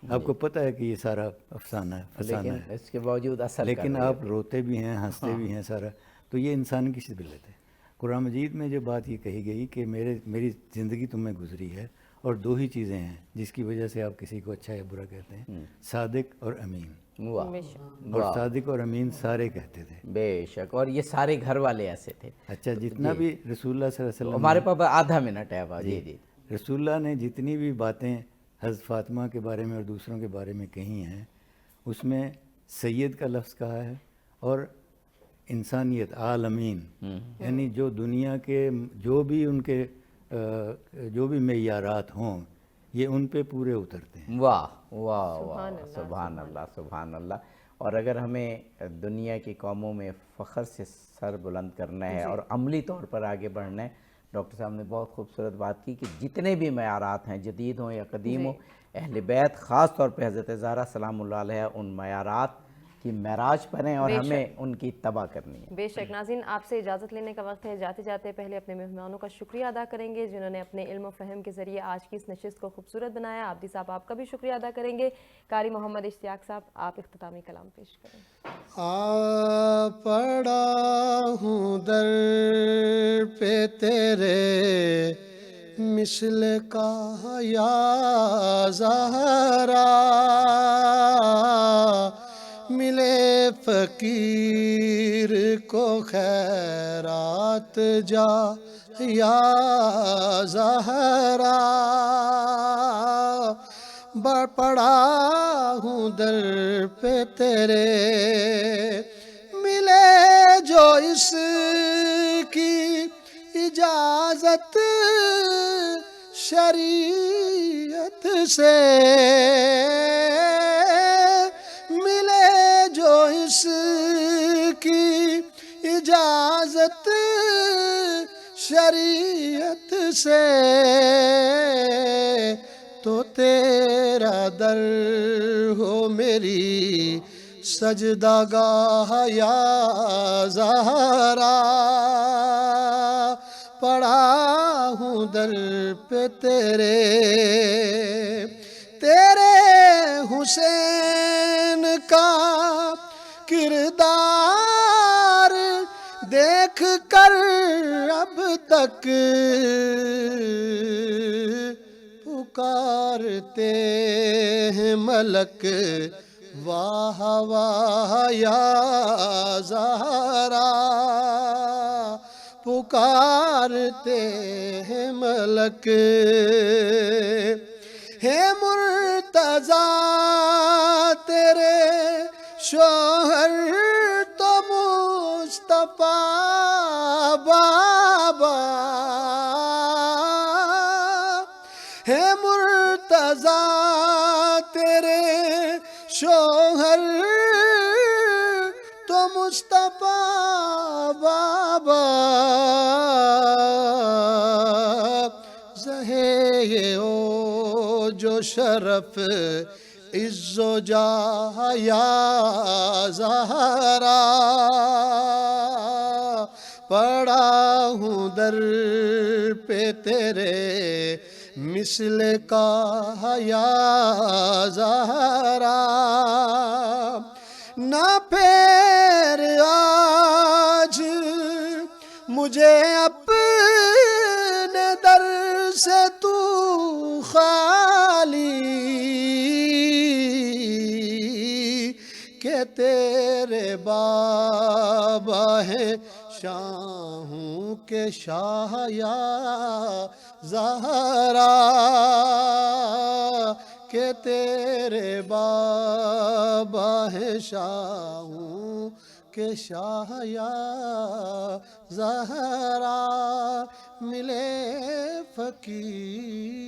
آپ کو پتہ ہے کہ یہ سارا افسانہ ہے، فسانہ ہے، اس کے باوجود اصل لیکن آپ روتے بھی ہیں، ہنستے بھی ہیں سارا، تو یہ انسان کی صفت ہے۔ قرآن مجید میں جو بات یہ کہی گئی کہ میری زندگی تم میں گزری ہے، اور 2 ہی چیزیں ہیں جس کی وجہ سے آپ کسی کو اچھا یا برا کہتے ہیں، صادق اور امین۔ اور صادق اور امین سارے کہتے تھے، بے شک، اور یہ سارے گھر والے ایسے تھے۔ اچھا، جتنا بھی رسول اللہ صلی اللہ علیہ وسلم، ہمارے پاس آدھا منٹ ہے اب۔ جی رسول اللہ نے جتنی بھی باتیں حضرت فاطمہ کے بارے میں اور دوسروں کے بارے میں کہی ہیں، اس میں سید کا لفظ کہا ہے، اور انسانیت، عالمین، یعنی جو دنیا کے جو بھی ان کے جو بھی معیارات ہوں، یہ ان پہ پورے اترتے ہیں۔ واہ واہ واہ، سبحان اللہ سبحان اللہ۔ اور اگر ہمیں دنیا کی قوموں میں فخر سے سر بلند کرنا ہے اور عملی طور پر آگے بڑھنا ہے، ڈاکٹر صاحب نے بہت خوبصورت بات کی کہ جتنے بھی معیارات ہیں، جدید ہوں یا قدیم ہوں، اہل بیت خاص طور پہ حضرت زہرا سلام اللہ علیہ ان معیارات کی معراج پر ہیں اور ہمیں ان کی اتباع کرنی ہے۔ بے شک ناظرین، آپ سے اجازت لینے کا وقت ہے۔ جاتے جاتے پہلے اپنے مہمانوں کا شکریہ ادا کریں گے جنہوں نے اپنے علم و فہم کے ذریعے آج کی اس نشست کو خوبصورت بنایا۔ عابدی صاحب آپ کا بھی شکریہ ادا کریں گے۔ قاری محمد اشتیاق صاحب، آپ اختتامی کلام پیش کریں۔ پڑا ہوں در پہ تیرے مثل کا یا زہرا، ملے فقیر کو خیرات جا یا زہرا، پڑا ہوں در پہ تیرے، ملے جو اس کی اجازت شریعت سے، ملے جو اس کی اجازت شریعت سے، تو تیرا در ہو میری سجدہ گاہ یا زہرا، پڑا ہوں در پہ تیرے، تیرے حسین کا کردار دیکھ کر اب تک پکارتے ہیں ملک واہ واہ یا زہرا، پکارتے ہیں ملک، ہے مرتضیٰ تیرے شوہر تو مصطفیٰ بابا، ہے مرتضیٰ تیرے شوہر تو مصطفیٰ بابا، زہے یہ او جو شرف عز و جاہ یا زہرا، پڑا ہوں در پہ تیرے مثل کا یا زہرا، نہ پھر آج مجھے اپنے در سے تو خالی، کہ تیرے بابا ہیں شاہوں کے شاہ یا زہرا، کہ تیرے بابا ہیں شاہوں کے شاہ یا زہرا، ملے فقیر